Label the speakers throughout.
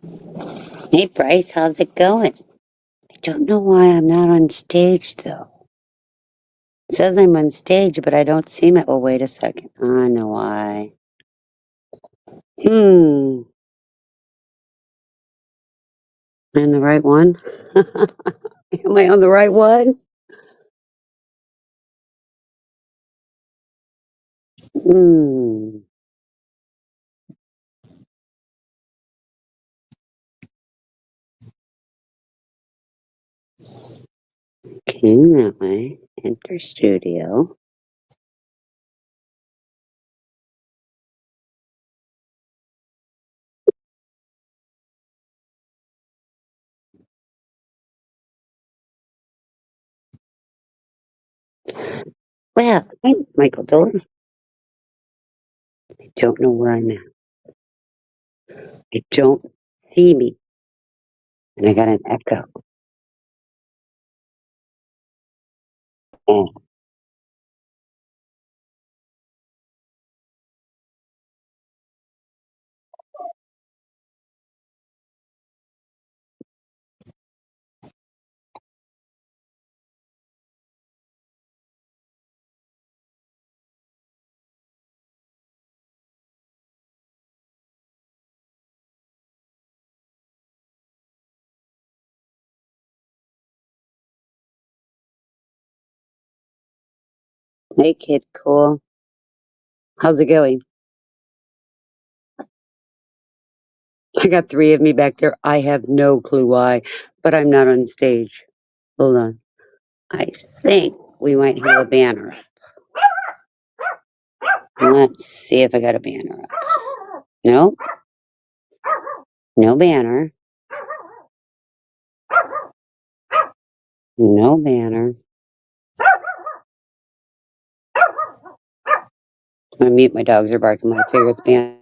Speaker 1: Hey Bryce, how's it going? I don't know why I'm not on stage though. It says I'm on stage, but I don't seem it. Oh, wait a second. I know why. Hmm. Am I on the right one? Am I on the right one? Hmm. Came that way. Enter studio. Well, hey, Michael Dolan. I don't know where I'm at. I don't see me. And I got an echo. Oh, hey kid, cool. How's it going? I got three of me back there. I have no clue why, but I'm not on stage. Hold on. I think we might have a banner. Let's see if I got a banner up. Nope, no banner. No banner. I'm gonna mute my dogs are barking. I'm gonna figure out the banner.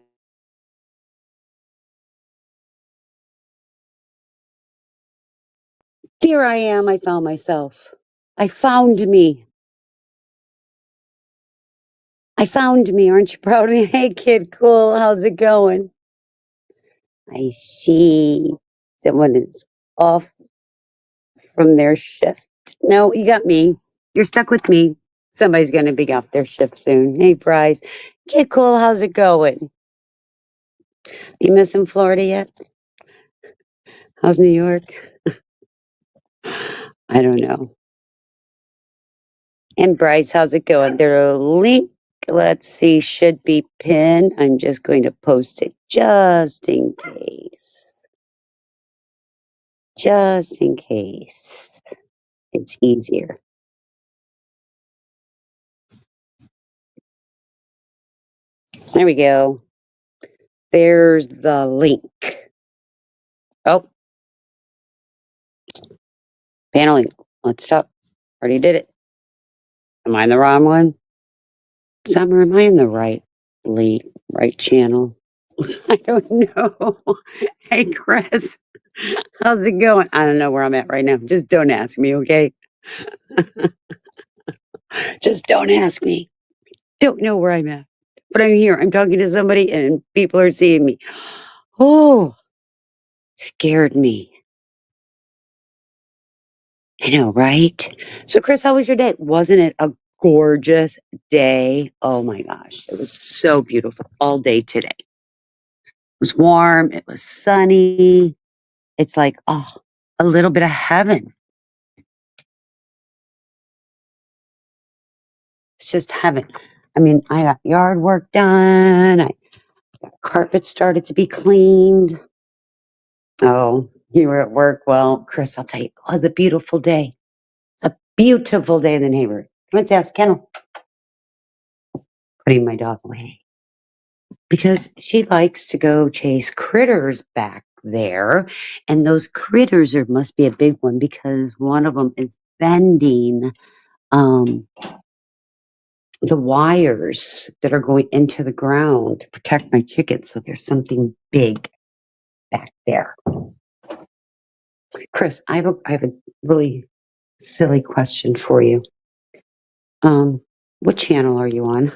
Speaker 1: There I am. I found myself. I found me. I found me. Aren't you proud of me? Hey, kid, cool. How's it going? I see someone is off from their shift. No, you got me. You're stuck with me. Somebody's going to be off their shift soon. Hey, Bryce. Kid, cool. How's it going? You missing Florida yet? How's New York? I don't know. And Bryce, how's it going? Their link, let's see, should be pinned. I'm just going to post it just in case. Just in case. It's easier. There we go. There's the link. Oh, paneling. Let's stop. Already did it. Am I in the wrong one? Summer, am I in the right channel? I don't know. Hey, Chris, how's it going? I don't know where I'm at right now. Just don't ask me, okay? Just don't ask me. Don't know where I'm at. But I'm here. I'm talking to somebody and people are seeing me. Oh, scared me. I know, right? So, Chris, how was your day? Wasn't it a gorgeous day? Oh my gosh. It was so beautiful all day today. It was warm. It was sunny. It's like, oh, a little bit of heaven. It's just heaven. I mean, I got yard work done. I got carpet started to be cleaned. Oh, you were at work. Well, Chris, I'll tell you, it was a beautiful day. It's a beautiful day in the neighborhood. Let's ask Kennel. Putting my dog away because she likes to go chase critters back there. And those critters, there must be a big one because one of them is bending um, the wires that are going into the ground to protect my chickens. So there's something big back there. Chris, I have a really silly question for you. What channel are you on?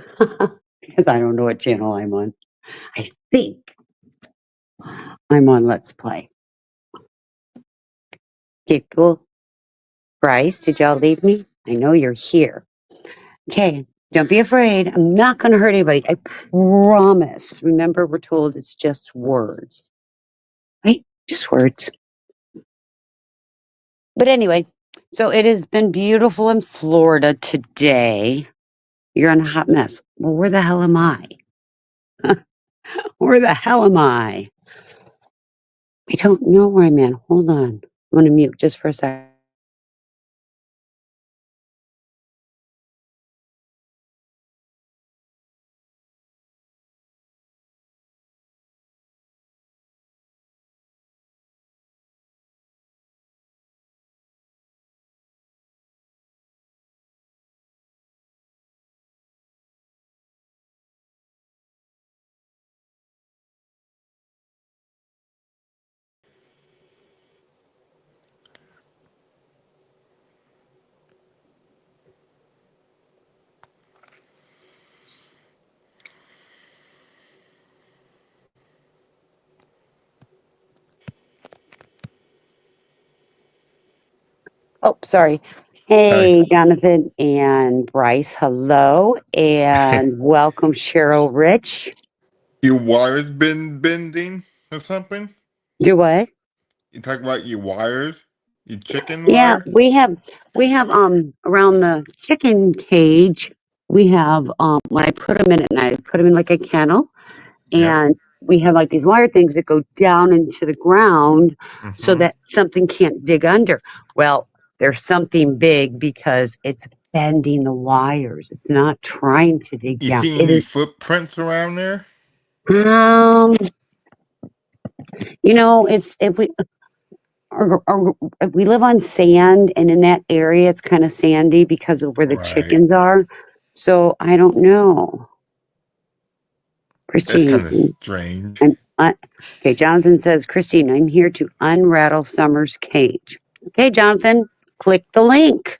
Speaker 1: Because I don't know what channel I'm on. I think I'm on Let's Play. Get cool. Bryce, did y'all leave me? I know you're here. Okay, don't be afraid. I'm not going to hurt anybody. I promise. Remember, we're told it's just words. Right? Just words. But anyway, so it has been beautiful in Florida today. You're in a hot mess. Well, where the hell am I? Where the hell am I? I don't know where I'm at. Hold on. I'm going to mute just for a second. Oh, sorry.
Speaker 2: Hi.
Speaker 1: Hey, Jonathan and Bryce. Hello. And welcome, Cheryl Rich.
Speaker 2: Your wires been bending or something?
Speaker 1: Do what?
Speaker 2: You talk about your wires? Your chicken
Speaker 1: Yeah,
Speaker 2: wire?
Speaker 1: we have around the chicken cage, we have when I put them in at night, I put them in like a kennel,
Speaker 2: Yep.
Speaker 1: and we have like these wire things that go down into the ground so
Speaker 2: Mm-hmm.
Speaker 1: that something can't dig under. Well, there's something big because it's bending the wires. It's not trying to dig
Speaker 2: You
Speaker 1: down.
Speaker 2: see
Speaker 1: It
Speaker 2: any
Speaker 1: is
Speaker 2: footprints around there?
Speaker 1: um it's if we live on sand, and in that area it's kind of sandy because of where the
Speaker 2: Right.
Speaker 1: chickens are. So I don't know.
Speaker 2: That's
Speaker 1: Christine,
Speaker 2: kind of strange.
Speaker 1: I'm okay. Jonathan says, Christine, I'm here to unrattle Summer's cage. Okay, Jonathan, click the link.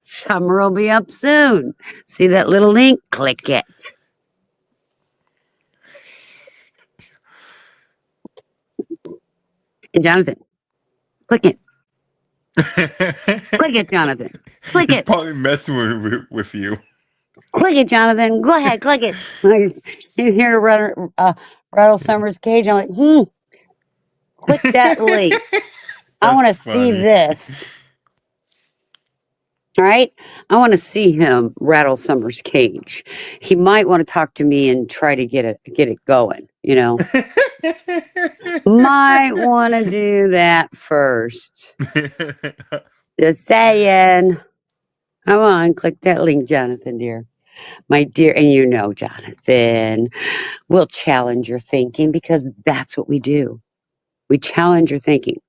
Speaker 1: Summer will be up soon. See that little link? Click it. And Jonathan, click it. Click it, Jonathan. Click
Speaker 2: It's
Speaker 1: it.
Speaker 2: probably messing with you.
Speaker 1: Click it, Jonathan. Go ahead, click it. He's here to rattle Summer's cage. I'm like, click that link. I want
Speaker 2: That's
Speaker 1: to see
Speaker 2: funny.
Speaker 1: this. All right. I want to see him rattle Summer's cage. He might want to talk to me and try to get it going, Might want to do that first. Just saying. Come on, click that link, Jonathan, dear. My dear, and Jonathan, we'll challenge your thinking because that's what we do. We challenge your thinking.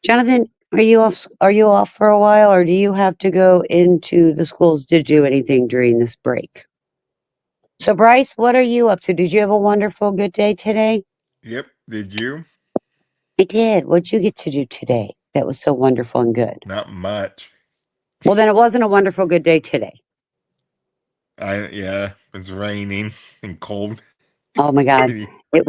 Speaker 1: Jonathan, are you off for a while, or do you have to go into the schools to do anything during this break? So Bryce, what are you up to? Did you have a wonderful good day today?
Speaker 2: Yep. Did you?
Speaker 1: I did. What'd you get to do today that was so wonderful and good?
Speaker 2: Not much.
Speaker 1: Well, then it wasn't a wonderful good day today.
Speaker 2: Yeah. It's raining and cold.
Speaker 1: Oh my God. It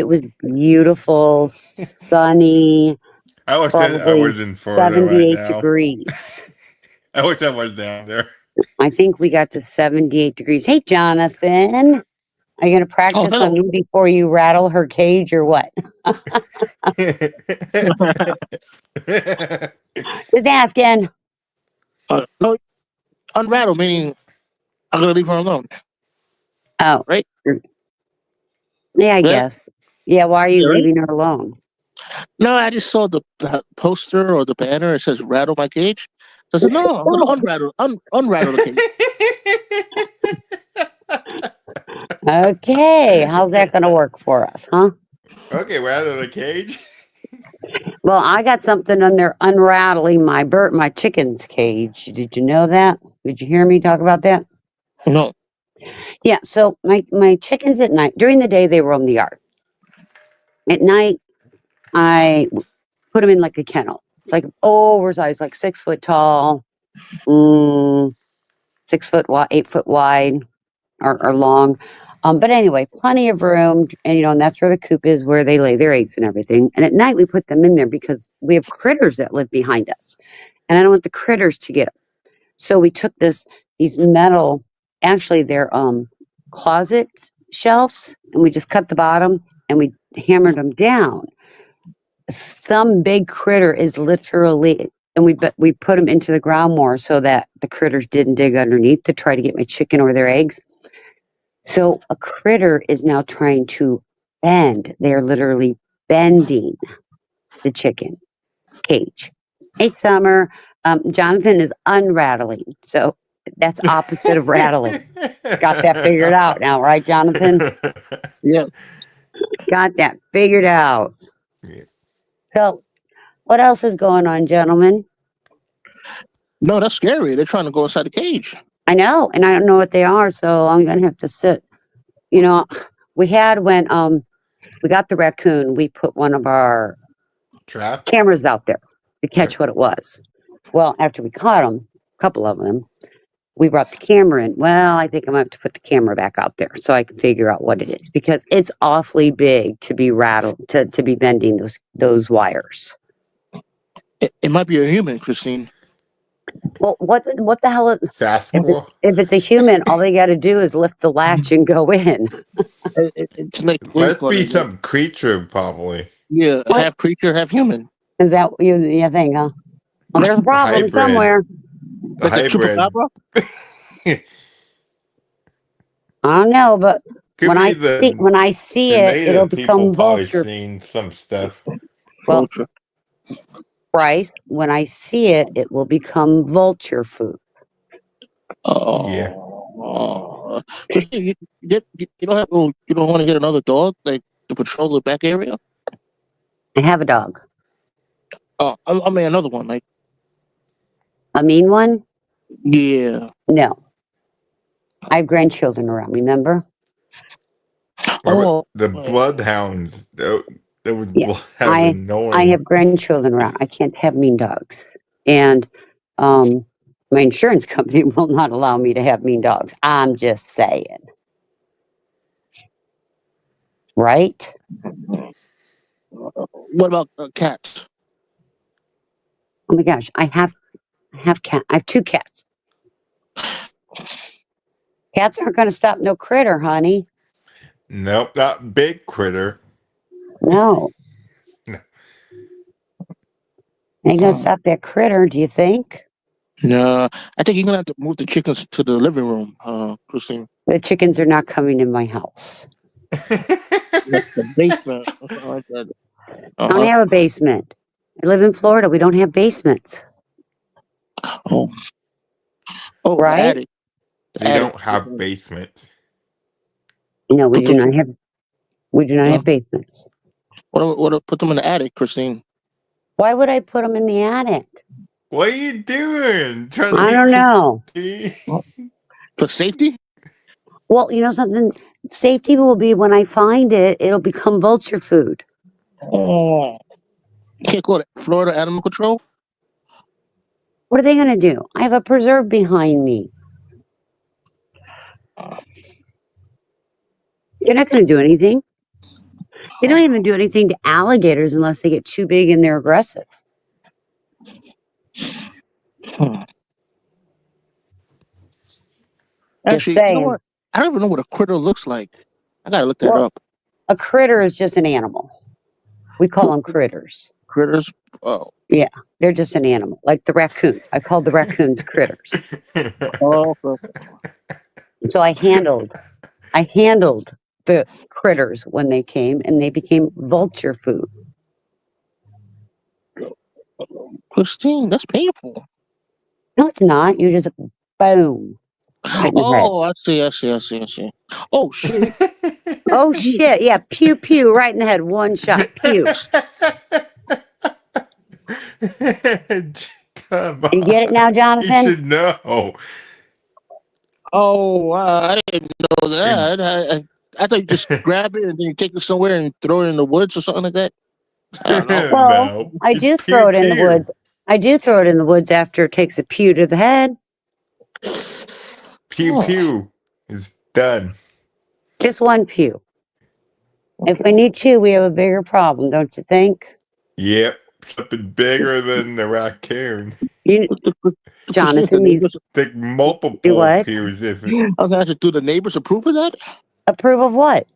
Speaker 1: was beautiful, sunny,
Speaker 2: I wish I
Speaker 1: probably
Speaker 2: was in Florida right
Speaker 1: 78
Speaker 2: now.
Speaker 1: degrees.
Speaker 2: I wish I was down there.
Speaker 1: I think we got to 78 degrees. Hey, Jonathan, are you going to
Speaker 3: Oh,
Speaker 1: practice on
Speaker 3: hello.
Speaker 1: me before you rattle her cage or what? Just asking.
Speaker 3: No, unrattle, meaning I'm gonna leave her alone,
Speaker 1: Oh,
Speaker 3: right?
Speaker 1: yeah, I
Speaker 3: Yeah,
Speaker 1: guess. Yeah, why are you
Speaker 3: yeah, right.
Speaker 1: leaving her alone?
Speaker 3: No, I just saw the poster or the banner. It says "rattle my cage." So I said, "No, I'm gonna unrattle the cage."
Speaker 1: Okay, how's that going to work for us, huh?
Speaker 2: Okay, we're out of the cage.
Speaker 1: Well, I got something on there unrattling my chicken's cage. Did you know that? Did you hear me talk about that?
Speaker 3: No,
Speaker 1: Yeah, so my chickens at night, during the day they roam the yard. At night, put them in like a kennel. It's like oversized, like 6 foot tall, 6 foot wide, 8 foot wide. are long. But anyway, plenty of room, and and that's where the coop is, where they lay their eggs and everything. And at night we put them in there because we have critters that live behind us, and I don't want the critters to get them. So we took these metal, actually they're closet shelves, and we just cut the bottom and we hammered them down. Some big critter is literally, and we put them into the ground more so that the critters didn't dig underneath to try to get my chicken or their eggs. So a critter is now trying to bend. They're literally bending the chicken cage. Hey, Summer. Jonathan is unrattling. So that's opposite of rattling. Got that figured out now, right, Jonathan?
Speaker 3: Yeah.
Speaker 1: Got that figured out.
Speaker 2: Yeah.
Speaker 1: So what else is going on, gentlemen?
Speaker 3: No, that's scary. They're trying to go inside the cage.
Speaker 1: I know, and I don't know what they are, so I'm gonna have to sit. We had when we got the raccoon, we put one of our
Speaker 2: Trap?
Speaker 1: cameras out there to catch what it was. Well, after we caught them, a couple of them, we brought the camera in. Well, I think I'm gonna have to put the camera back out there so I can figure out what it is, because it's awfully big to be rattled to be bending those wires.
Speaker 3: It might be a human, Christine.
Speaker 1: Well, what the hell is
Speaker 2: Sasquatch?
Speaker 1: if it's a human? All they got to do is lift the latch and go in.
Speaker 3: It's like
Speaker 2: Must be some creature, probably.
Speaker 3: Yeah,
Speaker 1: What?
Speaker 3: half creature, half human.
Speaker 1: Is that you think, huh? Well, there's a problem
Speaker 2: hybrid.
Speaker 1: somewhere.
Speaker 2: The
Speaker 3: Like the
Speaker 2: hybrid.
Speaker 3: chupacabra?
Speaker 1: I don't know, but
Speaker 2: Could
Speaker 1: when
Speaker 2: be
Speaker 1: I see
Speaker 2: the
Speaker 1: it,
Speaker 2: native
Speaker 1: it'll
Speaker 2: people
Speaker 1: become
Speaker 2: probably
Speaker 1: vulture.
Speaker 2: seen some stuff.
Speaker 1: Well,
Speaker 3: Vulture.
Speaker 1: Bryce, when I see it, it will become vulture food.
Speaker 3: Oh.
Speaker 2: Yeah.
Speaker 3: Oh. Christine, you don't have you don't want to get another dog like to patrol the back area?
Speaker 1: I have a dog.
Speaker 3: Oh, I mean another one. Like
Speaker 1: A mean one?
Speaker 3: yeah.
Speaker 1: No. I have grandchildren around, remember?
Speaker 3: Oh,
Speaker 2: The bloodhounds. There was
Speaker 1: Yeah.
Speaker 2: bloodhounds annoying.
Speaker 1: I have grandchildren around. I can't have mean dogs. And my insurance company will not allow me to have mean dogs. I'm just saying. Right?
Speaker 3: what about cats?
Speaker 1: Oh my gosh, I have cat. I have two cats. Cats aren't going to stop no critter, honey.
Speaker 2: Nope, not big critter.
Speaker 1: No.
Speaker 2: No.
Speaker 1: Ain't going to stop that critter, do you think?
Speaker 3: No, I think you're gonna have to move the chickens to the living room, Christine.
Speaker 1: The chickens are not coming in my house.
Speaker 3: Like the basement or something like that.
Speaker 1: I don't have a basement. I live in Florida. We don't have basements.
Speaker 3: Oh,
Speaker 1: Right?
Speaker 3: The attic.
Speaker 2: We don't have basements.
Speaker 1: No, we
Speaker 3: Put
Speaker 1: do
Speaker 3: them-
Speaker 1: not have. We do not have basements.
Speaker 3: What? Put them in the attic, Christine.
Speaker 1: Why would I put them in the attic?
Speaker 2: What are you doing? Trying to
Speaker 1: I
Speaker 2: be
Speaker 1: don't know.
Speaker 3: For safety?
Speaker 1: Well, you know something? Safety will be when I find it, it'll become vulture food.
Speaker 3: Oh, you can't go to Florida Animal Control.
Speaker 1: What are they going to do? I have a preserve behind me. They're not going to do anything. They don't even do anything to alligators unless they get too big and they're aggressive.
Speaker 3: Hmm.
Speaker 1: Just
Speaker 3: Actually,
Speaker 1: saying.
Speaker 3: you know what? I don't even know what a critter looks like. I gotta look that
Speaker 1: Well,
Speaker 3: up.
Speaker 1: A critter is just an animal. We call them critters.
Speaker 3: Critters. Oh,
Speaker 1: Yeah, they're just an animal, like the raccoons. I called the raccoons critters.
Speaker 3: oh,
Speaker 1: So I handled the critters when they came, and they became vulture food.
Speaker 3: Christine, that's painful.
Speaker 1: No, it's not. You just boom. Right in the head.
Speaker 3: Oh, I see. Oh shit!
Speaker 1: Oh shit! Yeah, pew pew, right in the head. One shot, pew.
Speaker 2: Come on.
Speaker 1: You get it now, Jonathan?
Speaker 2: You should know.
Speaker 3: Oh, I didn't know that. I thought you just grab it and then you take it somewhere and throw it in the woods or something like that. I don't know.
Speaker 1: Well,
Speaker 2: No.
Speaker 1: I do
Speaker 2: It's
Speaker 1: throw it in the
Speaker 2: pew-pew.
Speaker 1: woods. I do throw it in the woods after it takes a pew to the head.
Speaker 2: Pew
Speaker 3: Oh.
Speaker 2: pew is Done.
Speaker 1: Just one pew. If we need two, we have a bigger problem, don't you think?
Speaker 2: Yep. Something bigger than the raccoon.
Speaker 1: You,
Speaker 3: But Christine, the
Speaker 1: Jonathan needs
Speaker 3: neighbors.
Speaker 2: Take
Speaker 1: do
Speaker 2: multiple
Speaker 1: what?
Speaker 2: pews if
Speaker 3: I was asking, do the neighbors approve of that?
Speaker 1: Approve of what?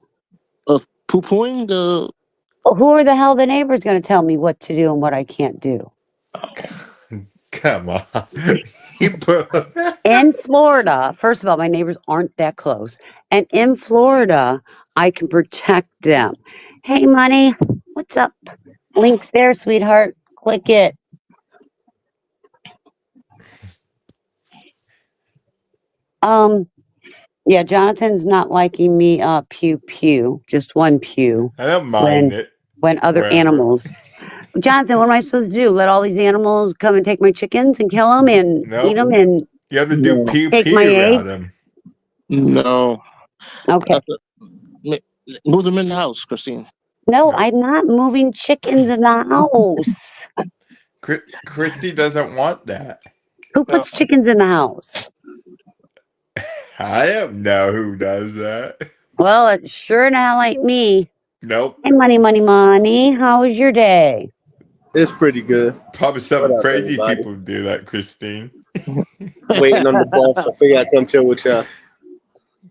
Speaker 3: Of poo-pooing the?
Speaker 1: Who are the hell the neighbors going to tell me what to do and what I can't do?
Speaker 2: come on. You put-
Speaker 1: In Florida, first of all, my neighbors aren't that close. And in Florida, I can protect them. Hey, money, what's up? Link's there, sweetheart. Click it. Yeah, Jonathan's not liking me pew pew, just one pew
Speaker 2: I don't mind
Speaker 1: when
Speaker 2: it.
Speaker 1: other
Speaker 2: Whatever.
Speaker 1: animals. Jonathan, what am I supposed to do? Let all these animals come and take my chickens and kill them and eat
Speaker 2: Nope.
Speaker 1: them and
Speaker 2: You have to do
Speaker 3: No,
Speaker 2: pew
Speaker 1: take my
Speaker 2: pew around
Speaker 1: eggs?
Speaker 2: them.
Speaker 3: no.
Speaker 1: Okay.
Speaker 3: Move them in the house, Christine.
Speaker 1: No,
Speaker 2: No.
Speaker 1: I'm not moving chickens in the house.
Speaker 2: Christy doesn't want that.
Speaker 1: Who
Speaker 3: No.
Speaker 1: puts chickens in the house?
Speaker 2: I don't know who does that.
Speaker 1: Well, it sure in hell ain't me.
Speaker 2: Nope.
Speaker 1: Hey, money, money, money. How was your day?
Speaker 4: It's pretty good.
Speaker 2: Probably
Speaker 4: What
Speaker 2: some
Speaker 4: up,
Speaker 2: crazy
Speaker 4: everybody?
Speaker 2: people do that, Christine.
Speaker 4: Waiting on the bus. I figured I'd come chill with y'all.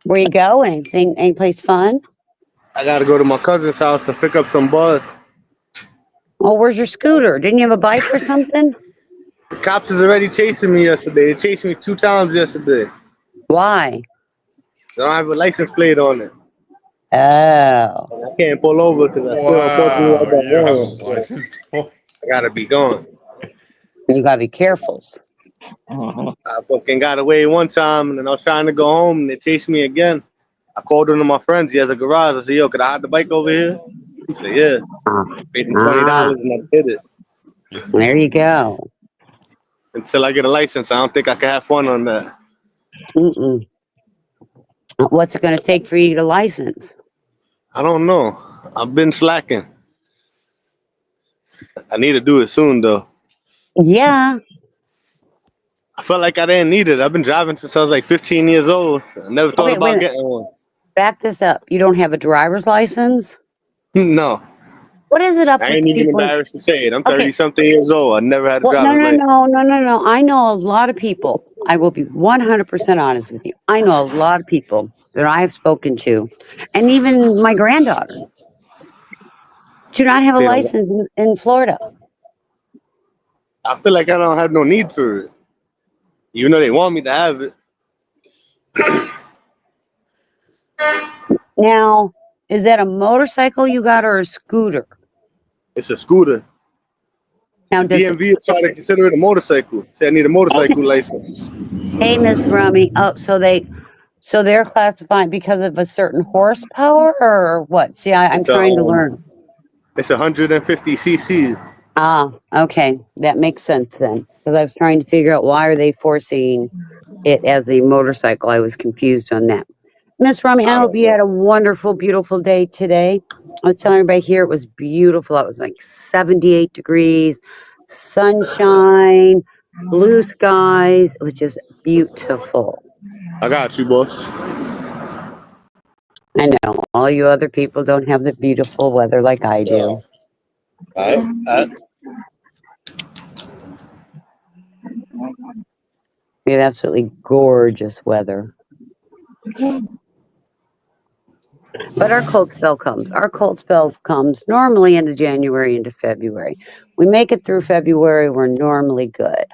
Speaker 1: Where you go? Anything? Any place fun?
Speaker 4: I gotta go to my cousin's house and pick up some bud.
Speaker 1: Oh, where's your scooter? Didn't you have a bike or something?
Speaker 4: The cops is already chasing me yesterday. They chased me 2 times yesterday.
Speaker 1: Why?
Speaker 4: I don't have a license plate on it.
Speaker 1: Oh,
Speaker 4: And I can't pull over because I still unfortunately I
Speaker 2: Wow,
Speaker 4: got
Speaker 2: you have a
Speaker 4: warrants. So
Speaker 2: license plate.
Speaker 4: I gotta be gone.
Speaker 1: you gotta be careful.
Speaker 3: Uh-huh.
Speaker 4: I fucking got away one time and then I was trying to go home and they chased me again. I called one of my friends. He has a garage. I said, yo, could I hide the bike over here? He said, yeah. Paid him
Speaker 1: Ah,
Speaker 4: $20 and I did it.
Speaker 1: there you go.
Speaker 4: Until I get a license, I don't think I can have fun on that.
Speaker 1: Mm-mm. What's it gonna take for you to get a license?
Speaker 4: I don't know. I've been slacking. I need to do it soon though.
Speaker 1: Yeah.
Speaker 4: I felt like I didn't need it. I've been driving since I was like 15 years old. I never thought
Speaker 1: Okay, wait a
Speaker 4: about
Speaker 1: minute.
Speaker 4: getting one.
Speaker 1: Back this up. You don't have a driver's license?
Speaker 4: No,
Speaker 1: What is it up
Speaker 4: I
Speaker 1: with
Speaker 4: ain't even
Speaker 1: people?
Speaker 4: embarrassed to say it. I'm
Speaker 1: Okay.
Speaker 4: 30 something years old. I never had a
Speaker 1: Well, no,
Speaker 4: driver's
Speaker 1: no,
Speaker 4: license.
Speaker 1: no, no, no, no. I know a lot of people. I will be 100% honest with you. I know a lot of people that I have spoken to, and even my granddaughter, do not have a
Speaker 4: They don't.
Speaker 1: license in Florida.
Speaker 4: I feel like I don't have no need for it, even though they want me to have it.
Speaker 1: Now, is that a motorcycle you got or a scooter?
Speaker 4: It's a scooter.
Speaker 1: Now,
Speaker 4: The
Speaker 1: does it?
Speaker 4: DMV is trying to consider it a motorcycle. Say I need a motorcycle license.
Speaker 1: Hey, Miss Rummy. Oh, so they're classifying because of a certain horsepower or what? See, I'm
Speaker 4: It's a
Speaker 1: trying to learn.
Speaker 4: it's 150 cc.
Speaker 1: Ah, okay, that makes sense then. Because I was trying to figure out why are they forcing it as a motorcycle. I was confused on that. Miss Rummy, I
Speaker 4: I
Speaker 1: hope
Speaker 4: don't
Speaker 1: you had
Speaker 4: know.
Speaker 1: a wonderful, beautiful day today. I was telling everybody here it was beautiful. It was like 78 degrees, sunshine, blue skies. It was just beautiful.
Speaker 4: I got you, boss.
Speaker 1: I know all you other people don't have the beautiful weather like I
Speaker 4: Yeah.
Speaker 1: do.
Speaker 4: All right. All right.
Speaker 1: We have absolutely gorgeous weather. But our cold spell comes. Our cold spell comes normally into January, into February. We make it through February, we're normally good.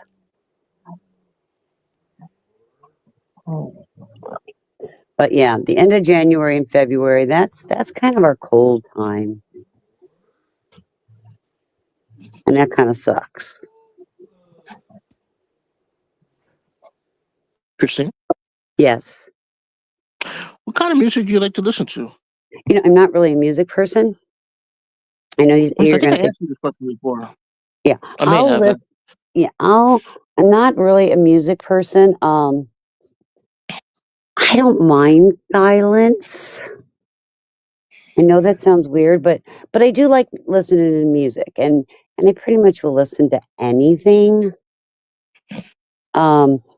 Speaker 1: But yeah, the end of January and February, that's kind of our cold time. And that kind of sucks.
Speaker 3: Christine,
Speaker 1: Yes.
Speaker 3: what kind of music do you like to listen to?
Speaker 1: You know, I'm not really a music person. I know
Speaker 3: I
Speaker 1: you're
Speaker 3: think
Speaker 1: going
Speaker 3: I
Speaker 1: to think,
Speaker 3: asked you this question before.
Speaker 1: yeah,
Speaker 3: I may
Speaker 1: I'll
Speaker 3: have.
Speaker 1: list. Yeah, I'm not really a music person. I don't mind silence. I know that sounds weird, but I do like listening to music, and I pretty much will listen to anything.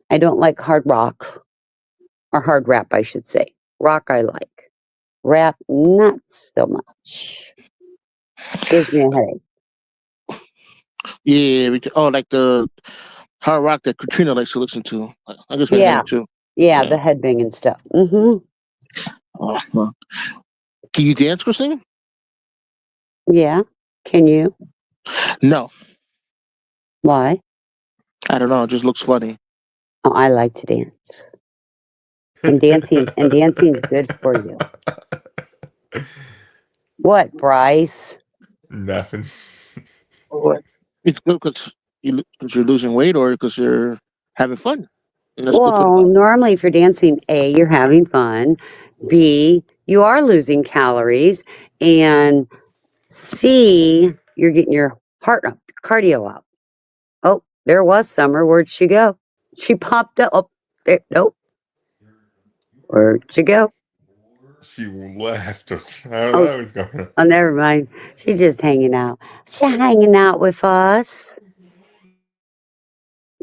Speaker 1: I don't like hard rock or hard rap, I should say. Rock I like. Rap, not so much. Gives me a headache.
Speaker 3: Yeah. Like the hard rock that Katrina likes to listen to. I guess my
Speaker 1: Yeah,
Speaker 3: headache too.
Speaker 1: yeah,
Speaker 3: Yeah.
Speaker 1: the headbanging stuff. Mm-hmm.
Speaker 3: Uh, can you dance, Christine?
Speaker 1: Yeah. Can you?
Speaker 3: No,
Speaker 1: Why?
Speaker 3: I don't know. It just looks funny.
Speaker 1: Oh, I like to dance. And dancing's good for you. What, Bryce?
Speaker 2: Nothing.
Speaker 3: What? It's good because you're losing weight, or because you're having fun, and that's good for the
Speaker 1: Well,
Speaker 3: body.
Speaker 1: normally for dancing, A, you're having fun. B, you are losing calories. And C, you're getting your heart up, cardio up. Oh, there was Summer. Where'd she go? She popped up. Oh, there, nope. Where'd she go?
Speaker 2: She left. I don't
Speaker 1: Oh,
Speaker 2: know what's going on.
Speaker 1: oh, never mind. She's just hanging out. She's hanging out with us.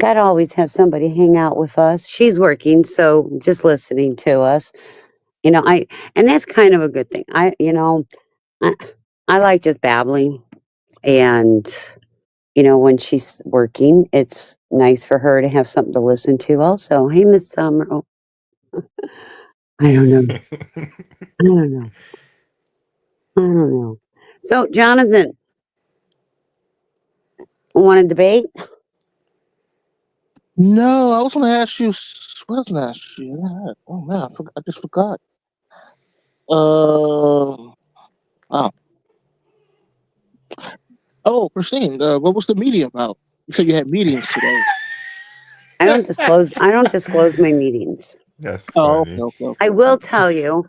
Speaker 1: Gotta always have somebody hang out with us. She's working, so just listening to us. And that's kind of a good thing. I, I like just babbling. And, when she's working, it's nice for her to have something to listen to also. Hey, Miss Summer. Oh, I don't know. I don't know. I don't know. So, Jonathan, want to debate?
Speaker 3: No, I was going to ask you. What else was I ask you? Yeah. Oh man, I just forgot. Oh, oh, Christine, what was the meeting about? You said you had meetings today.
Speaker 1: I don't disclose my meetings.
Speaker 2: That's
Speaker 3: Oh, okay,
Speaker 2: funny.
Speaker 3: okay,
Speaker 1: I
Speaker 3: okay,
Speaker 1: will
Speaker 3: okay.
Speaker 1: tell you,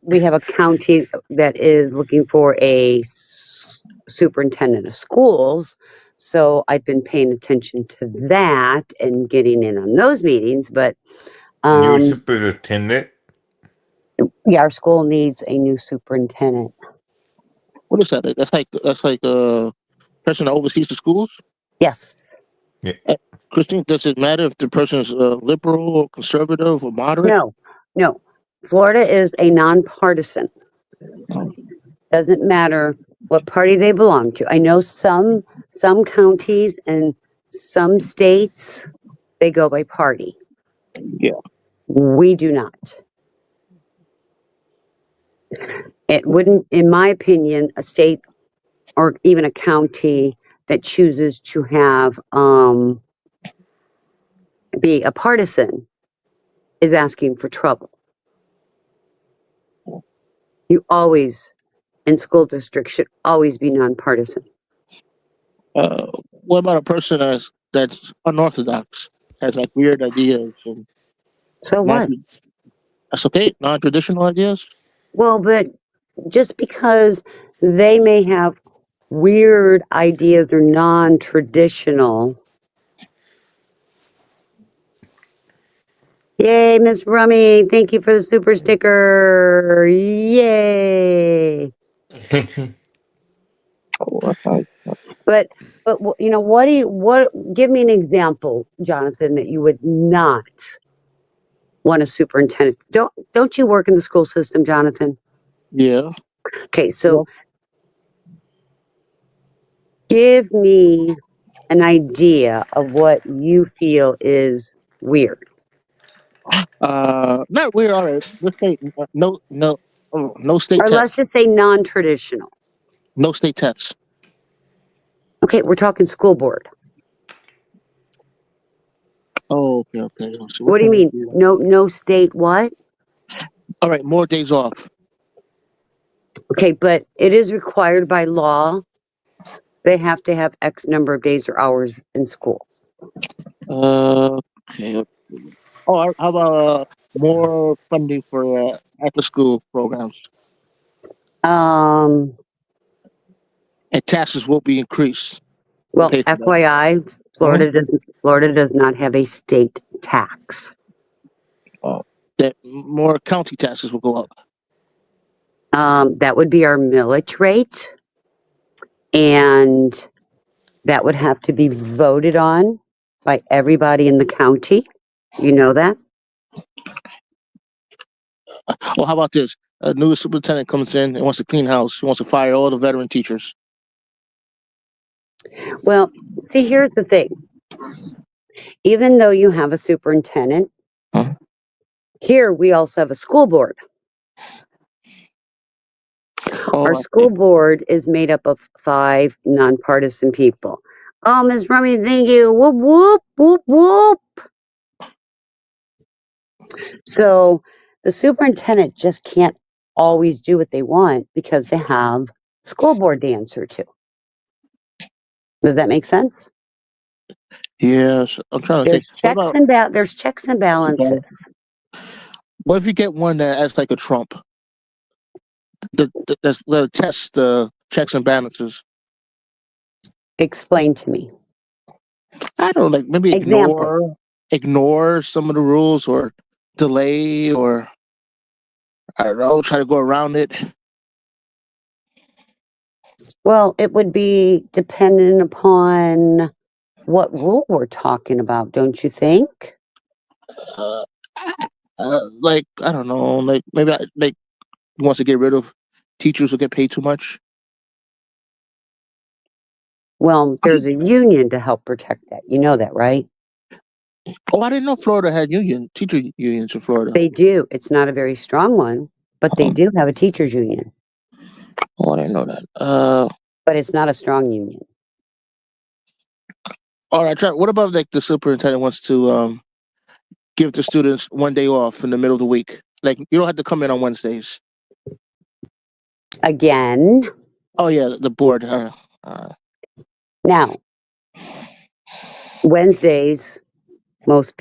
Speaker 1: we have a county that is looking for a superintendent of schools. So I've been paying attention to that and getting in on those meetings. But
Speaker 2: New
Speaker 1: um,
Speaker 2: superintendent.
Speaker 1: yeah, our school needs a new superintendent.
Speaker 3: What is that? That's like a person that oversees the schools.
Speaker 1: Yes.
Speaker 2: Yeah.
Speaker 3: Christine, does it matter if the person is liberal or conservative or moderate?
Speaker 1: No, no. Florida is a nonpartisan. Doesn't matter what party they belong to. I know some counties and some states they go by party.
Speaker 3: Yeah.
Speaker 1: We do not. It wouldn't, in my opinion, a state or even a county that chooses to have be a partisan is asking for trouble. You always in school districts should always be nonpartisan.
Speaker 3: What about a person that's unorthodox, has like weird ideas and
Speaker 1: So
Speaker 3: non
Speaker 1: what?
Speaker 3: that's okay, non-traditional ideas?
Speaker 1: Well, but just because they may have weird ideas or non-traditional. Yay, Miss Rummy. Thank you for the super sticker. Yay.
Speaker 3: Oh, okay.
Speaker 1: But give me an example, Jonathan, that you would not want a superintendent. Don't you work in the school system, Jonathan?
Speaker 3: Yeah.
Speaker 1: Okay, so
Speaker 3: Yeah.
Speaker 1: give me an idea of what you feel is weird.
Speaker 3: Not weird. All right. Let's say no state
Speaker 1: Or let's
Speaker 3: tests.
Speaker 1: just say non-traditional.
Speaker 3: No state tests.
Speaker 1: Okay, we're talking school board.
Speaker 3: Oh, okay, okay. So what
Speaker 1: What do you
Speaker 3: can
Speaker 1: mean?
Speaker 3: we do?
Speaker 1: No state what?
Speaker 3: All right, more days off.
Speaker 1: Okay, but it is required by law. They have to have X number of days or hours in school.
Speaker 3: Okay. Oh, how about more funding for after school programs?
Speaker 1: Um,
Speaker 3: And taxes will be increased to
Speaker 1: well,
Speaker 3: pay for that.
Speaker 1: FYI,
Speaker 3: Hmm?
Speaker 1: Florida does not have a state tax.
Speaker 3: Oh, that more county taxes will go up.
Speaker 1: That would be our millage rate, and that would have to be voted on by everybody in the county. You know that?
Speaker 3: Well, how about this? A new superintendent comes in and wants to clean house. He wants to fire all the veteran teachers.
Speaker 1: Well, see, here's the thing. Even though you have a superintendent,
Speaker 3: Huh?
Speaker 1: here we also have a school board. Our
Speaker 3: Oh, I
Speaker 1: school
Speaker 3: see.
Speaker 1: board is made up of 5 nonpartisan people. Oh, Ms. Rummy, thank you. Whoop, whoop, whoop, whoop. So the superintendent just can't always do what they want because they have school board to answer to. Does that make sense?
Speaker 3: Yes, I'm trying to think.
Speaker 1: There's checks and balances.
Speaker 3: What if you get one that acts like a Trump? That test the checks and balances.
Speaker 1: Explain to me.
Speaker 3: I don't know, like maybe
Speaker 1: Example.
Speaker 3: ignore some of the rules or delay or I don't know, try to go around it.
Speaker 1: Well, it would be dependent upon what rule we're talking about, don't you think?
Speaker 3: Uh, like I don't know, like maybe like he wants to get rid of teachers who get paid too much.
Speaker 1: Well, there's a union to help protect that. You know that, right?
Speaker 3: Oh, I didn't know Florida had teacher unions in Florida.
Speaker 1: They do. It's not a very strong one, but they do have a teachers union.
Speaker 3: Oh, I didn't know that.
Speaker 1: But it's not a strong union.
Speaker 3: All right. What about like the superintendent wants to give the students one day off in the middle of the week? Like you don't have to come in on Wednesdays.
Speaker 1: Again,
Speaker 3: Oh yeah, the board.
Speaker 1: now, Wednesdays, most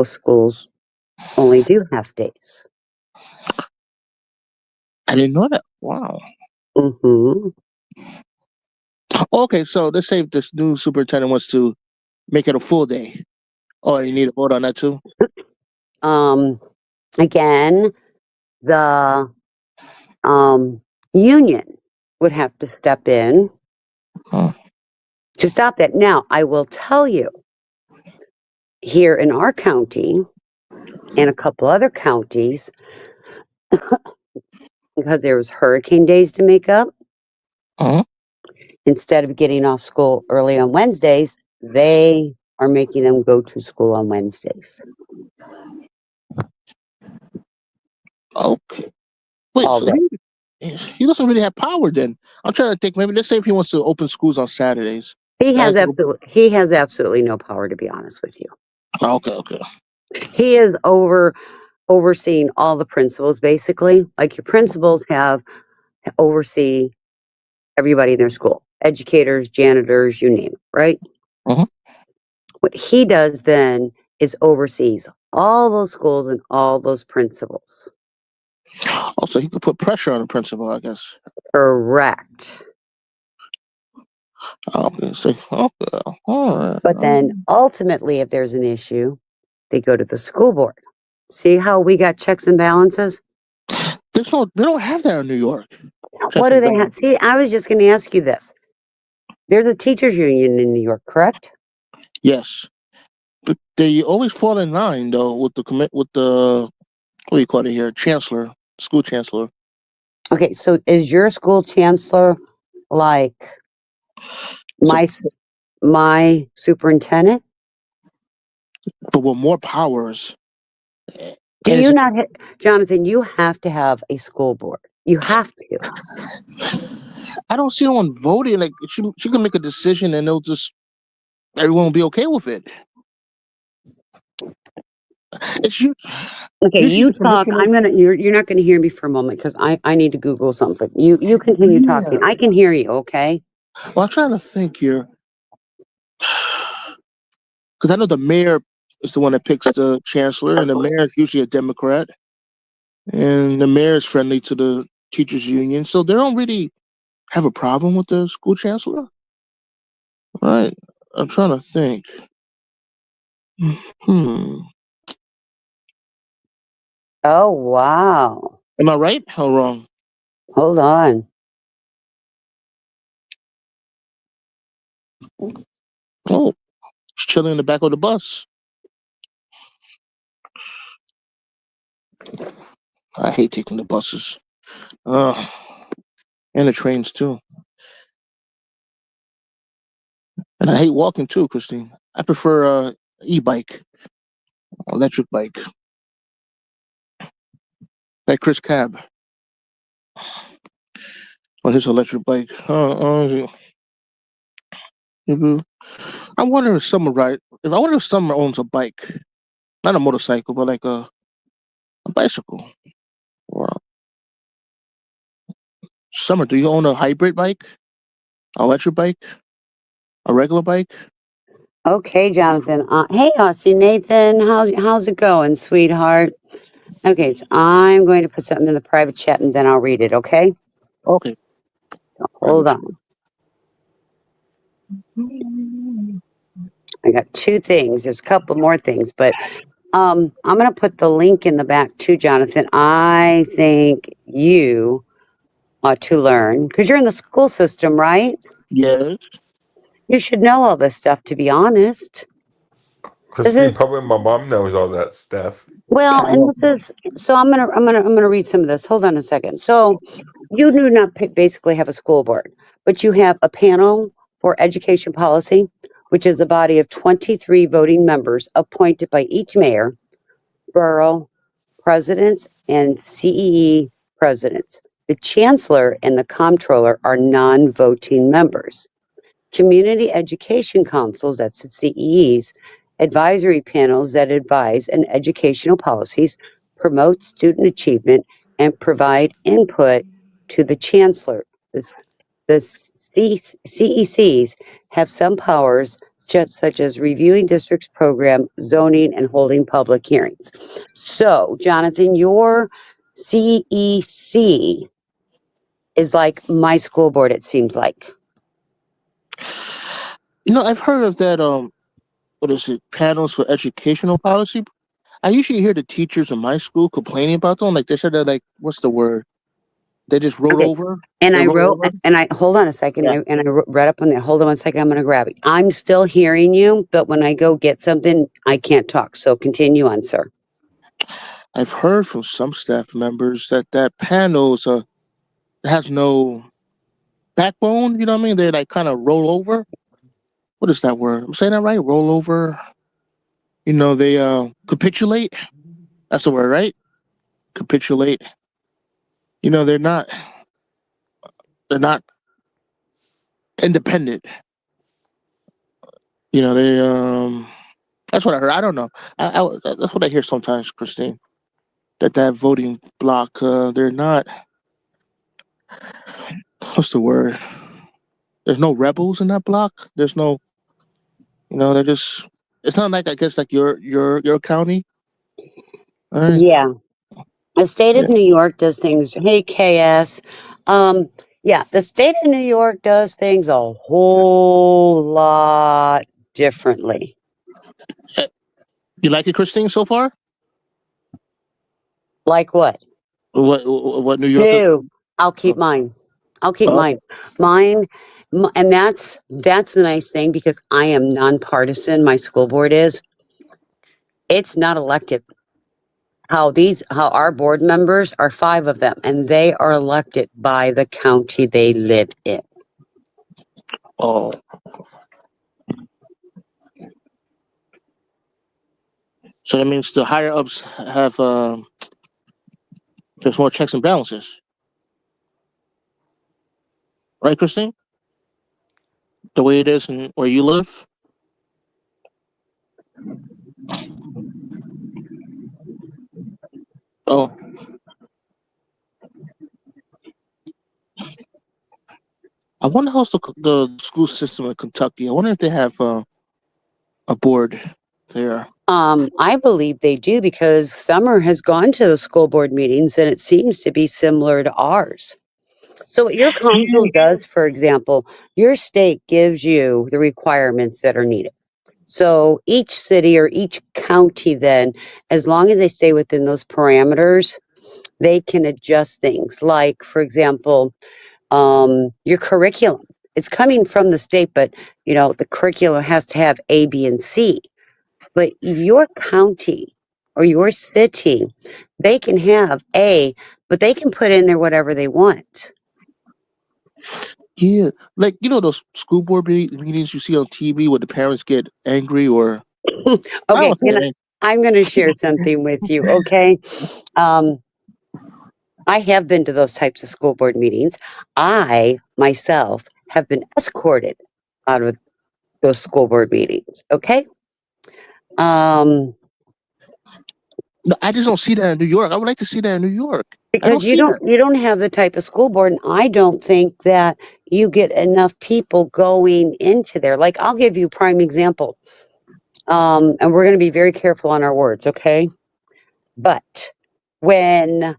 Speaker 1: schools only do half days.
Speaker 3: I didn't know that. Wow.
Speaker 1: Hmm.
Speaker 3: Okay, so let's say if this new superintendent wants to make it a full day. Oh, you need a vote on that too?
Speaker 1: Again, the union would have to step in
Speaker 3: Huh.
Speaker 1: to stop that. Now, I will tell you, here in our county and a couple other counties, because there was hurricane days to make up,
Speaker 3: Uh-huh.
Speaker 1: instead of getting off school early on Wednesdays, they are making them go to school on Wednesdays.
Speaker 3: Okay. Wait,
Speaker 1: All
Speaker 3: so
Speaker 1: day.
Speaker 3: he doesn't really have power then. I'm trying to think. Maybe let's say if he wants to open schools on Saturdays.
Speaker 1: He has absolutely no power, to be honest with you.
Speaker 3: Okay.
Speaker 1: He is overseeing all the principals, basically. Like your principals oversee everybody in their school, educators, janitors, you name it, right?
Speaker 3: Uh-huh.
Speaker 1: What he does then is oversees all those schools and all those principals.
Speaker 3: Also, he could put pressure on the principal, I guess.
Speaker 1: Correct.
Speaker 3: Okay, so okay, all right.
Speaker 1: But then ultimately, if there's an issue, they go to the school board. See how we got checks and balances?
Speaker 3: They don't have that in New York.
Speaker 1: What do they have? See, I was just going to ask you this. There's a teachers union in New York, correct?
Speaker 3: Yes, but they always fall in line though with the what do you call it here, school chancellor.
Speaker 1: Okay, so is your school chancellor like
Speaker 3: So,
Speaker 1: my superintendent?
Speaker 3: but with more powers.
Speaker 1: Do
Speaker 3: And
Speaker 1: you not, Jonathan? You have to have a school board. You have to.
Speaker 3: I don't see no one voting. Like she can make a decision and everyone will be okay with it. It's
Speaker 1: Okay,
Speaker 3: usually
Speaker 1: you
Speaker 3: the
Speaker 1: talk.
Speaker 3: commissioners.
Speaker 1: You're not gonna hear me for a moment because I need to Google something. You continue talking.
Speaker 3: Yeah.
Speaker 1: I can hear you. Okay.
Speaker 3: Well, I'm trying to think here because I know the mayor is the one that picks the chancellor, and the mayor is usually a Democrat, and the mayor is friendly to the teachers union, so they don't really have a problem with the school chancellor. Right? I'm trying to think. Hmm.
Speaker 1: Oh wow.
Speaker 3: Am I right or wrong?
Speaker 1: Hold on.
Speaker 3: Oh, she's chilling in the back of the bus. I hate taking the buses. Uh, and the trains too. And I hate walking too, Christine. I prefer e-bike, electric bike, like Chris Cab on his electric bike. Mhm. I wonder if Summer ride. If I wonder if Summer owns a bike, not a motorcycle, but like a bicycle. Or Summer, do you own a hybrid bike, electric bike, a regular bike?
Speaker 1: Okay, Jonathan. Hey, Aussie Nathan. How's it going, sweetheart? Okay, so I'm going to put something in the private chat and then I'll read it. Okay,
Speaker 3: Okay.
Speaker 1: hold on. I got two things. There's a couple more things, but I'm going to put the link in the back too, Jonathan. I think you ought to learn because you're in the school system, right?
Speaker 3: Yes.
Speaker 1: You should know all this stuff. To be honest, this is
Speaker 2: Christine, probably my mom knows all that stuff.
Speaker 1: well, and
Speaker 3: Well,
Speaker 1: this is so. I'm gonna read some of this. Hold on a second. So, you do not basically have a school board, but you have a panel for education policy, which is a body of 23 voting members appointed by each mayor, borough presidents, and CEE presidents. The chancellor and the comptroller are non-voting members. Community education councils, that's the CEEs, advisory panels that advise on educational policies, promote student achievement, and provide input to the chancellor. The CECs have some powers, such as reviewing district's program, zoning, and holding public hearings. So, Jonathan, your CEC is like my school board, it seems like.
Speaker 3: I've heard of that. What is it? Panels for educational policy. I usually hear the teachers in my school complaining about them. Like they said, they're like, what's the word? They just rolled
Speaker 1: Okay.
Speaker 3: over.
Speaker 1: And
Speaker 3: They
Speaker 1: I
Speaker 3: roll
Speaker 1: wrote,
Speaker 3: over.
Speaker 1: and I hold on a second,
Speaker 3: Yeah.
Speaker 1: and I read up on that. Hold on one second, I'm going to grab it. I'm still hearing you, but when I go get something, I can't talk. So continue on, sir.
Speaker 3: I've heard from some staff members that that panels has no backbone. You know what I mean? They like kind of roll over. What is that word? I'm saying that right? Roll over. They capitulate. That's the word, right? Capitulate. They're not independent. They that's what I heard. I don't know. That's what I hear sometimes, Christine. That voting block, they're not. What's the word? There's no rebels in that block. There's no. They're just. It's not like I guess like your county. All right.
Speaker 1: Yeah. The state
Speaker 3: Yeah.
Speaker 1: of New York does things. Hey, KS. Yeah, the state of New York does things a whole lot differently.
Speaker 3: You like it, Christine, so far?
Speaker 1: Like what?
Speaker 3: What New York?
Speaker 1: No, I'll keep
Speaker 3: Oh,
Speaker 1: mine. I'll keep
Speaker 3: okay.
Speaker 1: mine. Mine, and that's the nice thing because I am nonpartisan. My school board is. It's not elected. How our board members are five of them, and they are elected by the county they live in.
Speaker 3: Oh, so that means the higher ups have there's more checks and balances, right, Christine? The way it is and where you live. Oh, I wonder how's the school system in Kentucky. I wonder if they have a board there.
Speaker 1: I believe they do because Summer has gone to the school board meetings, and it seems to be similar to ours. So, what your council does, for example, your state gives you the requirements that are needed. So each city or each county, then, as long as they stay within those parameters, they can adjust things. Like, for example, your curriculum. It's coming from the state, but the curriculum has to have A, B, and C. But your county or your city, they can have but they can put in there whatever they want.
Speaker 3: Yeah, like those school board meetings you see on TV where the parents get angry, or I
Speaker 1: Okay,
Speaker 3: don't say angry.
Speaker 1: I'm going to share something with you. Okay, I have been to those types of school board meetings. I myself have been escorted out of those school board meetings. Okay. Um,
Speaker 3: No, I just don't see that in New York. I would like to see that in New York. I don't
Speaker 1: because
Speaker 3: see that.
Speaker 1: you don't have the type of school board, and I don't think that you get enough people going into there. Like, I'll give you a prime example. And we're going to be very careful on our words, okay? But when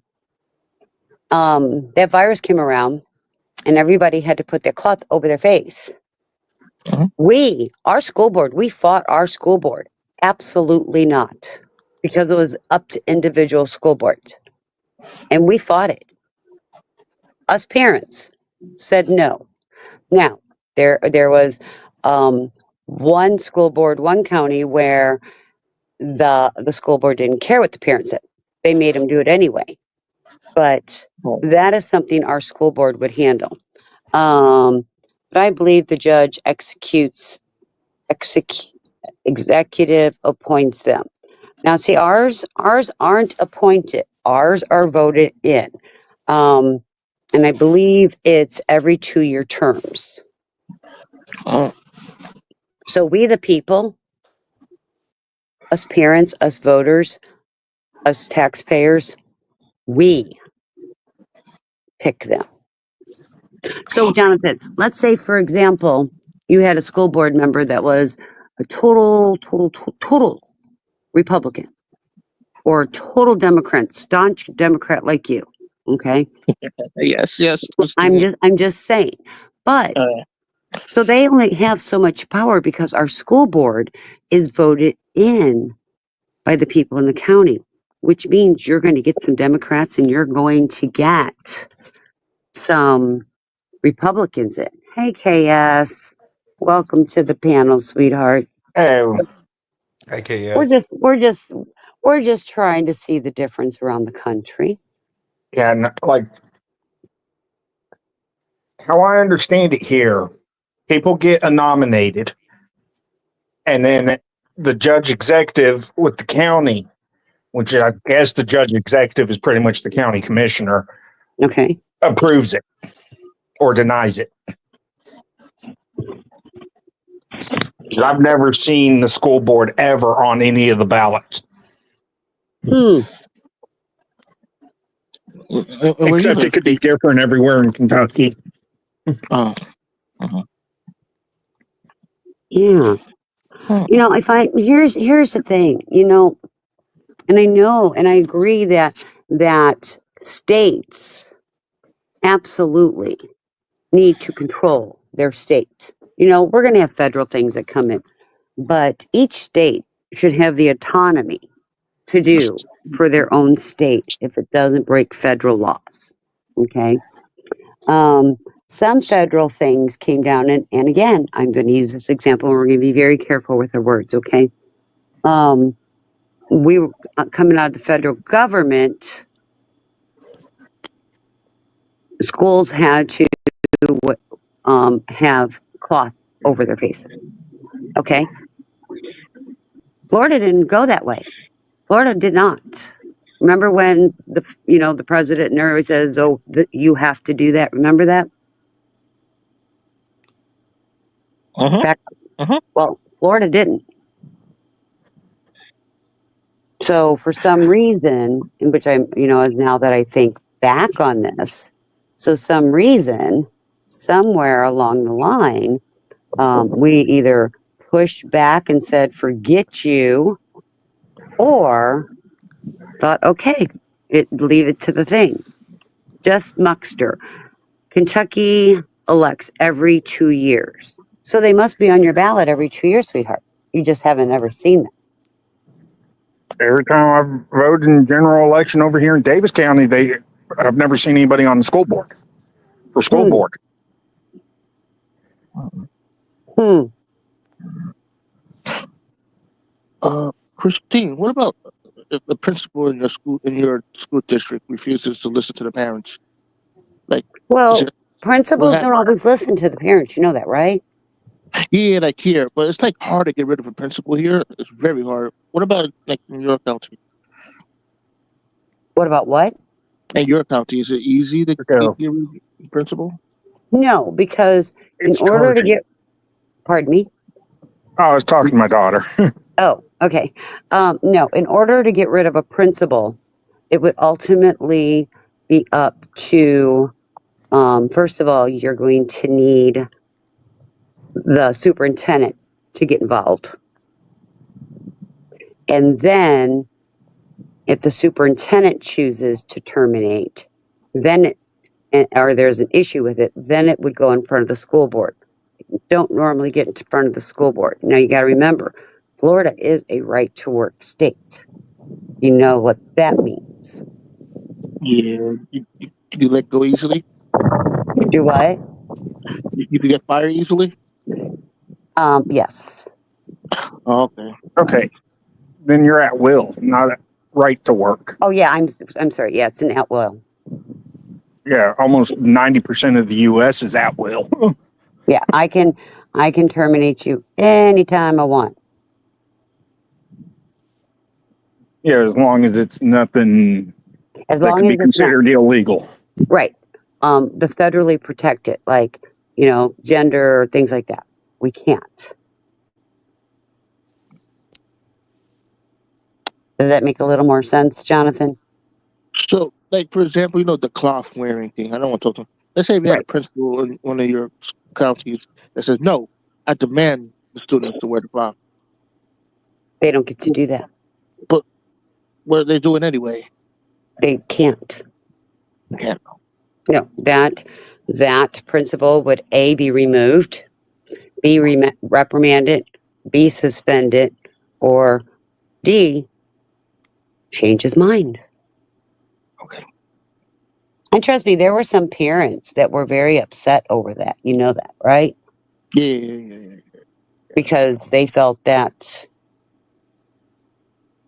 Speaker 1: that virus came around and everybody had to put their cloth over their face,
Speaker 3: Mhm.
Speaker 1: our school board, we fought our school board. Absolutely not. Because it was up to individual school boards. And we fought it. Us parents said no. Now, there was one school board, one county where the school board didn't care what the parents said. They made them do it anyway. But
Speaker 3: Oh,
Speaker 1: that is something our school board would handle. But I believe the judge executive appoints them. Now, see, ours aren't appointed. Ours are voted in. Um, and I believe it's every 2-year terms.
Speaker 3: oh,
Speaker 1: So we, the people, us parents, us voters, us taxpayers, we pick them. So, Jonathan, let's say, for example, you had a school board member that was a total Republican or a total Democrat, staunch Democrat like you. Okay.
Speaker 3: yes, Christine.
Speaker 1: I'm just saying. But
Speaker 3: Uh,
Speaker 1: so they only have so much power because our school board is voted in by the people in the county, which means you're going to get some Democrats and you're going to get some Republicans in. Hey, KS, welcome to the panel, sweetheart.
Speaker 5: Oh,
Speaker 2: IKS.
Speaker 1: We're just trying to see the difference around the country.
Speaker 5: yeah, like how I understand it here, people get nominated, and then the judge executive with the county, which I guess the judge executive is pretty much the county commissioner,
Speaker 1: Okay.
Speaker 5: approves it or denies it. 'Cause I've never seen the school board ever on any of the ballots,
Speaker 1: Hmm.
Speaker 3: well, you
Speaker 5: except
Speaker 3: have
Speaker 5: it could be
Speaker 3: state.
Speaker 5: different everywhere in Kentucky.
Speaker 3: Oh, uh-huh.
Speaker 1: Yeah.
Speaker 3: Hmm.
Speaker 1: You know, I find here's the thing. You know, and I know and I agree that states absolutely need to control their state. You know, we're going to have federal things that come in, but each state should have the autonomy to do for their own state if it doesn't break federal laws. Okay. Um, some federal things came down, and again, I'm going to use this example, and we're going to be very careful with our words. Okay. We were coming out of the federal government, schools had to have cloth over their faces. Okay. Florida didn't go that way. Florida did not. Remember when the president and everybody says, "Oh, you have to do that." Remember that?
Speaker 3: Uh-huh.
Speaker 1: Back,
Speaker 3: Uh-huh.
Speaker 1: well, Florida didn't. So for some reason, in which now that I think back on this, so some reason, somewhere along the line, we either pushed back and said, "Forget you," or thought, "Okay, leave it to the thing." Just muckster. Kentucky elects every 2 years. So they must be on your ballot every 2 years, sweetheart. You just haven't ever seen them.
Speaker 5: Every time I've voted in general election over here in Davis County, I've never seen anybody on the school board for school
Speaker 1: Hmm.
Speaker 5: board.
Speaker 1: Hmm.
Speaker 3: Christine, what about if the principal in your school district refuses to listen to the parents? Like, is
Speaker 1: Well,
Speaker 3: it what
Speaker 1: principals don't
Speaker 3: happened?
Speaker 1: always listen to the parents. You know that, right?
Speaker 3: Yeah, like here, but it's like hard to get rid of a principal here. It's very hard. What about like in your county?
Speaker 1: What about what?
Speaker 3: In your county, is it easy to
Speaker 5: So
Speaker 3: get rid of a principal?
Speaker 1: No, because in
Speaker 5: it's
Speaker 1: order to
Speaker 5: hard.
Speaker 1: get, pardon me.
Speaker 5: I was talking to my daughter.
Speaker 1: Oh, okay. No, in order to get rid of a principal, it would ultimately be up to, first of all, you're going to need the superintendent to get involved. And then if the superintendent chooses to terminate, then or there's an issue with it, then it would go in front of the school board. Don't normally get in front of the school board. Now you got to remember, Florida is a right to work state. You know what that means.
Speaker 3: Yeah, you let go easily.
Speaker 1: Do what?
Speaker 3: You can get fired easily.
Speaker 1: Yes.
Speaker 3: Oh, okay.
Speaker 5: Okay, then you're at will, not at right to work.
Speaker 1: Oh yeah, I'm sorry. Yeah, it's an at will.
Speaker 5: Yeah, almost 90% of the U.S. is at will.
Speaker 1: Yeah, I can terminate you anytime I want.
Speaker 5: Yeah, as long as it's nothing
Speaker 1: As
Speaker 5: that
Speaker 1: long
Speaker 5: could
Speaker 1: as
Speaker 5: be
Speaker 1: it's not
Speaker 5: considered illegal.
Speaker 1: right. The federally protected, like, gender or things like that. We can't. Does that make a little more sense, Jonathan?
Speaker 3: So, like for example, the cloth wearing thing. I don't want to talk to. Let's say we had a
Speaker 1: Right.
Speaker 3: principal in one of your counties that says, "No, I demand the students to wear the cloth."
Speaker 1: They don't get to do that.
Speaker 3: But what are they doing anyway?
Speaker 1: They can't.
Speaker 3: Yeah.
Speaker 1: No, that principal would A, be removed, B, reprimanded, B, suspended, or D, change his mind.
Speaker 3: Okay.
Speaker 1: And trust me, there were some parents that were very upset over that. You know that, right?
Speaker 3: Yeah.
Speaker 1: Because they felt that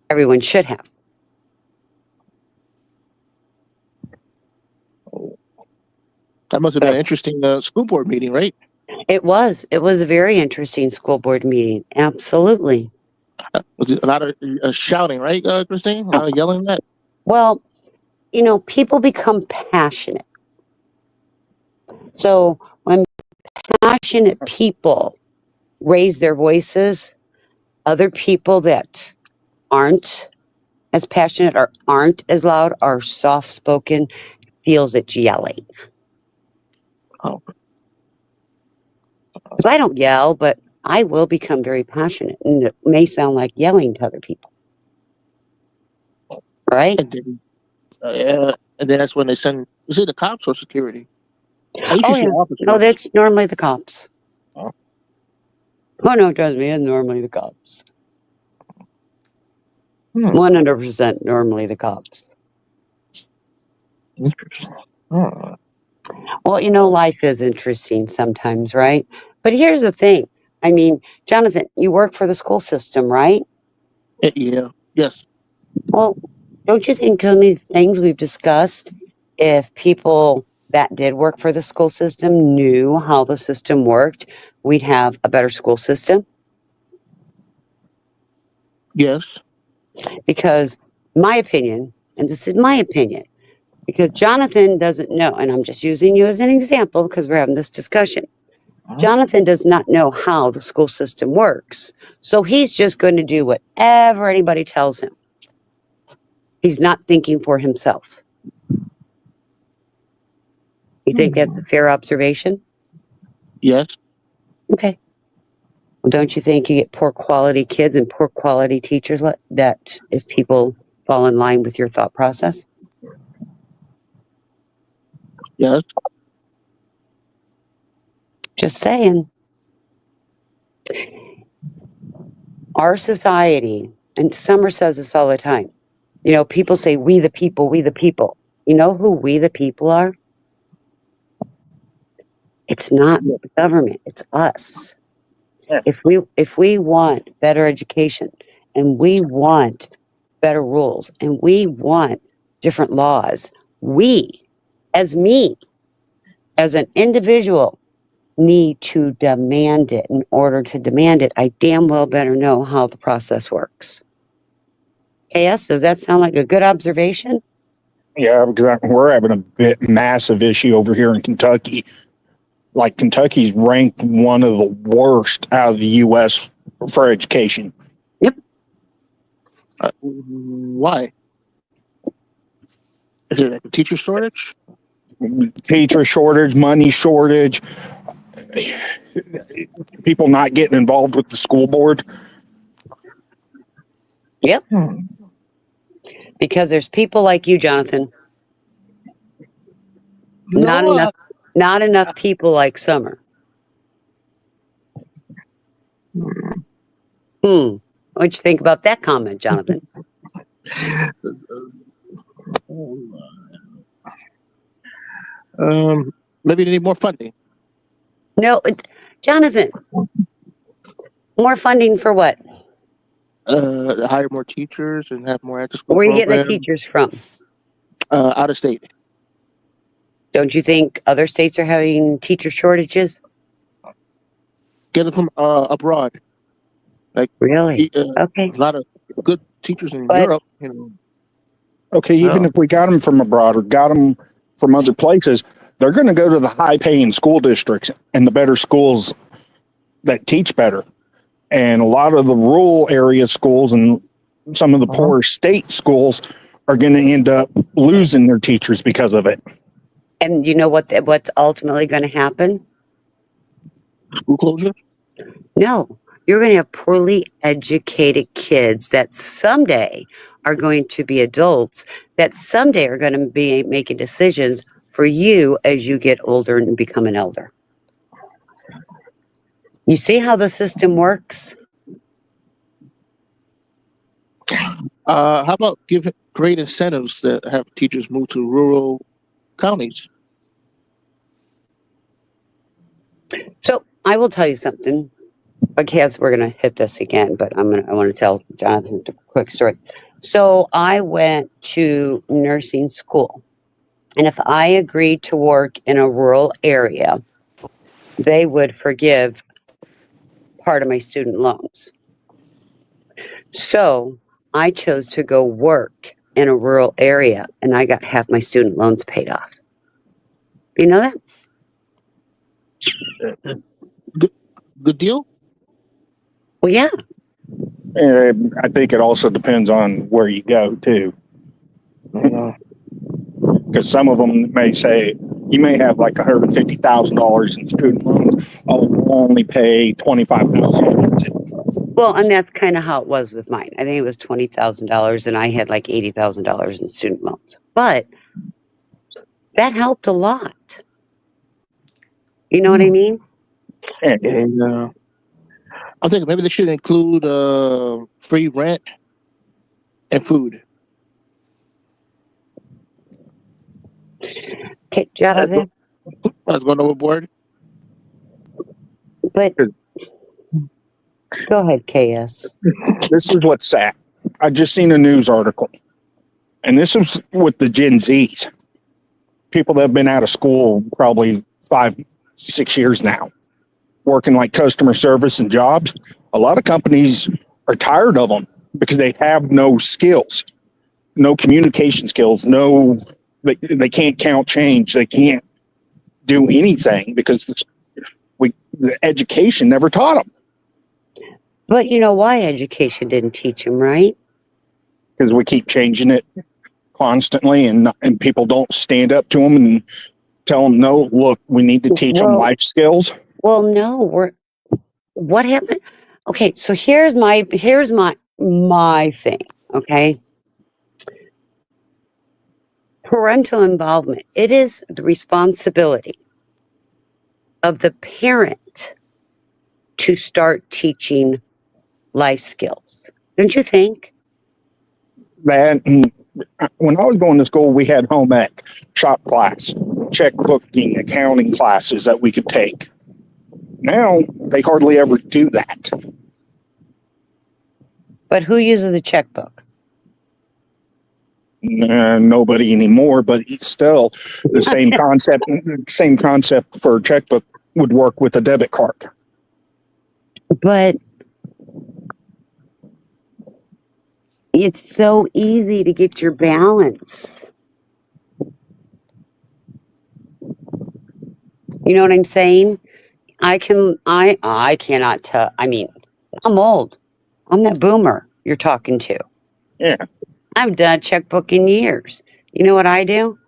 Speaker 1: everyone should have.
Speaker 3: Oh, that must have been
Speaker 1: But
Speaker 3: an interesting school board meeting, right?
Speaker 1: it was a very interesting school board meeting. Absolutely.
Speaker 3: Was it a lot of shouting, right, Christine? A lot of yelling. That.
Speaker 1: Well, people become passionate. So when passionate people raise their voices, other people that aren't as passionate or aren't as loud or soft spoken feels it's yelling.
Speaker 3: Oh,
Speaker 1: Because I don't yell, but I will become very passionate, and it may sound like yelling to other people, right?
Speaker 3: and then that's when they send. Is it the cops or security? I
Speaker 1: Oh
Speaker 3: usually see
Speaker 1: yeah, no,
Speaker 3: officers.
Speaker 1: that's normally the cops.
Speaker 3: Oh,
Speaker 1: Oh no, trust me, it's normally the cops.
Speaker 3: hmm,
Speaker 1: 100% normally the cops.
Speaker 3: interesting. Hmm.
Speaker 1: Well, life is interesting sometimes, right? But here's the thing. I mean, Jonathan, you work for the school system, right?
Speaker 3: Yeah. Yes.
Speaker 1: Well, don't you think so many things we've discussed, if people that did work for the school system knew how the system worked, we'd have a better school system?
Speaker 3: Yes.
Speaker 1: Because my opinion, and this is my opinion, because Jonathan doesn't know, and I'm just using you as an example because we're having this discussion.
Speaker 3: Uh-huh.
Speaker 1: Jonathan does not know how the school system works. So he's just going to do whatever anybody tells him. He's not thinking for himself. You think that's
Speaker 3: Hmm.
Speaker 1: a fair observation?
Speaker 3: Yes.
Speaker 1: Okay. Well, don't you think you get poor quality kids and poor quality teachers that if people fall in line with your thought process?
Speaker 3: Yes.
Speaker 1: Just saying. Our society, and Summer says this all the time, people say, we the people, we the people. You know who we the people are? It's not the government, it's us.
Speaker 5: Yeah.
Speaker 1: If we want better education and we want better rules and we want different laws, we, as me, as an individual, need to demand it. In order to demand it, I damn well better know how the process works. KS, does that sound like a good observation?
Speaker 5: Yeah, because we're having a massive issue over here in Kentucky. Like Kentucky's ranked one of the worst out of the U.S. for education.
Speaker 1: Yep.
Speaker 3: Why? Is it like a teacher shortage?
Speaker 5: Teacher shortage, money shortage, people not getting involved with the school board.
Speaker 1: Yep. Because there's people like you, Jonathan.
Speaker 3: No,
Speaker 1: Not enough people like Summer. What'd you think about that comment, Jonathan?
Speaker 3: Maybe they need more funding.
Speaker 1: No, Jonathan, more funding for what?
Speaker 3: Hire more teachers and have more after school
Speaker 1: Where are you getting the
Speaker 3: programs.
Speaker 1: teachers from?
Speaker 3: Out of state.
Speaker 1: Don't you think other states are having teacher shortages?
Speaker 3: Get them from abroad. Like
Speaker 1: Really? Okay.
Speaker 3: a lot of good teachers in
Speaker 1: But
Speaker 3: Europe. You know.
Speaker 5: Okay, even if we got them from abroad or got them from other places, they're going to go to the high-paying school districts and the better schools that teach better. And a lot of the rural area schools and some of the poorer state schools are going to end up losing their teachers because of it.
Speaker 1: and you know what's ultimately going to happen?
Speaker 3: School closures.
Speaker 1: No, you're going to have poorly educated kids that someday are going to be adults, that someday are going to be making decisions for you as you get older and become an elder. You see how the system works?
Speaker 3: How about give great incentives that have teachers move to rural counties?
Speaker 1: So I will tell you something. Okay, as we're going to hit this again, but I want to tell Jonathan a quick story. So I went to nursing school, and if I agreed to work in a rural area, they would forgive part of my student loans. So I chose to go work in a rural area, and I got half my student loans paid off. You know that?
Speaker 3: Good deal.
Speaker 1: Well, yeah.
Speaker 5: I think it also depends on where you go too, because some of them may say you may have like $150,000 in student loans. I'll only pay $25,000.
Speaker 1: Well, and that's kind of how it was with mine. I think it was $20,000, and I had like $80,000 in student loans. But that helped a lot. You know what I mean?
Speaker 3: And I think maybe they should include free rent and food.
Speaker 1: Okay, Jonathan.
Speaker 3: I was going overboard.
Speaker 1: But go ahead, KS.
Speaker 5: This is what's sad. I just seen a news article, and this was with the Gen Zs, people that have been out of school probably 5-6 years now, working like customer service and jobs. A lot of companies are tired of them because they have no skills, no communication skills, they can't count change, they can't do anything because the education never taught them.
Speaker 1: But you know why education didn't teach them, right?
Speaker 5: Because we keep changing it constantly, and people don't stand up to them and tell them, no, look, we need to teach them life skills.
Speaker 1: Well, no, what happened? Okay, so here's my thing, okay? Parental involvement. It is the responsibility of the parent to start teaching life skills. Don't you think?
Speaker 5: That when I was going to school, we had home ec, shop class, checkbooking, accounting classes that we could take. Now they hardly ever do that.
Speaker 1: But who uses the checkbook?
Speaker 5: Nobody anymore, but it's still the same concept. Same concept for a checkbook would work with a debit card.
Speaker 1: But it's so easy to get your balance. You know what I'm saying? I cannot tell. I mean, I'm old. I'm that boomer you're talking to.
Speaker 5: Yeah.
Speaker 1: I've done a checkbook in years. You know what I do?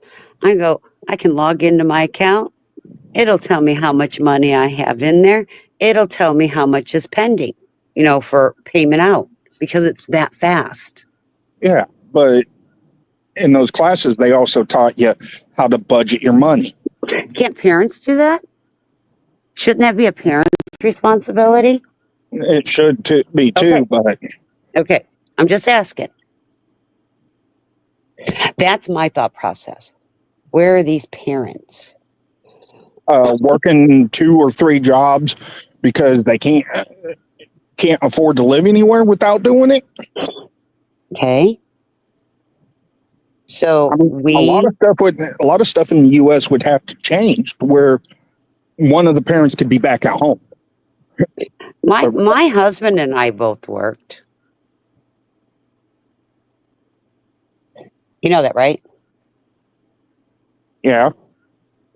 Speaker 1: I can log into my account. It'll tell me how much money I have in there. It'll tell me how much is pending, for payment out because it's that fast.
Speaker 5: Yeah. But in those classes, they also taught you how to budget your money.
Speaker 1: Can't parents do that? Shouldn't that be a parent's responsibility?
Speaker 5: It should be too,
Speaker 1: Okay.
Speaker 5: but
Speaker 1: Okay. I'm just asking. That's my thought process. Where are these parents?
Speaker 5: working 2 or 3 jobs because they can't afford to live anywhere without doing it.
Speaker 1: Okay. So
Speaker 5: I mean, a lot of stuff in the U.S. would have to change where one of the parents could be back at home.
Speaker 1: my husband and I both worked. You know that, right?
Speaker 5: Yeah.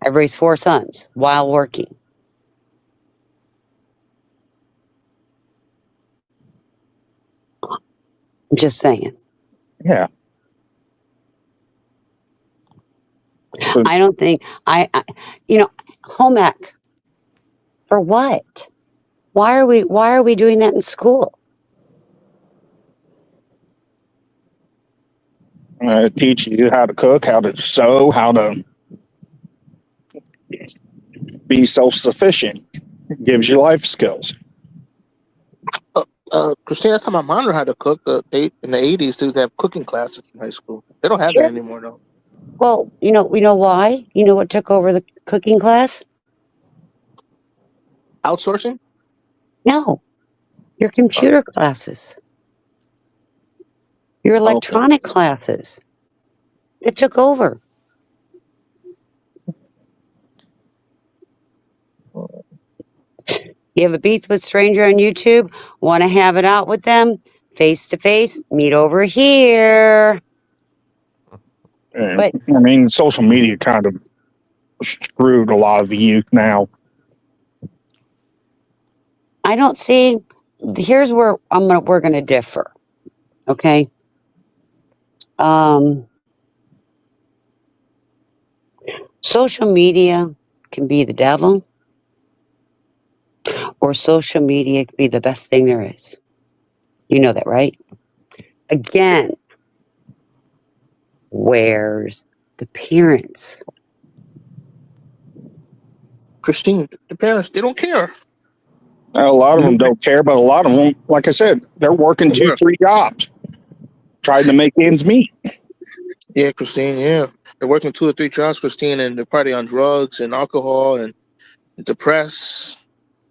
Speaker 1: I raised 4 sons while working. I'm just saying.
Speaker 5: Yeah.
Speaker 1: I don't think home ec. For what? Why are we doing that in school?
Speaker 5: Teach you how to cook, how to sew, how to be self-sufficient. Gives you life skills.
Speaker 3: Christine, that's how my mom learned how to cook. They in the '80s, they used to have cooking classes in high school. They don't have that
Speaker 1: Sure.
Speaker 3: anymore, though.
Speaker 1: Well, we know why. You know what took over the cooking class?
Speaker 3: Outsourcing?
Speaker 1: No, your computer classes, your
Speaker 3: Okay.
Speaker 1: electronic classes. It took over. You have a beef with stranger on YouTube, want to have it out with them, face to face, meet over here.
Speaker 5: And,
Speaker 1: But
Speaker 5: I mean, social media kind of screwed a lot of the youth now.
Speaker 1: I don't see. Here's where we're gonna differ. Okay. Social media can be the devil, or social media can be the best thing there is. You know that, right? Again, where's the parents?
Speaker 3: Christine, the parents, they don't care.
Speaker 5: A lot of them don't care, but a lot of them, like I said, they're working
Speaker 3: They
Speaker 5: 2,
Speaker 3: work.
Speaker 5: 3 jobs, trying to make ends meet.
Speaker 3: Yeah, Christine, yeah. They're working 2 or 3 jobs, Christine, and they're probably on drugs and alcohol and depressed,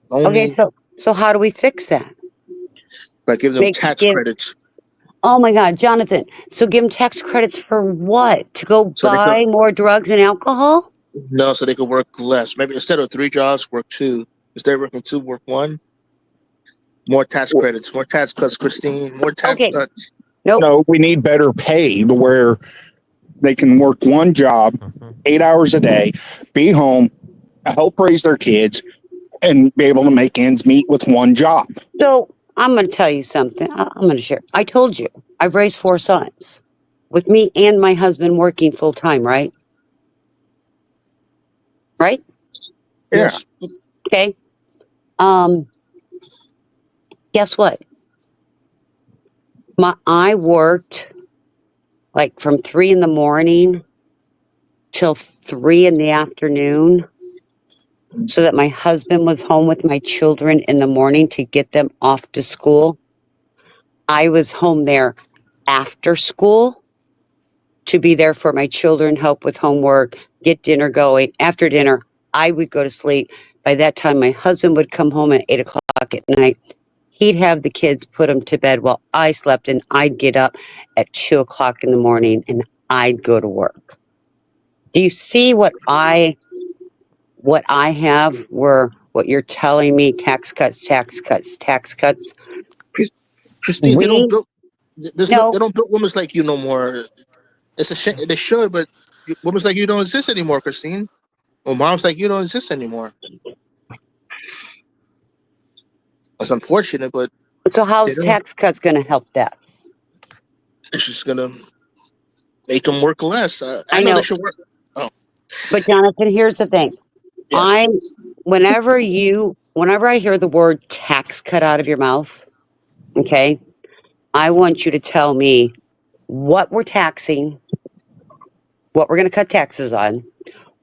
Speaker 1: Okay,
Speaker 3: lonely.
Speaker 1: so how do we fix that?
Speaker 3: Like give them tax
Speaker 1: Give.
Speaker 3: credits
Speaker 1: Oh my God, Jonathan. So give them tax credits for what? To go
Speaker 3: so they could
Speaker 1: buy more drugs and alcohol?
Speaker 3: no, so they could work less. Maybe instead of 3 jobs, work 2. Instead of working 2, work 1. More tax credits, more tax cuts, Christine, more tax
Speaker 1: Okay.
Speaker 3: cuts.
Speaker 1: Nope.
Speaker 5: No, we need better pay to where they can work one job, 8 hours a day, be home, help raise their kids, and be able to make ends meet with one job.
Speaker 1: So I'm going to tell you something. I'm going to share. I told you, I've raised 4 sons with me and my husband working full time, right? Right?
Speaker 5: Yeah.
Speaker 3: Yes.
Speaker 1: Okay. Guess what? I worked like from 3 in the morning till 3 in the afternoon so that my husband was home with my children in the morning to get them off to school. I was home there after school to be there for my children, help with homework, get dinner going. After dinner, I would go to sleep. By that time, my husband would come home at 8 o'clock at night. He'd have the kids, put them to bed while I slept, and I'd get up at 2 o'clock in the morning and I'd go to work. Do you see what I have where what you're telling me, tax cuts, tax cuts, tax cuts?
Speaker 3: Christine, they don't
Speaker 1: We
Speaker 3: build.
Speaker 1: no,
Speaker 3: They don't build women like you no more. It's a shame. They should, but women like you don't exist anymore, Christine. Or moms like you don't exist anymore. It's unfortunate, but
Speaker 1: so
Speaker 3: they
Speaker 1: how's
Speaker 3: don't.
Speaker 1: tax cuts going to help that?
Speaker 3: It's just gonna make them work less. I
Speaker 1: I
Speaker 3: know they
Speaker 1: know,
Speaker 3: should work. Oh,
Speaker 1: but Jonathan, here's the thing.
Speaker 3: yeah.
Speaker 1: I whenever I hear the word tax cut out of your mouth, okay, I want you to tell me what we're taxing, what we're going to cut taxes on,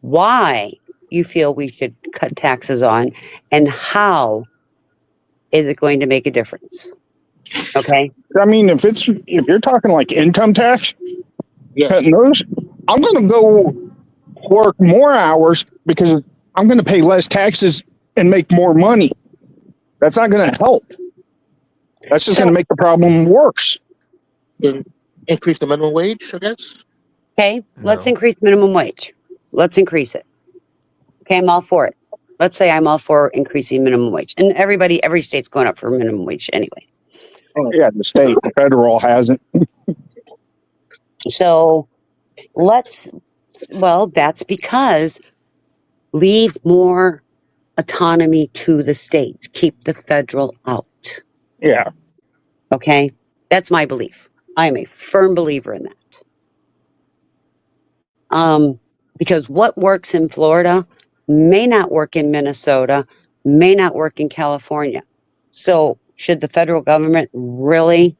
Speaker 1: why you feel we should cut taxes on, and how is it going to make a difference? Okay?
Speaker 5: I mean, if you're talking like income tax,
Speaker 3: Yes.
Speaker 5: cutting those, I'm going to go work more hours because I'm going to pay less taxes and make more money. That's not going to help. That's just going to
Speaker 1: So,
Speaker 5: make the problem worse.
Speaker 3: In- Increase the minimum wage, I guess.
Speaker 1: okay, let's
Speaker 2: No.
Speaker 1: increase minimum wage. Let's increase it. Okay, I'm all for it. Let's say I'm all for increasing minimum wage. And every state's going up for minimum wage anyway.
Speaker 5: Yeah, the state, the federal hasn't.
Speaker 1: So that's because leave more autonomy to the states, keep the federal out.
Speaker 5: Yeah,
Speaker 1: Okay, that's my belief. I am a firm believer in that. Because what works in Florida may not work in Minnesota, may not work in California. So, should the federal government really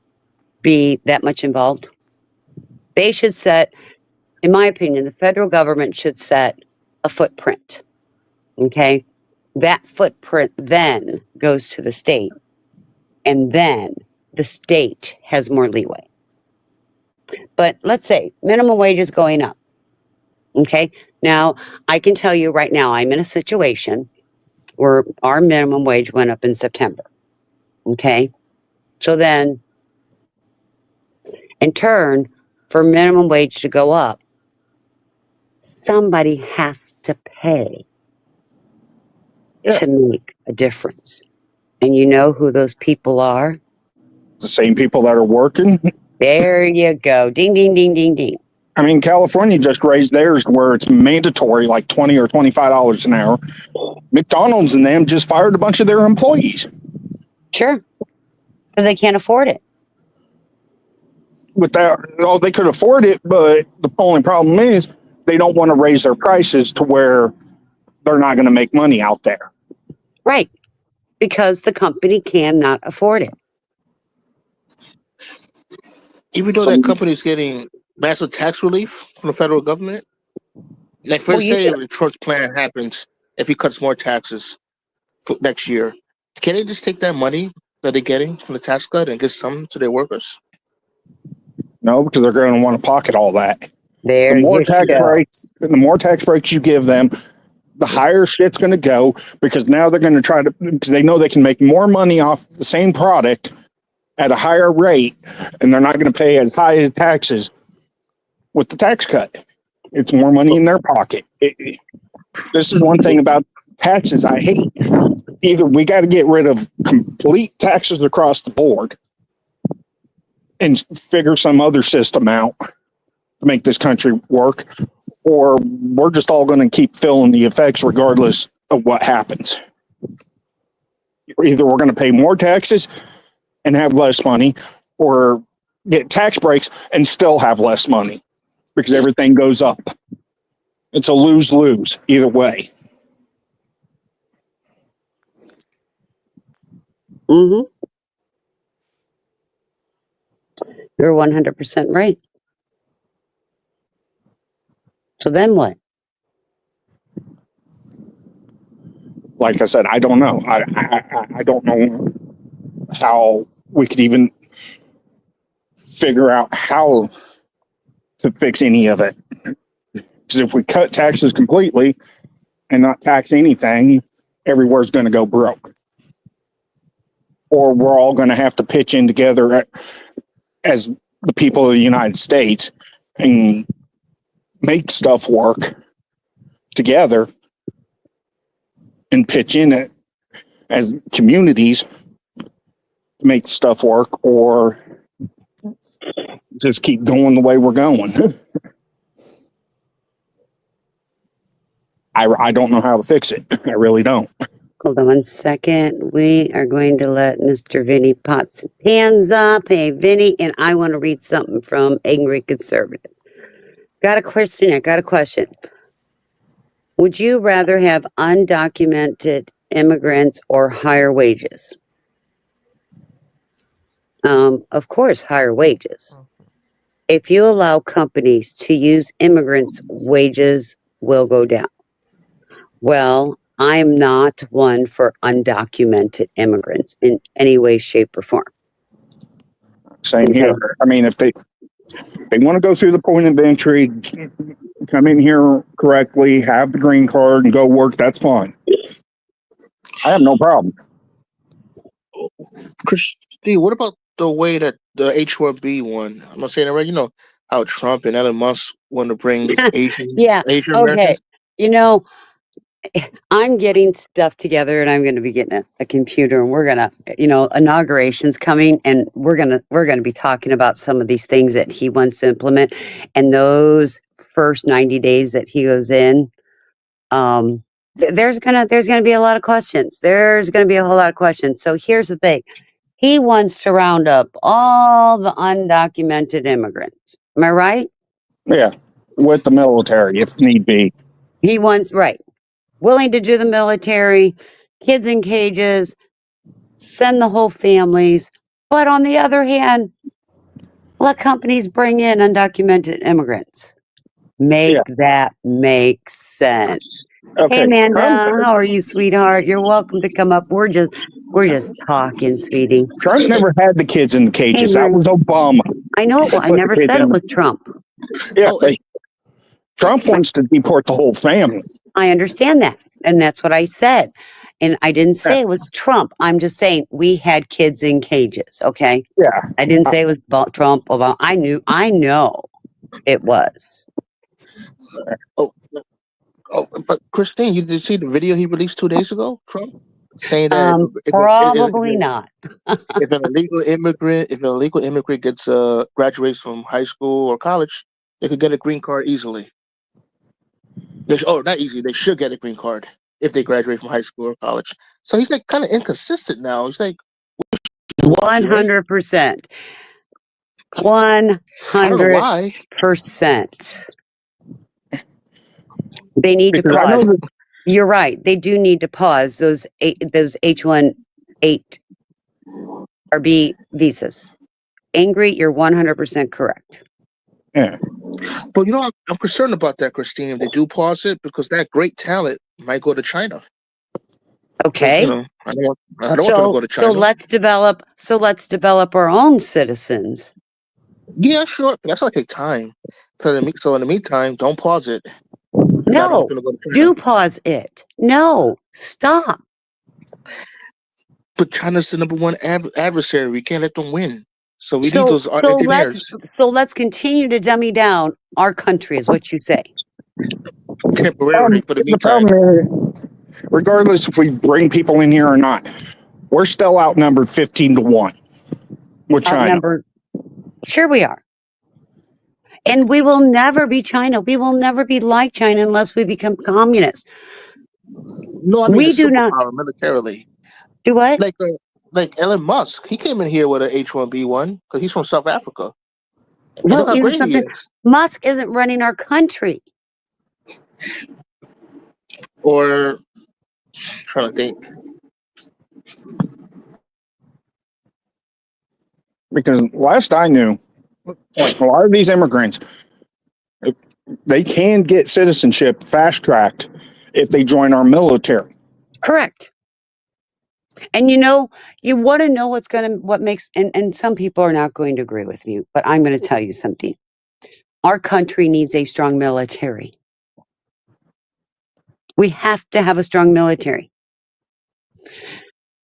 Speaker 1: be that much involved? They should set, in my opinion, the federal government should set a footprint. Okay. That footprint then goes to the state, and then the state has more leeway. But let's say minimum wage is going up. Okay. Now, I can tell you right now, I'm in a situation where our minimum wage went up in September. Okay. So then, in turn, for minimum wage to go up, somebody has to pay
Speaker 5: yeah.
Speaker 1: to make a difference. And you know who those people are?
Speaker 5: The same people that are working.
Speaker 1: There you go. Ding, ding, ding, ding, ding.
Speaker 5: I mean, California just raised theirs where it's mandatory, like $20 or $25 an hour. McDonald's and them just fired a bunch of their employees.
Speaker 1: Sure. Because they can't afford it.
Speaker 5: With that, oh, they could afford it, but the only problem is they don't want to raise their prices to where they're not going to make money out there.
Speaker 1: Right. Because the company cannot afford it.
Speaker 3: Even though
Speaker 5: So,
Speaker 3: that company is getting massive tax relief from the federal government, like
Speaker 1: Well,
Speaker 3: first say if Trump's plan happens, if he cuts more taxes for next year, can they just take that money that they're getting from the tax cut and give some to their workers?
Speaker 5: no, because they're going to want to pocket all that.
Speaker 1: there you go.
Speaker 5: The more tax breaks you give them, the higher shit's going to go because now they're going to try to, because they know they can make more money off the same product at a higher rate and they're not going to pay as high taxes with the tax cut. It's more money in their pocket. This is one thing about taxes I hate. Either we got to get rid of complete taxes across the board and figure some other system out to make this country work, or we're just all going to keep feeling the effects regardless of what happens. Either we're going to pay more taxes and have less money, or get tax breaks and still have less money because everything goes up. It's a lose-lose either way.
Speaker 1: Mm-hmm. You're 100% right. So then what?
Speaker 5: Like I said, I don't know. I don't know how we could even figure out how to fix any of it. Because if we cut taxes completely and not tax anything, everywhere's going to go broke. Or we're all going to have to pitch in together as the people of the United States and make stuff work together and pitch in it as communities to make stuff work, or just keep going the way we're going. I don't know how to fix it. I really don't.
Speaker 1: Hold on 1 second. We are going to let Mr. Vinny Potts hands up. Hey, Vinny, and I want to read something from Angry Conservative. Got a question. Would you rather have undocumented immigrants or higher wages? Of course, higher wages. If you allow companies to use immigrants, wages will go down. Well, I'm not one for undocumented immigrants in any way, shape, or form.
Speaker 5: Same here. I mean, if they want to go through the point of entry, come in here correctly, have the green card, and go work, that's fine. I have no problem.
Speaker 3: Christine, what about the way that the H-1B won? I'm not saying it right. You know how Trump and Elon Musk want to bring Asian
Speaker 1: Okay.
Speaker 3: Americans.
Speaker 1: You know, I'm getting stuff together, and I'm going to be getting a computer, and we're going to, inauguration's coming, and we're going to be talking about some of these things that he wants to implement, and those first 90 days that he goes in, there's going to be a lot of questions. There's going to be a whole lot of questions. So here's the thing. He wants to round up all the undocumented immigrants. Am I right?
Speaker 5: Yeah, with the military, if need be.
Speaker 1: He wants, right. Willing to do the military, kids in cages, send the whole families. But on the other hand, let companies bring in undocumented immigrants. Make that make sense.
Speaker 5: Okay.
Speaker 1: Hey, Amanda, how are you, sweetheart? You're welcome to come up. We're just talking, sweetie.
Speaker 5: Trump never had the kids in the cages. That was Obama.
Speaker 1: I know. Well, I never said it was Trump.
Speaker 5: Yeah, Trump wants to deport the whole family.
Speaker 1: I understand that. And that's what I said. And I didn't say it was Trump. I'm just saying we had kids in cages. Okay.
Speaker 5: Yeah.
Speaker 1: I didn't say it was Trump. Obama. I know it was.
Speaker 3: But Christine, you did see the video he released 2 days ago, Trump? Saying that
Speaker 1: probably not.
Speaker 3: if an illegal immigrant gets graduates from high school or college, they could get a green card easily. Not easy. They should get a green card if they graduate from high school or college. So he's like kind of inconsistent now. He's like
Speaker 1: 100%. 100%.
Speaker 3: I don't know why.
Speaker 1: They need to pause. You're right. They do need to pause those H-1B visas. Angry, you're 100% correct.
Speaker 5: Yeah.
Speaker 3: But I'm concerned about that, Christine. If they do pause it, because that great talent might go to China.
Speaker 1: Okay.
Speaker 3: I don't want them to go to China.
Speaker 1: So let's develop our own citizens.
Speaker 3: Yeah, sure. But that's gonna take time. So in the meantime, don't pause it.
Speaker 1: No, do pause it. No, stop.
Speaker 3: But China's the number one adversary. We can't let them win. So we need those engineers.
Speaker 1: Let's continue to dummy down our country, is what you say.
Speaker 3: Temporarily for the meantime.
Speaker 5: Regardless if we bring people in here or not, we're still outnumbered 15-1 with China.
Speaker 1: Sure we are. And we will never be China. We will never be like China unless we become communist.
Speaker 3: No, I mean we do not militarily.
Speaker 1: Do what?
Speaker 3: Like Elon Musk, he came in here with an H-1B1 because he's from South Africa.
Speaker 1: Well, you know something? Musk isn't running our country.
Speaker 3: Or I'm trying to think.
Speaker 5: Because last I knew, a lot of these immigrants, they can get citizenship fast-tracked if they join our military.
Speaker 1: Correct. And you want to know what makes, and some people are not going to agree with me, but I'm going to tell you something. Our country needs a strong military. We have to have a strong military.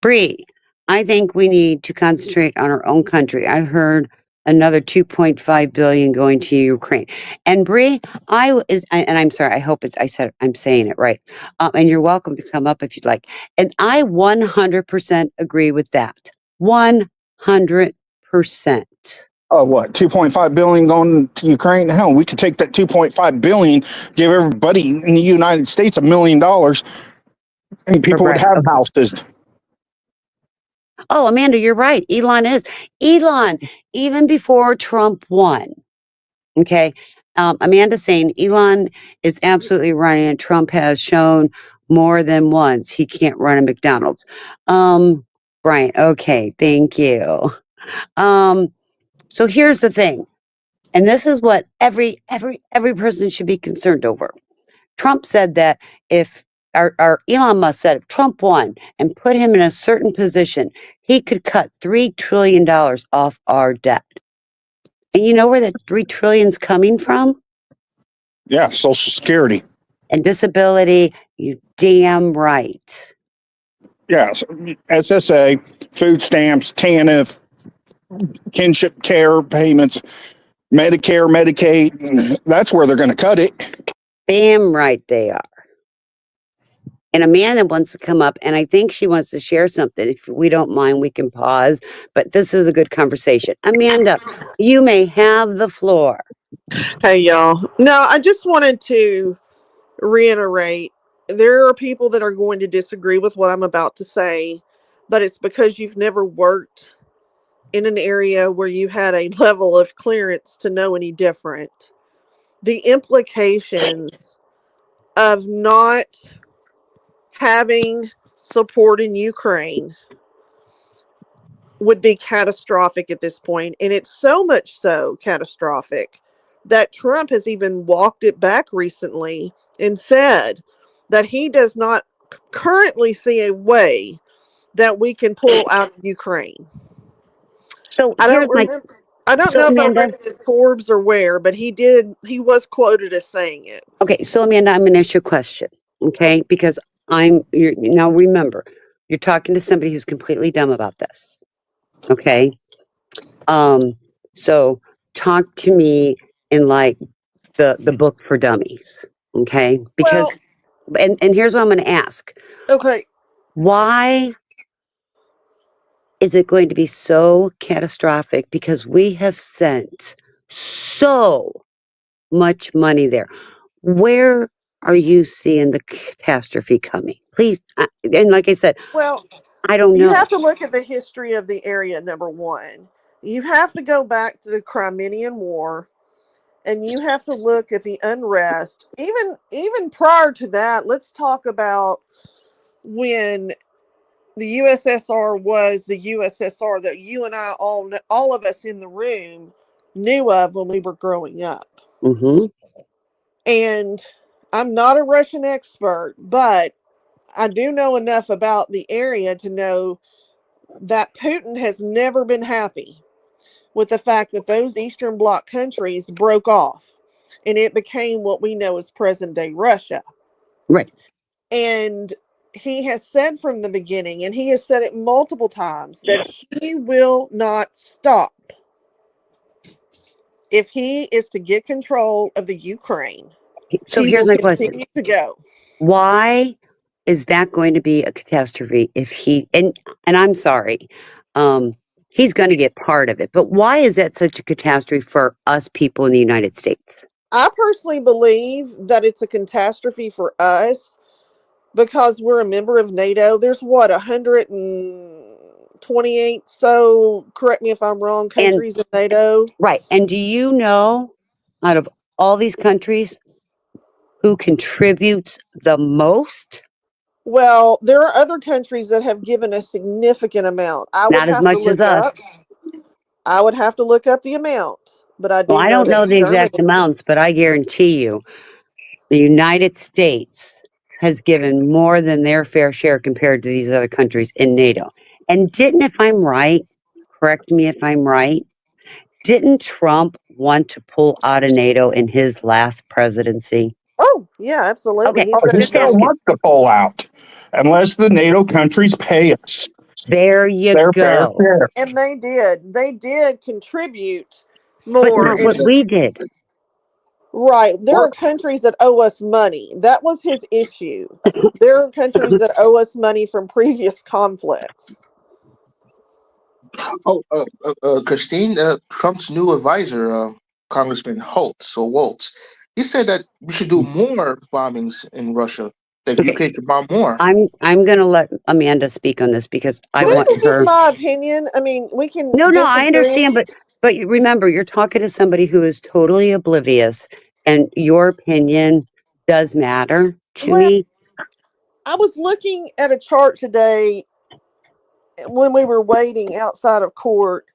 Speaker 1: Bree, I think we need to concentrate on our own country. I heard another 2.5 billion going to Ukraine. And Bree, and I'm sorry, I hope I'm saying it right. And you're welcome to come up if you'd like. And I 100% agree with that. 100%.
Speaker 5: What, 2.5 billion going to Ukraine? Hell, we could take that 2.5 billion, give everybody in the United States $1 million, and people would
Speaker 1: Correct.
Speaker 5: have
Speaker 1: Okay.
Speaker 5: houses.
Speaker 1: Oh, Amanda, you're right. Elon, even before Trump won. Okay. Amanda saying Elon is absolutely running, and Trump has shown more than once he can't run a McDonald's. Brian, okay, thank you. So here's the thing, and this is what every person should be concerned over. Trump said that if or Elon Musk said if Trump won and put him in a certain position, he could cut $3 trillion off our debt. And you know where that $3 trillion's coming from?
Speaker 5: Yeah, Social Security.
Speaker 1: And disability, you damn right.
Speaker 5: Yeah, so SSA, food stamps, TANF, kinship care payments, Medicare, Medicaid. That's where they're going to cut it.
Speaker 1: Damn right they are. And Amanda wants to come up, and I think she wants to share something. If we don't mind, we can pause. But this is a good conversation. Amanda, you may have the floor.
Speaker 6: Hey, y'all. No, I just wanted to reiterate there are people that are going to disagree with what I'm about to say, but it's because you've never worked in an area where you had a level of clearance to know any different. The implications of not having support in Ukraine would be catastrophic at this point, and it's so much so catastrophic that Trump has even walked it back recently and said that he does not currently see a way that we can pull out of Ukraine.
Speaker 1: So
Speaker 6: I
Speaker 1: here's
Speaker 6: don't
Speaker 1: my
Speaker 6: remember. I don't
Speaker 1: so
Speaker 6: know if I
Speaker 1: Amanda.
Speaker 6: read it in Forbes or where, but he was quoted as saying it.
Speaker 1: Okay, so Amanda, I'm going to ask you a question, okay? Because now remember, you're talking to somebody who's completely dumb about this, okay? So talk to me in like the book for dummies, okay? Because
Speaker 6: Well,
Speaker 1: and here's what I'm going to ask:
Speaker 6: okay.
Speaker 1: why is it going to be so catastrophic? Because we have sent so much money there. Where are you seeing the catastrophe coming? Please, and like I said,
Speaker 6: Well,
Speaker 1: I don't
Speaker 6: you
Speaker 1: know.
Speaker 6: have to look at the history of the area, number one. You have to go back to the Crimean War, and you have to look at the unrest. Even prior to that, let's talk about when the USSR was the USSR that you and I all of us in the room knew of when we were growing up.
Speaker 1: Mm-hmm.
Speaker 6: And I'm not a Russian expert, but I do know enough about the area to know that Putin has never been happy with the fact that those Eastern Bloc countries broke off and it became what we know as present day Russia.
Speaker 1: Right.
Speaker 6: And he has said from the beginning, and he has said it multiple times, that he will not stop if he is to get control of the Ukraine.
Speaker 1: So
Speaker 6: He
Speaker 1: here's
Speaker 6: will
Speaker 1: my question:
Speaker 6: continue to go.
Speaker 1: why is that going to be a catastrophe if he and I'm sorry, he's going to get part of it, but why is that such a catastrophe for us people in the United States?
Speaker 6: I personally believe that it's a catastrophe for us because we're a member of NATO. There's what, 128, so correct me if I'm wrong,
Speaker 1: And
Speaker 6: countries in NATO.
Speaker 1: right, and do you know, out of all these countries, who contributes the most?
Speaker 6: Well, there are other countries that have given a significant amount.
Speaker 1: Not as much as us.
Speaker 6: I would have to look up the amount, but I
Speaker 1: Well,
Speaker 6: do
Speaker 1: I
Speaker 6: know
Speaker 1: don't know
Speaker 6: that
Speaker 1: the exact
Speaker 6: Germany.
Speaker 1: amounts, but I guarantee you the United States has given more than their fair share compared to these other countries in NATO. And if I'm right, correct me if I'm right, didn't Trump want to pull out of NATO in his last presidency?
Speaker 6: Oh, yeah, absolutely.
Speaker 1: Okay,
Speaker 6: He
Speaker 5: Oh,
Speaker 6: said
Speaker 5: he
Speaker 1: just
Speaker 6: it.
Speaker 5: still
Speaker 1: asking.
Speaker 5: wants to pull out unless the NATO countries pay us.
Speaker 1: There you
Speaker 5: Their fair
Speaker 1: go.
Speaker 5: share.
Speaker 6: And they did contribute
Speaker 1: But
Speaker 6: more.
Speaker 1: not what we did.
Speaker 6: Right. There
Speaker 5: We're-
Speaker 6: are countries that owe us money. That was his issue. There are countries that owe us money from previous conflicts.
Speaker 3: Oh, Christine, Trump's new advisor, Congressman Waltz, he said that we should do more bombings in Russia. That
Speaker 1: Okay.
Speaker 3: UK should bomb more.
Speaker 1: I'm gonna let Amanda speak on this because I
Speaker 3: Go
Speaker 6: This
Speaker 3: ahead.
Speaker 1: want
Speaker 6: is just
Speaker 1: her.
Speaker 6: my opinion. I mean, we can
Speaker 1: No, I
Speaker 6: disagree.
Speaker 1: understand, but you remember, you're talking to somebody who is totally oblivious, and your opinion does matter to
Speaker 6: Well,
Speaker 1: me.
Speaker 6: I was looking at a chart today when we were waiting outside of court.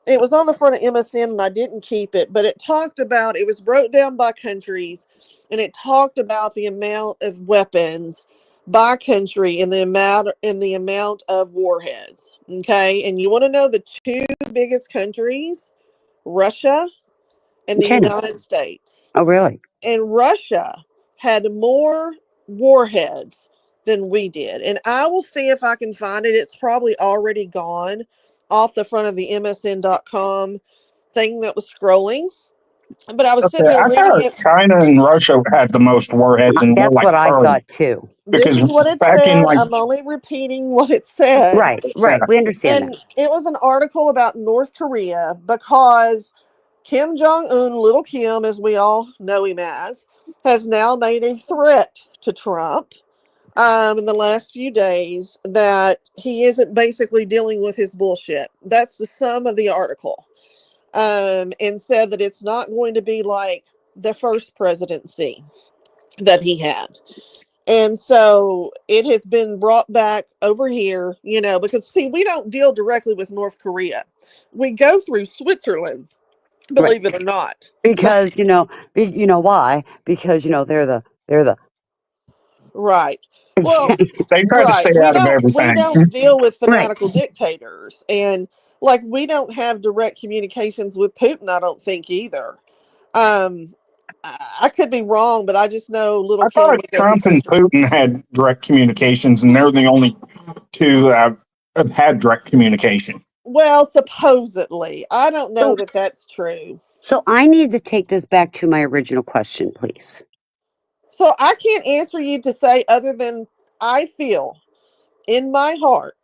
Speaker 6: It was on the front of MSN and I didn't keep it, but it talked about, it was broke down by countries, and it talked about the amount of weapons by country and the amount of warheads. Okay. And you want to know the two biggest countries? Russia and the
Speaker 1: China.
Speaker 6: United States.
Speaker 1: Oh, really?
Speaker 6: And Russia had more warheads than we did. And I will see if I can find it. It's probably already gone off the front of the MSN.com thing that was scrolling. But I was
Speaker 5: Okay,
Speaker 6: sitting there
Speaker 5: I
Speaker 6: reading
Speaker 5: thought
Speaker 6: it.
Speaker 5: China and Russia had the most warheads, and we're
Speaker 1: That's
Speaker 5: like
Speaker 1: what I
Speaker 5: third.
Speaker 1: thought too.
Speaker 6: This
Speaker 5: Because
Speaker 6: is what it
Speaker 5: back in
Speaker 6: said.
Speaker 5: like,
Speaker 6: I'm only repeating what it said.
Speaker 1: Right,
Speaker 5: yeah,
Speaker 1: we understand
Speaker 6: And
Speaker 1: that.
Speaker 6: it was an article about North Korea because Kim Jong Un, Little Kim, as we all know him as, has now made a threat to Trump in the last few days that he isn't basically dealing with his bullshit. That's the sum of the article. And said that it's not going to be like the first presidency that he had. And so it has been brought back over here, because see, we don't deal directly with North Korea. We go through Switzerland,
Speaker 1: Right,
Speaker 6: believe it or not. But
Speaker 1: because you know why? Because they're the
Speaker 6: right. Well,
Speaker 5: they try to
Speaker 6: right.
Speaker 5: stay out of
Speaker 6: We
Speaker 5: everything.
Speaker 6: don't deal with
Speaker 1: right.
Speaker 6: fanatical dictators. And like we don't have direct communications with Putin, I don't think either. Um I could be wrong, but I just know Little
Speaker 5: I
Speaker 6: Kim
Speaker 5: thought
Speaker 6: would go through
Speaker 5: Trump and
Speaker 6: Switzerland.
Speaker 5: Putin had direct communications, and they're the only two that have had direct communication.
Speaker 6: Well, supposedly. I don't know
Speaker 1: So,
Speaker 6: that that's true.
Speaker 1: so I need to take this back to my original question, please.
Speaker 6: So I can't answer you to say other than I feel in my heart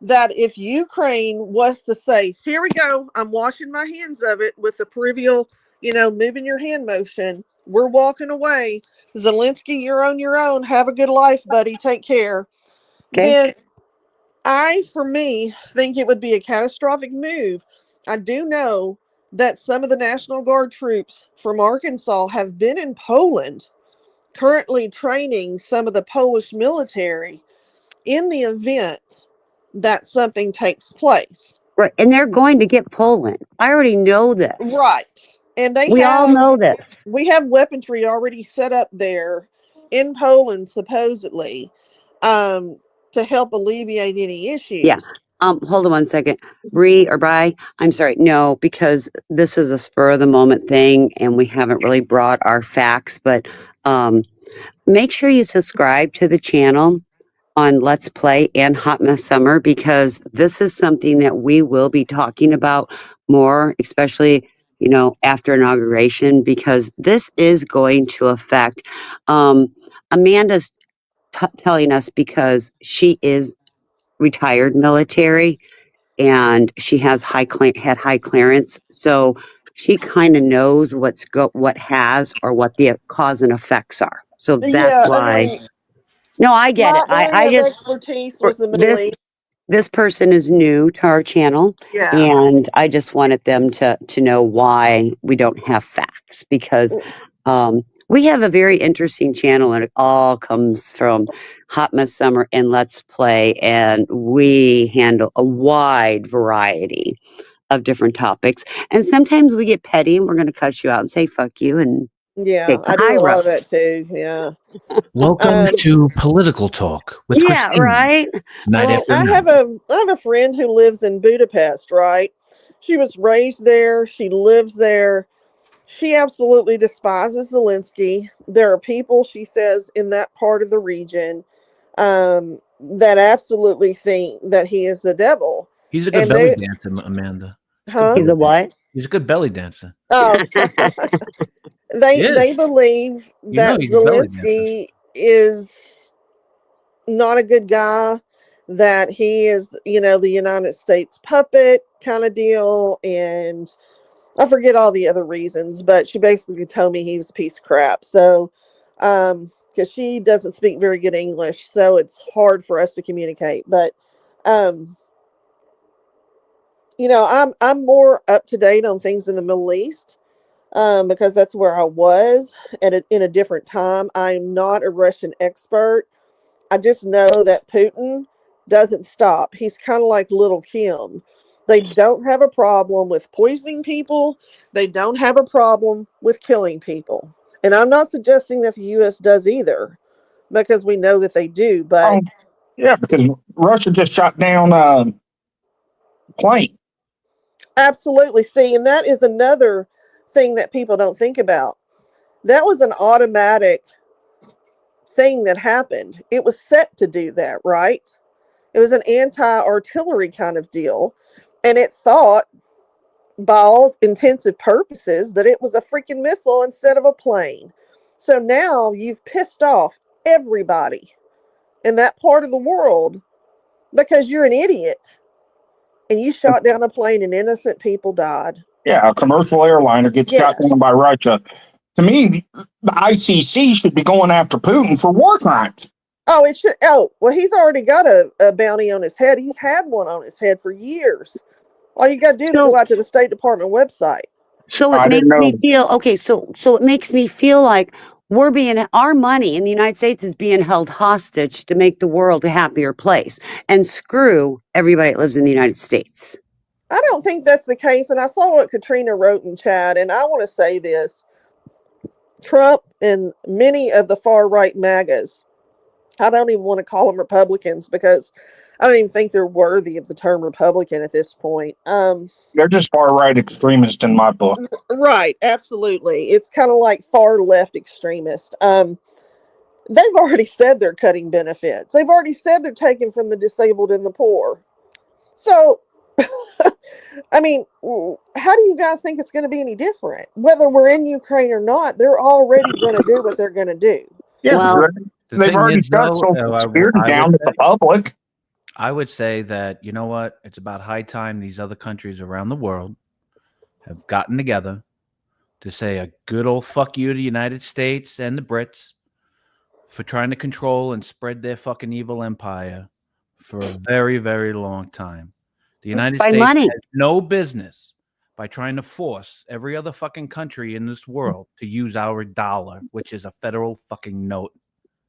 Speaker 6: that if Ukraine was to say, here we go, I'm washing my hands of it with the peripheral, moving your hand motion, we're walking away. Zelensky, you're on your own. Have a good life, buddy. Take care.
Speaker 1: Okay.
Speaker 6: Then for me, think it would be a catastrophic move. I do know that some of the National Guard troops from Arkansas have been in Poland currently training some of the Polish military in the event that something takes place.
Speaker 1: Right, and they're going to get Poland. I already know this.
Speaker 6: Right. And
Speaker 1: We all know this.
Speaker 6: we have weaponry already set up there in Poland, supposedly, um, to help alleviate any
Speaker 1: Yeah.
Speaker 6: issues.
Speaker 1: Hold on one second. Bree or Bri, I'm sorry. No, because this is a spur of the moment thing and we haven't really brought our facts, but make sure you subscribe to the channel on Let's Play and Hot Mess Summer because this is something that we will be talking about more, especially, after inauguration, because this is going to affect Amanda's telling us because she is retired military and she has had high clearance, so she kind of knows what has or what the cause and effects are. So that's
Speaker 6: Yeah, I
Speaker 1: why.
Speaker 6: mean,
Speaker 1: No, I get
Speaker 6: my
Speaker 1: it.
Speaker 6: area
Speaker 1: I
Speaker 6: of
Speaker 1: just
Speaker 6: expertise was the Middle
Speaker 1: this
Speaker 6: East.
Speaker 1: this person is new to our channel,
Speaker 6: Yeah.
Speaker 1: and I just wanted them to know why we don't have facts because we have a very interesting channel, and it all comes from Hot Mess Summer and Let's Play, and we handle a wide variety of different topics. And sometimes we get petty, and we're going to cuss you out and say "fuck you" and
Speaker 6: Yeah,
Speaker 1: take the
Speaker 6: I do
Speaker 1: high
Speaker 6: a lot
Speaker 1: road.
Speaker 6: of that too. Yeah.
Speaker 7: Welcome
Speaker 6: Um,
Speaker 7: to Political Talk with
Speaker 1: Yeah,
Speaker 7: Christine,
Speaker 1: right.
Speaker 7: night
Speaker 6: well,
Speaker 7: after night.
Speaker 6: I have a friend who lives in Budapest, right? She was raised there, she lives there. She absolutely despises Zelensky. There are people, she says, in that part of the region that absolutely think that he is the devil.
Speaker 7: He's a good
Speaker 6: And
Speaker 7: belly
Speaker 6: they,
Speaker 7: dancer, Amanda.
Speaker 6: huh?
Speaker 1: He's a what?
Speaker 7: He's a good belly dancer.
Speaker 6: Oh,
Speaker 7: He
Speaker 6: they
Speaker 7: is.
Speaker 6: believe
Speaker 7: You know
Speaker 6: that
Speaker 7: he's a belly dancer.
Speaker 6: Zelensky is not a good guy, that he is, the United States puppet kind of deal. And I forget all the other reasons, but she basically told me he was a piece of crap. So, because she doesn't speak very good English, so it's hard for us to communicate. But, um, I'm more up to date on things in the Middle East, because that's where I was in a different time. I'm not a Russian expert. I just know that Putin doesn't stop. He's kind of like Little Kim. They don't have a problem with poisoning people. They don't have a problem with killing people. And I'm not suggesting that the U.S. does either, because we know that they do. But
Speaker 5: Yeah, because Russia just shot down a plane.
Speaker 6: absolutely, see, and that is another thing that people don't think about. That was an automatic thing that happened. It was set to do that, right? It was an anti-artillery kind of deal. And it thought, by all intensive purposes, that it was a freaking missile instead of a plane. So now you've pissed off everybody in that part of the world because you're an idiot and you shot down a plane and innocent people died.
Speaker 5: Yeah, a commercial airliner gets shot down
Speaker 6: Yes.
Speaker 5: by Russia. To me, the ICC should be going after Putin for war crimes.
Speaker 6: Oh, it should. Oh, well, he's already got a bounty on his head. He's had one on his head for years. All you got to do is go out to the State Department website.
Speaker 1: So it
Speaker 5: I didn't
Speaker 1: makes me
Speaker 5: know.
Speaker 1: feel okay. So it makes me feel like our money in the United States is being held hostage to make the world a happier place, and screw everybody that lives in the United States.
Speaker 6: I don't think that's the case. And I saw what Katrina wrote in chat, and I want to say this. Trump and many of the far right MAGAs, I don't even want to call them Republicans because I don't even think they're worthy of the term Republican at this point.
Speaker 5: They're just far right extremists in my book.
Speaker 6: Right, absolutely. It's kind of like far left extremist. They've already said they're cutting benefits. They've already said they're taking from the disabled and the poor. So, I mean, how do you guys think it's going to be any different? Whether we're in Ukraine or not, they're already going to do what they're going to do.
Speaker 5: Yeah,
Speaker 1: Well,
Speaker 5: they've already shut Social Security down to the public.
Speaker 7: I would say that, you know what? It's about high time these other countries around the world have gotten together to say a good old fuck you to the United States and the Brits for trying to control and spread their fucking evil empire for a very, very long time. The United
Speaker 1: by
Speaker 7: States
Speaker 1: money.
Speaker 7: has no business by trying to force every other fucking country in this world to use our dollar, which is a federal fucking note.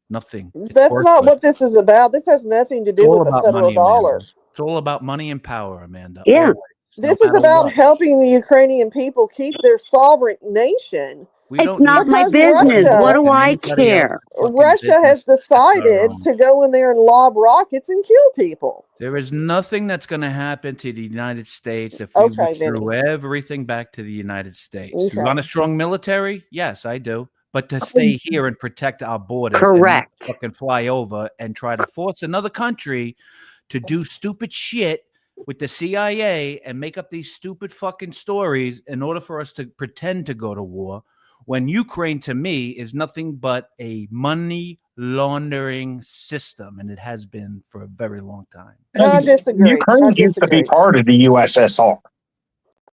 Speaker 7: Nothing.
Speaker 6: That's not what this is about. This has nothing to do with the federal dollar.
Speaker 7: It's all about money and power, Amanda.
Speaker 1: Yeah.
Speaker 7: Always,
Speaker 6: this is about helping the Ukrainian people keep their sovereign nation.
Speaker 1: It's not my business. What do I care?
Speaker 6: Russia has decided to go in there and lob rockets and kill people.
Speaker 7: There is nothing that's going to happen to the United States if we withdrew everything back to the United States.
Speaker 6: Okay.
Speaker 7: You want a strong military? Yes, I do. But to stay here and protect our borders,
Speaker 1: correct,
Speaker 7: and fucking fly over and try to force another country to do stupid shit with the CIA and make up these stupid fucking stories in order for us to pretend to go to war, when Ukraine, to me, is nothing but a money laundering system, and it has been for a very long time.
Speaker 6: I disagree.
Speaker 5: Ukraine used to be part of the USSR.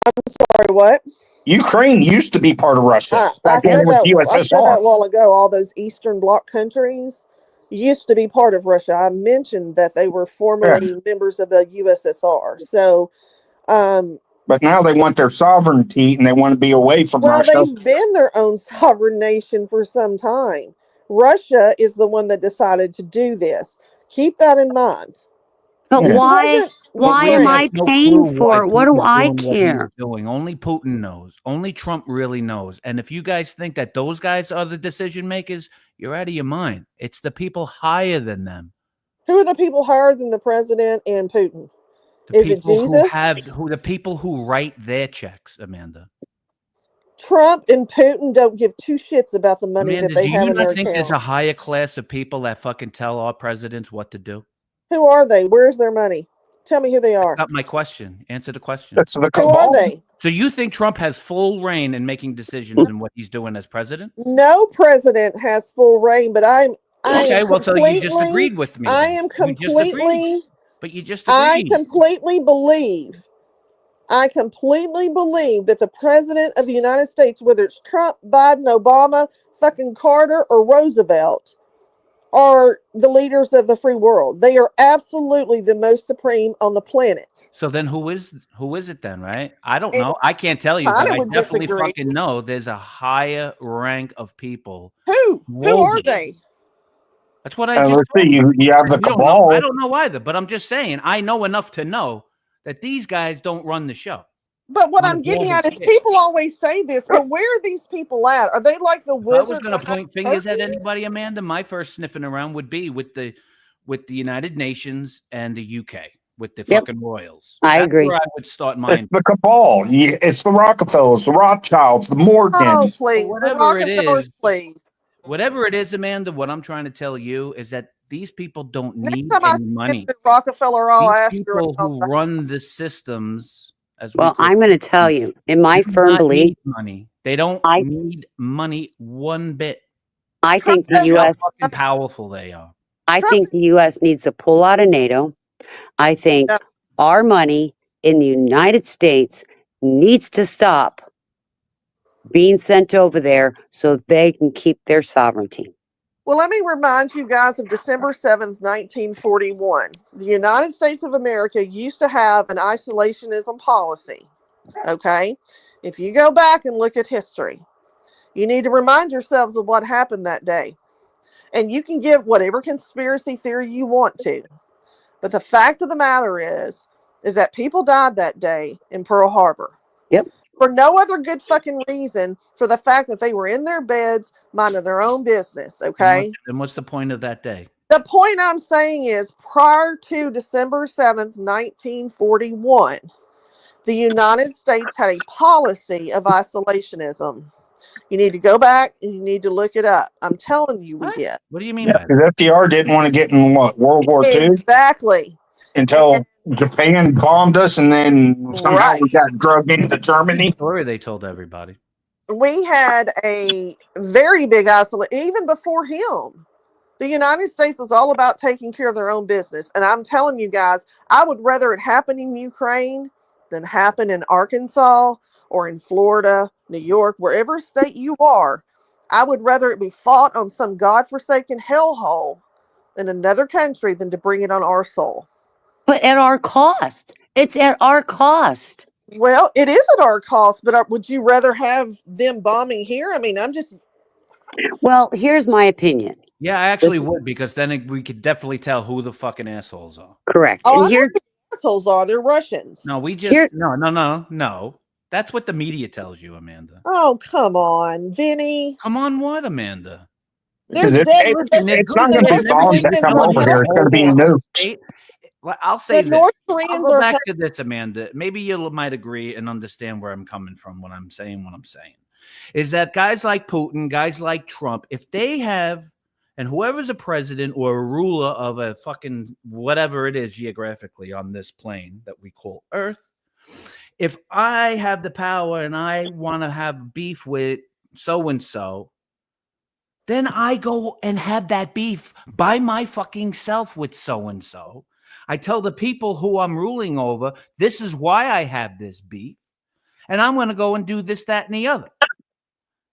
Speaker 6: I'm sorry, what?
Speaker 5: Ukraine used to be part of Russia.
Speaker 6: I said that a while ago. All those Eastern Bloc countries used to be part of Russia. I mentioned that they were formerly members of the USSR. So,
Speaker 5: but now they want their sovereignty and they want to be away from Russia.
Speaker 6: Well, they've been their own sovereign nation for some time. Russia is the one that decided to do this. Keep that in mind.
Speaker 1: But why am I paying for it? What do I care?
Speaker 7: Only Putin knows. Only Trump really knows. And if you guys think that those guys are the decision makers, you're out of your mind. It's the people higher than them.
Speaker 6: Who are the people higher than the president and Putin? Is it Jesus?
Speaker 7: The people who write their checks, Amanda.
Speaker 6: Trump and Putin don't give two shits about the money
Speaker 7: Amanda,
Speaker 6: that they
Speaker 7: do
Speaker 6: have
Speaker 7: you
Speaker 6: in their
Speaker 7: not think there's a
Speaker 6: account.
Speaker 7: higher class of people that fucking tell our presidents what to do?
Speaker 6: Who are they? Where's their money? Tell me who they are.
Speaker 7: That's not my question. Answer the question.
Speaker 5: That's the
Speaker 6: Who are
Speaker 5: cabal.
Speaker 6: they?
Speaker 7: So you think Trump has full reign in making decisions in what he's doing as president?
Speaker 6: No president has full reign, but I
Speaker 7: Okay,
Speaker 6: am
Speaker 7: well, so you just
Speaker 6: completely.
Speaker 7: agreed with me.
Speaker 6: I
Speaker 7: then.
Speaker 6: am
Speaker 7: You just agreed.
Speaker 6: completely.
Speaker 7: But you just
Speaker 6: I
Speaker 7: agreed.
Speaker 6: completely believe. I completely believe that the president of the United States, whether it's Trump, Biden, Obama, fucking Carter, or Roosevelt, are the leaders of the free world. They are absolutely the most supreme on the planet.
Speaker 7: So then who is it then, right? I don't
Speaker 6: And
Speaker 7: know. I can't tell you,
Speaker 6: China
Speaker 7: but I
Speaker 6: would
Speaker 7: definitely
Speaker 6: disagree.
Speaker 7: fucking know there's a higher rank of people.
Speaker 6: Who? Who are
Speaker 7: globally.
Speaker 6: they?
Speaker 7: That's what I just
Speaker 5: Let's
Speaker 7: told
Speaker 5: see.
Speaker 7: you.
Speaker 5: You have the
Speaker 7: You don't know.
Speaker 5: cabal.
Speaker 7: I don't know either, but I'm just saying I know enough to know that these guys don't run the show.
Speaker 6: But what
Speaker 7: On
Speaker 6: I'm
Speaker 7: a
Speaker 6: getting
Speaker 7: global
Speaker 6: at is
Speaker 7: scale.
Speaker 6: people always say this, but where are these people at? Are they like the
Speaker 7: If I was
Speaker 6: wizard?
Speaker 7: going to
Speaker 6: behind
Speaker 7: point fingers at
Speaker 6: curtains?
Speaker 7: anybody, Amanda, my first sniffing around would be with the United Nations and the UK, with the
Speaker 1: Yep.
Speaker 7: fucking royals.
Speaker 1: I
Speaker 7: That's
Speaker 1: agree.
Speaker 7: where I would start
Speaker 5: It's
Speaker 7: mine.
Speaker 5: the cabal. It's the Rockefellers, the Rothschilds, the Morgans.
Speaker 6: Oh, please. The
Speaker 7: whatever it
Speaker 6: Rockefellers,
Speaker 7: is,
Speaker 6: please.
Speaker 7: Whatever it is, Amanda, what I'm trying to tell you is that these people don't
Speaker 6: Next
Speaker 7: need
Speaker 6: time I
Speaker 7: any
Speaker 6: see
Speaker 7: money.
Speaker 6: Mr. Rockefeller, I'll
Speaker 7: These
Speaker 6: ask her.
Speaker 7: people who run the systems, as we
Speaker 1: Well,
Speaker 7: call
Speaker 1: I'm going to tell you, in my
Speaker 7: do
Speaker 1: firm
Speaker 7: not
Speaker 1: belief,
Speaker 7: need money. They don't
Speaker 1: I
Speaker 7: need money one bit.
Speaker 1: I think the
Speaker 7: That's how
Speaker 1: U.S.
Speaker 7: fucking powerful they are.
Speaker 1: I
Speaker 6: Trump-
Speaker 1: think the U.S. needs to pull out of NATO. I think
Speaker 6: Yeah.
Speaker 1: our money in the United States needs to stop being sent over there so they can keep their sovereignty.
Speaker 6: Well, let me remind you guys of December 7th, 1941. The United States of America used to have an isolationism policy. Okay? If you go back and look at history, you need to remind yourselves of what happened that day. And you can give whatever conspiracy theory you want to. But the fact of the matter is that people died that day in Pearl Harbor.
Speaker 1: Yep.
Speaker 6: For no other good fucking reason for the fact that they were in their beds minding their own business, okay?
Speaker 7: And what's the point of that day?
Speaker 6: The point I'm saying is prior to December 7th, 1941, the United States had a policy of isolationism. You need to go back and you need to look it up. I'm telling you, we
Speaker 7: What?
Speaker 6: did.
Speaker 7: What do you mean
Speaker 5: Yeah,
Speaker 7: by that?
Speaker 5: because FDR didn't want to get in World War II
Speaker 6: Exactly.
Speaker 5: until Japan bombed us, and then somehow we got drugged into Germany.
Speaker 7: Story they told everybody.
Speaker 6: We had a very big isolation. Even before him, the United States was all about taking care of their own business. And I'm telling you guys, I would rather it happen in Ukraine than happen in Arkansas or in Florida, New York, wherever state you are. I would rather it be fought on some godforsaken hellhole in another country than to bring it on our soul.
Speaker 1: But at our cost. It's at our cost.
Speaker 6: Well, it is at our cost, but would you rather have them bombing here? I mean,
Speaker 1: Well, here's my opinion.
Speaker 7: Yeah, I actually would, because then we could definitely tell who the fucking assholes are.
Speaker 1: Correct.
Speaker 6: Oh,
Speaker 1: And
Speaker 6: I know
Speaker 1: here's
Speaker 6: who the assholes are. They're Russians.
Speaker 7: No, we just no. That's what the media tells you, Amanda.
Speaker 6: Oh, come on, Vinny.
Speaker 7: Come on, what, Amanda?
Speaker 6: There's
Speaker 5: It's
Speaker 6: dead.
Speaker 5: it's not going to be bombs that come over here. It's going to be nukes.
Speaker 7: I'll say
Speaker 6: The
Speaker 7: this.
Speaker 6: North
Speaker 7: I'll
Speaker 6: Koreans
Speaker 7: go
Speaker 6: are
Speaker 7: back to this, Amanda. Maybe you might agree and understand where I'm coming from when I'm saying what I'm saying. Is that guys like Putin, guys like Trump, if they have, and whoever's a president or a ruler of a fucking whatever it is geographically on this plane that we call Earth, if I have the power and I want to have beef with so-and-so, then I go and have that beef by my fucking self with so-and-so. I tell the people who I'm ruling over, this is why I have this beef. And I'm going to go and do this, that, and the other.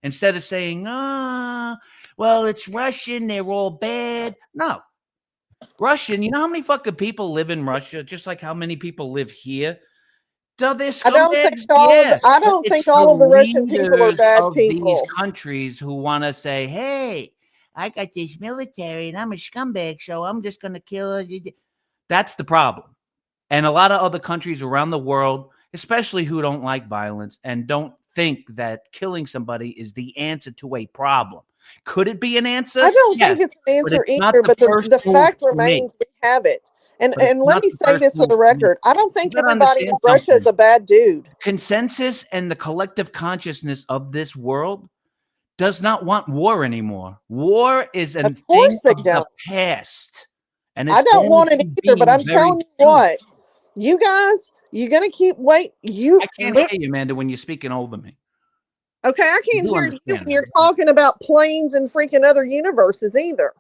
Speaker 7: Instead of saying, well, it's Russian, they're all bad. No. Russian, you know how many fucking people live in Russia? Just like how many people live here? So they're scumbags.
Speaker 6: I don't think all of the Russian people are bad people.
Speaker 7: These countries who want to say, hey, I got this military and I'm a scumbag, so I'm just going to kill you. That's the problem. And a lot of other countries around the world, especially who don't like violence and don't think that killing somebody is the answer to a problem. Could it be an answer?
Speaker 6: I don't think it's an answer either, but the fact remains we have it. And
Speaker 7: But it's
Speaker 6: let
Speaker 7: not
Speaker 6: me
Speaker 7: the
Speaker 6: say this for
Speaker 7: personal
Speaker 6: the record. I don't
Speaker 7: You
Speaker 6: think
Speaker 7: gotta
Speaker 6: everybody in
Speaker 7: understand
Speaker 6: Russia is
Speaker 7: something.
Speaker 6: a bad dude.
Speaker 7: Consensus and the collective consciousness of this world does not want war anymore. War is a
Speaker 6: Of
Speaker 7: thing
Speaker 6: course they
Speaker 7: of the
Speaker 6: don't.
Speaker 7: past, and
Speaker 6: I
Speaker 7: it's
Speaker 6: don't
Speaker 7: going
Speaker 6: want it
Speaker 7: to
Speaker 6: either, but
Speaker 7: be
Speaker 6: I'm
Speaker 7: very
Speaker 6: telling you
Speaker 7: soon.
Speaker 6: what, you guys, you're gonna keep wait.
Speaker 7: I can't hear you, Amanda, when you're speaking over me.
Speaker 6: Okay, I
Speaker 7: You
Speaker 6: can't
Speaker 7: do
Speaker 6: hear you
Speaker 7: understand
Speaker 6: when you're
Speaker 7: that.
Speaker 6: talking about planes and freaking other universes either.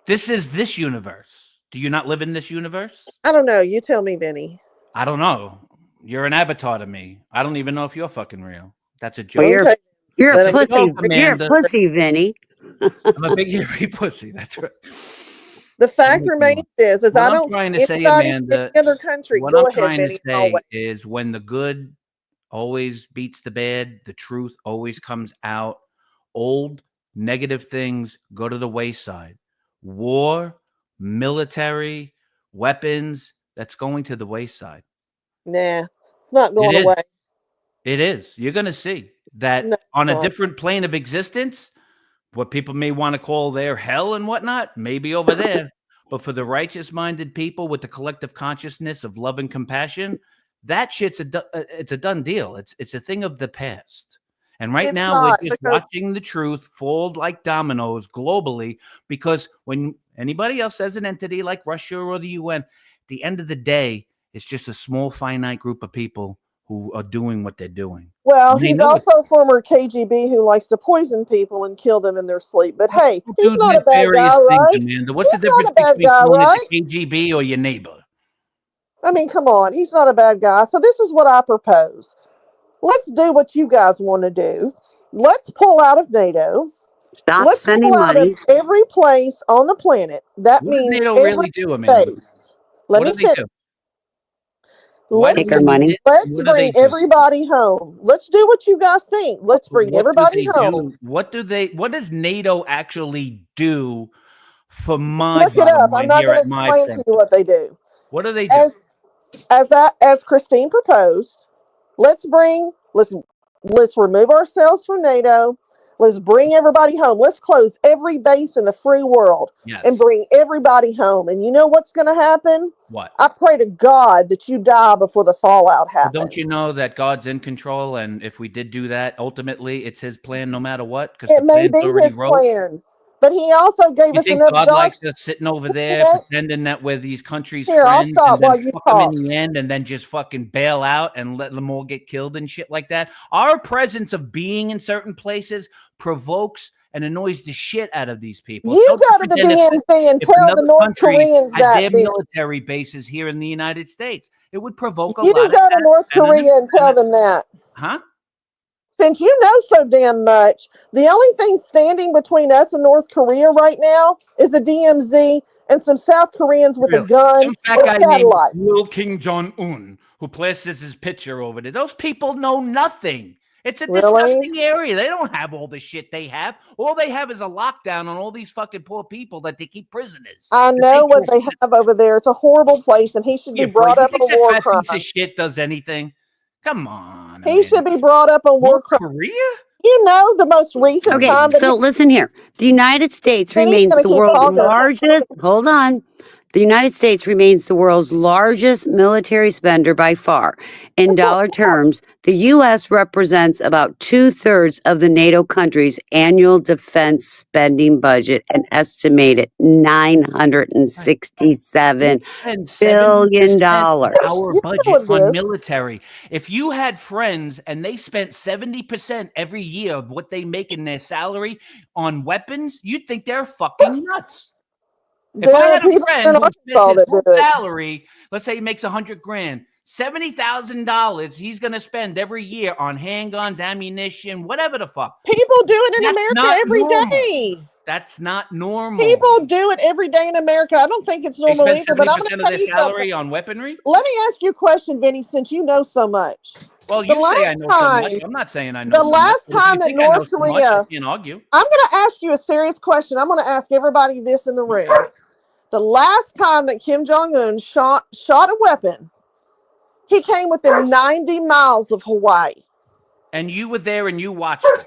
Speaker 7: This is this universe. Do you not live in this universe?
Speaker 6: I don't know. You tell me, Vinny.
Speaker 7: I don't know. You're an avatar to me. I don't even know if you're fucking real. That's a
Speaker 1: Well,
Speaker 7: joke.
Speaker 6: Okay,
Speaker 1: you're a
Speaker 6: then
Speaker 7: It's a
Speaker 1: pussy.
Speaker 7: joke,
Speaker 1: You're a
Speaker 7: Amanda.
Speaker 1: pussy, Vinny.
Speaker 7: I'm a big hairy pussy. That's right.
Speaker 6: the
Speaker 7: Don't
Speaker 6: fact
Speaker 7: make me
Speaker 6: remains
Speaker 7: laugh.
Speaker 6: is
Speaker 7: What
Speaker 6: I
Speaker 7: I'm
Speaker 6: don't
Speaker 7: trying to
Speaker 6: think
Speaker 7: say,
Speaker 6: anybody in
Speaker 7: Amanda,
Speaker 6: any other country.
Speaker 7: what
Speaker 6: Go
Speaker 7: I'm
Speaker 6: ahead,
Speaker 7: trying to
Speaker 6: Vinny. I'll
Speaker 7: say
Speaker 6: wait.
Speaker 7: is when the good always beats the bad, the truth always comes out. Old negative things go to the wayside. War, military, weapons, that's going to the wayside.
Speaker 6: Nah, it's not
Speaker 7: It
Speaker 6: going
Speaker 7: is.
Speaker 6: away.
Speaker 7: It is. You're going to see that
Speaker 6: No,
Speaker 7: on a
Speaker 6: it's not.
Speaker 7: different plane of existence, what people may want to call their hell and whatnot, maybe over there. But for the righteous minded people with the collective consciousness of love and compassion, that shit's it's a done deal. It's a thing of the past. And right
Speaker 6: It's
Speaker 7: now we're
Speaker 6: not
Speaker 7: just
Speaker 6: because
Speaker 7: watching the truth fall like dominoes globally, because when anybody else says an entity like Russia or the UN, at the end of the day, it's just a small finite group of people who are doing what they're doing.
Speaker 6: well,
Speaker 7: And they
Speaker 6: he's
Speaker 7: know it.
Speaker 6: also a former KGB who likes to poison people and kill them in their sleep. But hey,
Speaker 7: People
Speaker 6: he's
Speaker 7: do
Speaker 6: not a bad guy,
Speaker 7: nefarious things,
Speaker 6: right?
Speaker 7: Amanda. What's the
Speaker 6: He's not
Speaker 7: difference
Speaker 6: a bad
Speaker 7: between
Speaker 6: guy,
Speaker 7: calling it
Speaker 6: right?
Speaker 7: the KGB or your neighbor?
Speaker 6: I mean, come on, he's not a bad guy. So this is what I propose. Let's do what you guys want to do. Let's pull out of NATO.
Speaker 1: Stop
Speaker 6: Let's pull
Speaker 1: sending
Speaker 6: out of
Speaker 1: money.
Speaker 6: every place on the planet. That
Speaker 7: What does
Speaker 6: means
Speaker 7: NATO
Speaker 6: every
Speaker 7: really do, Amanda?
Speaker 6: base. Let
Speaker 7: What
Speaker 6: me
Speaker 7: do they
Speaker 6: finish.
Speaker 7: do? Why do
Speaker 1: Take
Speaker 6: Let's
Speaker 1: our
Speaker 7: we need
Speaker 1: money.
Speaker 7: it?
Speaker 6: let's
Speaker 7: What do
Speaker 6: bring
Speaker 7: they do?
Speaker 6: everybody home. Let's do what you guys think. Let's bring
Speaker 7: What do
Speaker 6: everybody
Speaker 7: they
Speaker 6: home.
Speaker 7: do? What does NATO actually do for my
Speaker 6: Look it
Speaker 7: bottom
Speaker 6: up. I'm
Speaker 7: line
Speaker 6: not
Speaker 7: here
Speaker 6: going to
Speaker 7: at my
Speaker 6: explain
Speaker 7: thing?
Speaker 6: to you what they do.
Speaker 7: What do they do?
Speaker 6: As Christine proposed, let's let's remove ourselves from NATO. Let's bring everybody home. Let's close every base in the free world and
Speaker 7: Yes.
Speaker 6: bring everybody home. And you know what's going to happen?
Speaker 7: What?
Speaker 6: I pray to God that you die before the fallout
Speaker 7: Well, don't
Speaker 6: happens.
Speaker 7: you know that God's in control, and if we did do that, ultimately it's His plan, no matter what, because
Speaker 6: It
Speaker 7: the
Speaker 6: may
Speaker 7: plan's
Speaker 6: be
Speaker 7: already
Speaker 6: his
Speaker 7: wrote.
Speaker 6: plan, but he also gave
Speaker 7: You
Speaker 6: us
Speaker 7: think
Speaker 6: enough
Speaker 7: God likes
Speaker 6: dollars.
Speaker 7: us sitting over there pretending that we're these countries'
Speaker 6: Here, I'll
Speaker 7: friends and
Speaker 6: stop
Speaker 7: then
Speaker 6: while you
Speaker 7: fuck them in
Speaker 6: talk.
Speaker 7: the end and then just fucking bail out and let them all get killed and shit like that? Our presence of being in certain places provokes and annoys the shit out of these people.
Speaker 6: You
Speaker 7: So
Speaker 6: go to the
Speaker 7: pretend
Speaker 6: DNC and
Speaker 7: if
Speaker 6: tell the
Speaker 7: another
Speaker 6: North
Speaker 7: country
Speaker 6: Koreans
Speaker 7: had their
Speaker 6: that then.
Speaker 7: military bases here in the United States, it would provoke a
Speaker 6: You
Speaker 7: lot of
Speaker 6: go to North
Speaker 7: sentiment.
Speaker 6: Korea and tell them that.
Speaker 7: Huh?
Speaker 6: Since you know so damn much, the only thing standing between us and North Korea right now is the DMZ and some South Koreans with a
Speaker 7: Really?
Speaker 6: gun
Speaker 7: Some fat
Speaker 6: and
Speaker 7: guy named
Speaker 6: satellites.
Speaker 7: Real King Jong-un who places his picture over there. Those people know nothing. It's a
Speaker 6: Really?
Speaker 7: disgusting area. They don't have all the shit they have. All they have is a lockdown on all these fucking poor people that they keep prisoners.
Speaker 6: I
Speaker 7: That
Speaker 6: know what
Speaker 7: call
Speaker 6: they
Speaker 7: citizens.
Speaker 6: have over there. It's a horrible place, and he should be
Speaker 7: Yeah, boy,
Speaker 6: brought
Speaker 7: you
Speaker 6: up
Speaker 7: think
Speaker 6: on
Speaker 7: that
Speaker 6: war
Speaker 7: fat piece of
Speaker 6: crimes.
Speaker 7: shit does anything? Come on,
Speaker 6: He should
Speaker 7: man.
Speaker 6: be brought up on war
Speaker 7: North
Speaker 6: crimes.
Speaker 7: Korea?
Speaker 6: You know the most recent
Speaker 1: Okay,
Speaker 6: time that
Speaker 1: so listen here. The United States
Speaker 6: he's
Speaker 1: remains
Speaker 6: going to
Speaker 1: the
Speaker 6: keep
Speaker 1: world's
Speaker 6: talking.
Speaker 1: largest. Hold on. The United States remains the world's largest military spender by far. In dollar terms, the U.S. represents about 2/3 of the NATO countries' annual defense spending budget, an estimated $967
Speaker 7: And
Speaker 1: billion.
Speaker 7: 70% our
Speaker 6: You know
Speaker 7: budget
Speaker 6: what it
Speaker 7: on
Speaker 6: is.
Speaker 7: military. If you had friends and they spent 70% every year of what they make in their salary on weapons, you'd think they're fucking nuts. If
Speaker 6: There
Speaker 7: I
Speaker 6: are
Speaker 7: had a
Speaker 6: people
Speaker 7: friend
Speaker 6: in
Speaker 7: who spent
Speaker 6: Arkansas
Speaker 7: his
Speaker 6: that
Speaker 7: whole
Speaker 6: do it.
Speaker 7: salary, let's say he makes $100 grand, $70,000 he's going to spend every year on handguns, ammunition, whatever the fuck.
Speaker 6: People do it in
Speaker 7: That's
Speaker 6: America
Speaker 7: not
Speaker 6: every
Speaker 7: normal.
Speaker 6: day.
Speaker 7: That's not normal.
Speaker 6: People do it every day in America. I don't think it's
Speaker 7: They
Speaker 6: normal
Speaker 7: spend
Speaker 6: either, but I'm going
Speaker 7: 70%
Speaker 6: to
Speaker 7: of
Speaker 6: tell
Speaker 7: their
Speaker 6: you something.
Speaker 7: salary on weaponry?
Speaker 6: Let me ask you a question, Vinny, since you know so much.
Speaker 7: Well,
Speaker 6: The
Speaker 7: you say I
Speaker 6: last
Speaker 7: know so much.
Speaker 6: time,
Speaker 7: I'm not saying I know
Speaker 6: the
Speaker 7: so much.
Speaker 6: last
Speaker 7: But if you
Speaker 6: time that
Speaker 7: think I know
Speaker 6: North
Speaker 7: so much, I
Speaker 6: Korea,
Speaker 7: can't argue.
Speaker 6: I'm going to ask you a serious question. I'm going to ask everybody this in the room. The last time that Kim Jong-un shot a weapon, he came within 90 miles of Hawaii.
Speaker 7: And you were there and you watched it.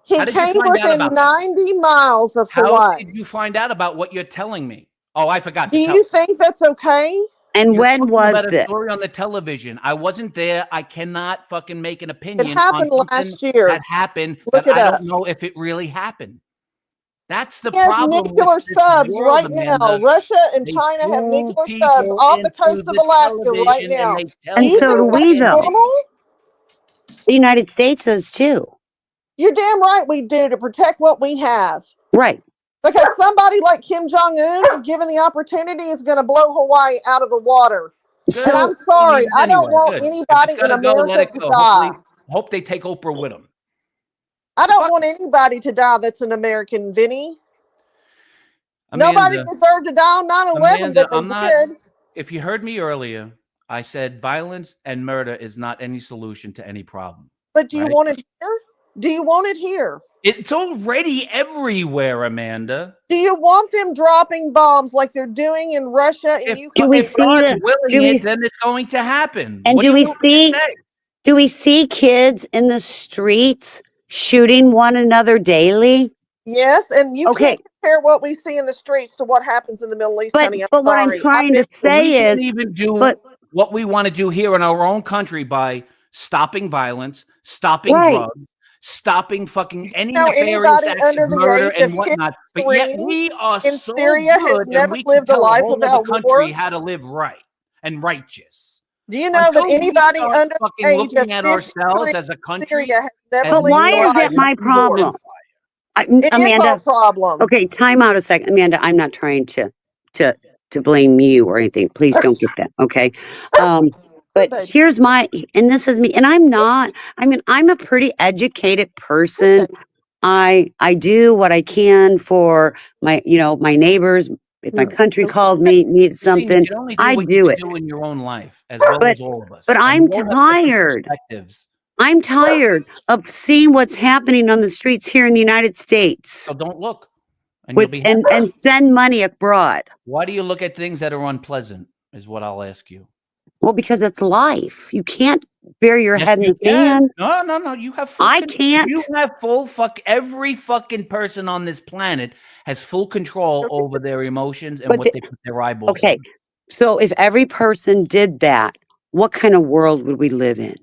Speaker 6: He
Speaker 7: How did you
Speaker 6: came
Speaker 7: find out
Speaker 6: within
Speaker 7: about that?
Speaker 6: 90 miles of
Speaker 7: How
Speaker 6: Hawaii.
Speaker 7: did you find out about what you're telling me? Oh, I forgot
Speaker 6: Do
Speaker 7: to tell
Speaker 6: you think that's okay?
Speaker 1: And
Speaker 7: You're
Speaker 1: when
Speaker 7: talking
Speaker 1: was
Speaker 7: about a
Speaker 1: this?
Speaker 7: story on the television. I wasn't there. I cannot fucking make an
Speaker 6: It
Speaker 7: opinion on
Speaker 6: happened
Speaker 7: something
Speaker 6: last year.
Speaker 7: that happened
Speaker 6: Look
Speaker 7: that
Speaker 6: it
Speaker 7: I
Speaker 6: up.
Speaker 7: don't know if it really happened. That's the
Speaker 6: He has
Speaker 7: problem with
Speaker 6: nuclear
Speaker 7: this
Speaker 6: subs
Speaker 7: world,
Speaker 6: right now.
Speaker 7: Amanda.
Speaker 6: Russia and
Speaker 7: They
Speaker 6: China have
Speaker 7: fool
Speaker 6: nuclear subs
Speaker 7: people
Speaker 6: off the
Speaker 7: into
Speaker 6: coast of
Speaker 7: the
Speaker 6: Alaska right
Speaker 7: television and
Speaker 6: now.
Speaker 7: they
Speaker 6: Do
Speaker 7: tell
Speaker 1: And
Speaker 6: you
Speaker 1: so
Speaker 7: you
Speaker 1: do
Speaker 6: think
Speaker 1: we,
Speaker 6: that's
Speaker 1: though.
Speaker 6: normal?
Speaker 1: The United States does too.
Speaker 6: You're damn right we do, to protect what we have.
Speaker 1: Right.
Speaker 6: Because somebody like Kim Jong-un, if given the opportunity, is going to blow Hawaii out of the water.
Speaker 7: Good.
Speaker 6: And
Speaker 1: So,
Speaker 6: I'm
Speaker 7: We need
Speaker 6: sorry,
Speaker 7: it
Speaker 6: I don't
Speaker 7: anyway.
Speaker 6: want
Speaker 7: Good. If
Speaker 6: anybody
Speaker 7: it's
Speaker 6: in
Speaker 7: gotta go, let
Speaker 6: America
Speaker 7: it
Speaker 6: to
Speaker 7: go.
Speaker 6: die.
Speaker 7: Hope they take Oprah with them.
Speaker 6: I don't
Speaker 7: Fuck
Speaker 6: want anybody to die that's an American, Vinny. Nobody
Speaker 7: Amanda,
Speaker 6: deserved to die on 9/11,
Speaker 7: Amanda,
Speaker 6: but they
Speaker 7: I'm not.
Speaker 6: did.
Speaker 7: If you heard me earlier, I said violence and murder is not any solution to any problem.
Speaker 6: But do you
Speaker 7: Right?
Speaker 6: want it here? Do you want it here?
Speaker 7: It's already everywhere, Amanda.
Speaker 6: Do you want them dropping bombs like they're doing in Russia and
Speaker 7: If,
Speaker 6: Ukraine?
Speaker 1: do we
Speaker 7: if
Speaker 1: see
Speaker 7: God's
Speaker 1: the?
Speaker 7: willing
Speaker 1: Do we?
Speaker 7: it, then it's going to happen.
Speaker 1: And
Speaker 7: What
Speaker 1: do
Speaker 7: do
Speaker 1: we
Speaker 7: you want me to
Speaker 1: see?
Speaker 7: say?
Speaker 1: Do we see kids in the streets shooting one another daily?
Speaker 6: Yes, and you
Speaker 1: Okay,
Speaker 6: can't compare what we see in the streets to what happens in the Middle East, honey. I'm
Speaker 1: but what I'm
Speaker 6: sorry.
Speaker 1: trying to
Speaker 7: We
Speaker 1: say
Speaker 7: can
Speaker 1: is,
Speaker 7: even do
Speaker 1: but
Speaker 7: what we want to do here in our own country by stopping violence, stopping
Speaker 1: right.
Speaker 7: drugs, stopping fucking any
Speaker 6: You know,
Speaker 7: nefarious
Speaker 6: anybody
Speaker 7: acts of
Speaker 6: under the
Speaker 7: murder
Speaker 6: age
Speaker 7: and
Speaker 6: of
Speaker 7: whatnot. But yet
Speaker 6: 53
Speaker 7: we are
Speaker 6: in
Speaker 7: so
Speaker 6: Syria has
Speaker 7: good and
Speaker 6: never
Speaker 7: we can
Speaker 6: lived a
Speaker 7: tell a
Speaker 6: life
Speaker 7: whole other
Speaker 6: without
Speaker 7: country
Speaker 6: war.
Speaker 7: how to live right and righteous.
Speaker 6: Do you know that
Speaker 7: Until we
Speaker 6: anybody
Speaker 7: start
Speaker 6: under
Speaker 7: fucking
Speaker 6: the age of
Speaker 7: looking at
Speaker 6: 53
Speaker 7: ourselves as a
Speaker 6: in
Speaker 7: country
Speaker 6: Syria has never
Speaker 7: as
Speaker 1: But
Speaker 6: lived
Speaker 1: why
Speaker 6: a
Speaker 1: is
Speaker 7: more
Speaker 6: life
Speaker 1: that
Speaker 7: of a
Speaker 1: my
Speaker 6: without war?
Speaker 1: problem?
Speaker 6: It is our
Speaker 1: Amanda,
Speaker 6: problem.
Speaker 1: okay, time out a second. Amanda, I'm not trying to to blame you or anything. Please don't get that. Okay. But
Speaker 6: Baby.
Speaker 1: here's my, and this is me, and I'm not, I mean, I'm a pretty educated person. I do what I can for my, my neighbors. If my country called me, needs
Speaker 7: Christine, you
Speaker 1: something,
Speaker 7: can only do
Speaker 1: I
Speaker 7: what you
Speaker 1: do
Speaker 7: can
Speaker 1: it.
Speaker 7: do in your own life, as well
Speaker 1: But
Speaker 7: as all of us.
Speaker 1: but
Speaker 7: And
Speaker 1: I'm
Speaker 7: we all have different
Speaker 1: tired.
Speaker 7: perspectives.
Speaker 1: I'm tired of seeing what's happening on the streets here in the United States
Speaker 7: So don't look, and you'll
Speaker 1: with
Speaker 7: be happy.
Speaker 1: and send money abroad.
Speaker 7: Why do you look at things that are unpleasant? Is what I'll ask you.
Speaker 1: Well, because it's life. You can't bury your
Speaker 7: Yes,
Speaker 1: head in
Speaker 7: you
Speaker 1: the
Speaker 7: can.
Speaker 1: sand.
Speaker 7: No. You have full.
Speaker 1: I can't.
Speaker 7: You have full every fucking person on this planet has full control over their emotions and
Speaker 1: But
Speaker 7: what they put their eyeballs
Speaker 1: okay,
Speaker 7: on.
Speaker 1: so if every person did that, what kind of world would we live in?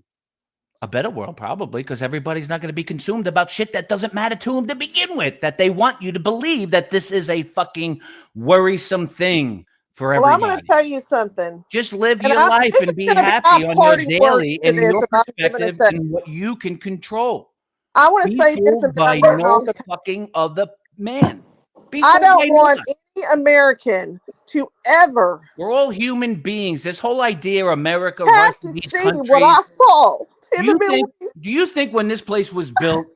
Speaker 7: A better world, probably, because everybody's not going to be consumed about shit that doesn't matter to them to begin with. That they want you to believe that this is a fucking worrisome thing for
Speaker 6: Well, I'm
Speaker 7: everybody.
Speaker 6: going to tell you something.
Speaker 7: Just live
Speaker 6: And
Speaker 7: your life
Speaker 6: this
Speaker 7: and
Speaker 6: is
Speaker 7: be
Speaker 6: going to be
Speaker 7: happy
Speaker 6: my
Speaker 7: on your
Speaker 6: parting word
Speaker 7: daily
Speaker 6: to
Speaker 7: and
Speaker 6: this,
Speaker 7: your
Speaker 6: and I'm going to
Speaker 7: perspective
Speaker 6: say,
Speaker 7: and what you can control.
Speaker 6: I want to
Speaker 7: Be
Speaker 6: say this,
Speaker 7: fooled
Speaker 6: and then
Speaker 7: by
Speaker 6: I'm getting off
Speaker 7: no
Speaker 6: the.
Speaker 7: fucking other man. Be
Speaker 6: I
Speaker 7: fooled
Speaker 6: don't
Speaker 7: by
Speaker 6: want
Speaker 7: no
Speaker 6: any American to ever
Speaker 7: We're all human beings. This whole idea, America,
Speaker 6: have
Speaker 7: Russia,
Speaker 6: to
Speaker 7: these
Speaker 6: see
Speaker 7: countries.
Speaker 6: what I saw in the Middle East.
Speaker 7: Do you think when this place was built,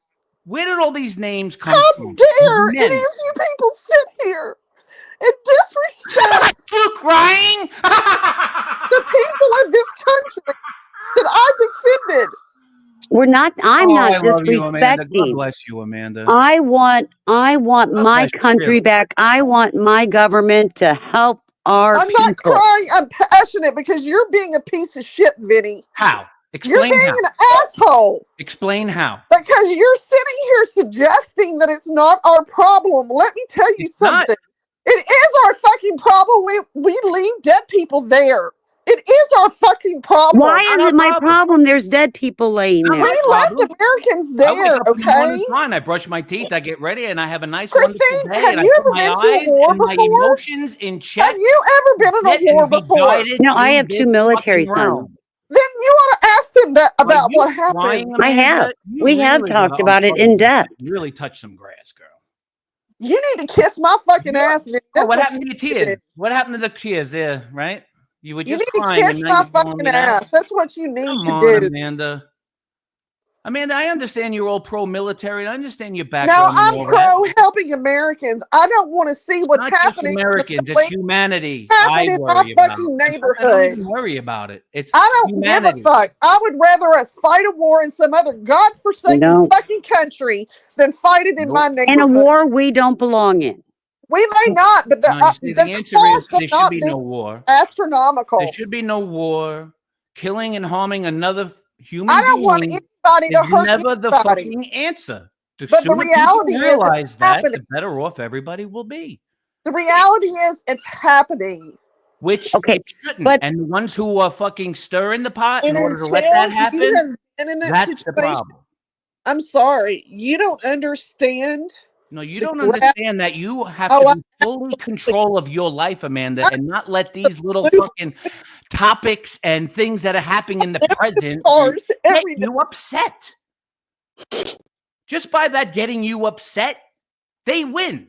Speaker 7: where did all these names come
Speaker 6: How
Speaker 7: from?
Speaker 6: dare
Speaker 7: Men.
Speaker 6: any of you people sit here and disrespect
Speaker 7: You crying?
Speaker 6: the people of this country that I defended?
Speaker 1: We're not. I'm
Speaker 7: Oh,
Speaker 1: not
Speaker 7: I love you, Amanda. God
Speaker 1: disrespecting.
Speaker 7: bless you, Amanda.
Speaker 1: I want
Speaker 7: God
Speaker 1: my
Speaker 7: bless you,
Speaker 1: country
Speaker 7: really.
Speaker 1: back. I want my government to help our
Speaker 6: I'm not
Speaker 1: people.
Speaker 6: crying. I'm passionate because you're being a piece of shit, Vinny.
Speaker 7: How?
Speaker 6: You're
Speaker 7: Explain
Speaker 6: being
Speaker 7: how.
Speaker 6: an asshole
Speaker 7: Explain how.
Speaker 6: because you're sitting here suggesting that it's not our problem. Let me tell you
Speaker 7: It's not.
Speaker 6: something. It is our fucking problem. We leave dead people there. It is our fucking problem.
Speaker 1: Why
Speaker 7: Not
Speaker 1: is
Speaker 7: our
Speaker 1: it my
Speaker 7: problem.
Speaker 1: problem? There's dead people laying
Speaker 7: Not
Speaker 1: there.
Speaker 7: my
Speaker 6: We left
Speaker 7: problem.
Speaker 6: Americans
Speaker 7: I wake
Speaker 6: there,
Speaker 7: up in the morning
Speaker 6: okay?
Speaker 7: fine. I brush my teeth. I get ready, and I have a nice,
Speaker 6: Christine,
Speaker 7: wonderful day.
Speaker 6: have
Speaker 7: And I
Speaker 6: you
Speaker 7: put
Speaker 6: ever
Speaker 7: my
Speaker 6: been to a
Speaker 7: eyes
Speaker 6: war
Speaker 7: and my
Speaker 6: before?
Speaker 7: emotions in check.
Speaker 6: Have you ever been in a
Speaker 7: Get
Speaker 6: war
Speaker 7: and be
Speaker 6: before?
Speaker 7: guided
Speaker 1: No, I
Speaker 7: through
Speaker 1: have
Speaker 7: this
Speaker 1: two military
Speaker 7: fucking
Speaker 1: sons.
Speaker 7: realm.
Speaker 6: Then you ought to ask them that
Speaker 7: Are
Speaker 6: about
Speaker 7: you
Speaker 6: what
Speaker 7: crying,
Speaker 6: happened.
Speaker 1: I have.
Speaker 7: Amanda? You
Speaker 1: We have
Speaker 7: really
Speaker 1: talked
Speaker 7: are
Speaker 1: about it in depth.
Speaker 7: really touch some grass, girl.
Speaker 6: You need to kiss my fucking
Speaker 7: Yeah.
Speaker 6: ass. Vinny.
Speaker 7: Oh,
Speaker 6: That's
Speaker 7: what
Speaker 6: what
Speaker 7: happened to
Speaker 6: you
Speaker 7: your tears?
Speaker 6: did.
Speaker 7: What happened to the tears there, right? You were
Speaker 6: You
Speaker 7: just
Speaker 6: need to
Speaker 7: crying,
Speaker 6: kiss
Speaker 7: and now
Speaker 6: my
Speaker 7: you're telling
Speaker 6: fucking
Speaker 7: me that?
Speaker 6: ass. That's what you need
Speaker 7: Come
Speaker 6: to
Speaker 7: on,
Speaker 6: do.
Speaker 7: Amanda. Amanda, I understand you're all pro-military, and I understand your
Speaker 6: No,
Speaker 7: background and
Speaker 6: I'm
Speaker 7: all that.
Speaker 6: pro helping Americans. I don't want to see what's
Speaker 7: Not just
Speaker 6: happening in the
Speaker 7: Americans,
Speaker 6: Middle
Speaker 7: it's
Speaker 6: East
Speaker 7: humanity.
Speaker 6: happen
Speaker 7: I
Speaker 6: in my
Speaker 7: worry about.
Speaker 6: fucking
Speaker 7: I don't
Speaker 6: neighborhood.
Speaker 7: even worry about it. It's
Speaker 6: I don't give a
Speaker 7: humanity.
Speaker 6: fuck. I would rather us fight a war in some other godforsaken
Speaker 1: don't.
Speaker 6: fucking country than fight it in my
Speaker 7: Nope.
Speaker 1: In a
Speaker 6: neighborhood.
Speaker 1: war we don't belong in.
Speaker 6: We may not, but
Speaker 7: No, you see, the
Speaker 6: the
Speaker 7: answer is
Speaker 6: cost of
Speaker 7: there should
Speaker 6: not
Speaker 7: be
Speaker 6: being
Speaker 7: no war.
Speaker 6: astronomical.
Speaker 7: There should be no war. Killing and harming another human
Speaker 6: I don't want
Speaker 7: being
Speaker 6: anybody to
Speaker 7: is
Speaker 6: hurt
Speaker 7: never the
Speaker 6: anybody.
Speaker 7: fucking answer. The
Speaker 6: But the
Speaker 7: sooner people
Speaker 6: reality is it's
Speaker 7: realize that,
Speaker 6: happening.
Speaker 7: the better off everybody will be.
Speaker 6: The reality is, it's happening.
Speaker 7: Which
Speaker 1: Okay,
Speaker 7: it shouldn't.
Speaker 1: but-
Speaker 7: And the ones who are fucking stirring the pot
Speaker 6: And
Speaker 7: in order to
Speaker 6: until
Speaker 7: let that
Speaker 6: you
Speaker 7: happen,
Speaker 6: have been in that
Speaker 7: that's the
Speaker 6: situation,
Speaker 7: problem.
Speaker 6: I'm sorry, you don't understand.
Speaker 7: No, you
Speaker 6: the
Speaker 7: don't
Speaker 6: gra-
Speaker 7: understand that you have
Speaker 6: Oh,
Speaker 7: to be fully control of your life, Amanda, and not let these little
Speaker 6: Absolutely.
Speaker 7: fucking topics and things that are happening in the present
Speaker 6: Cars
Speaker 7: get
Speaker 6: every day.
Speaker 7: you upset. Just by that getting you upset, they win.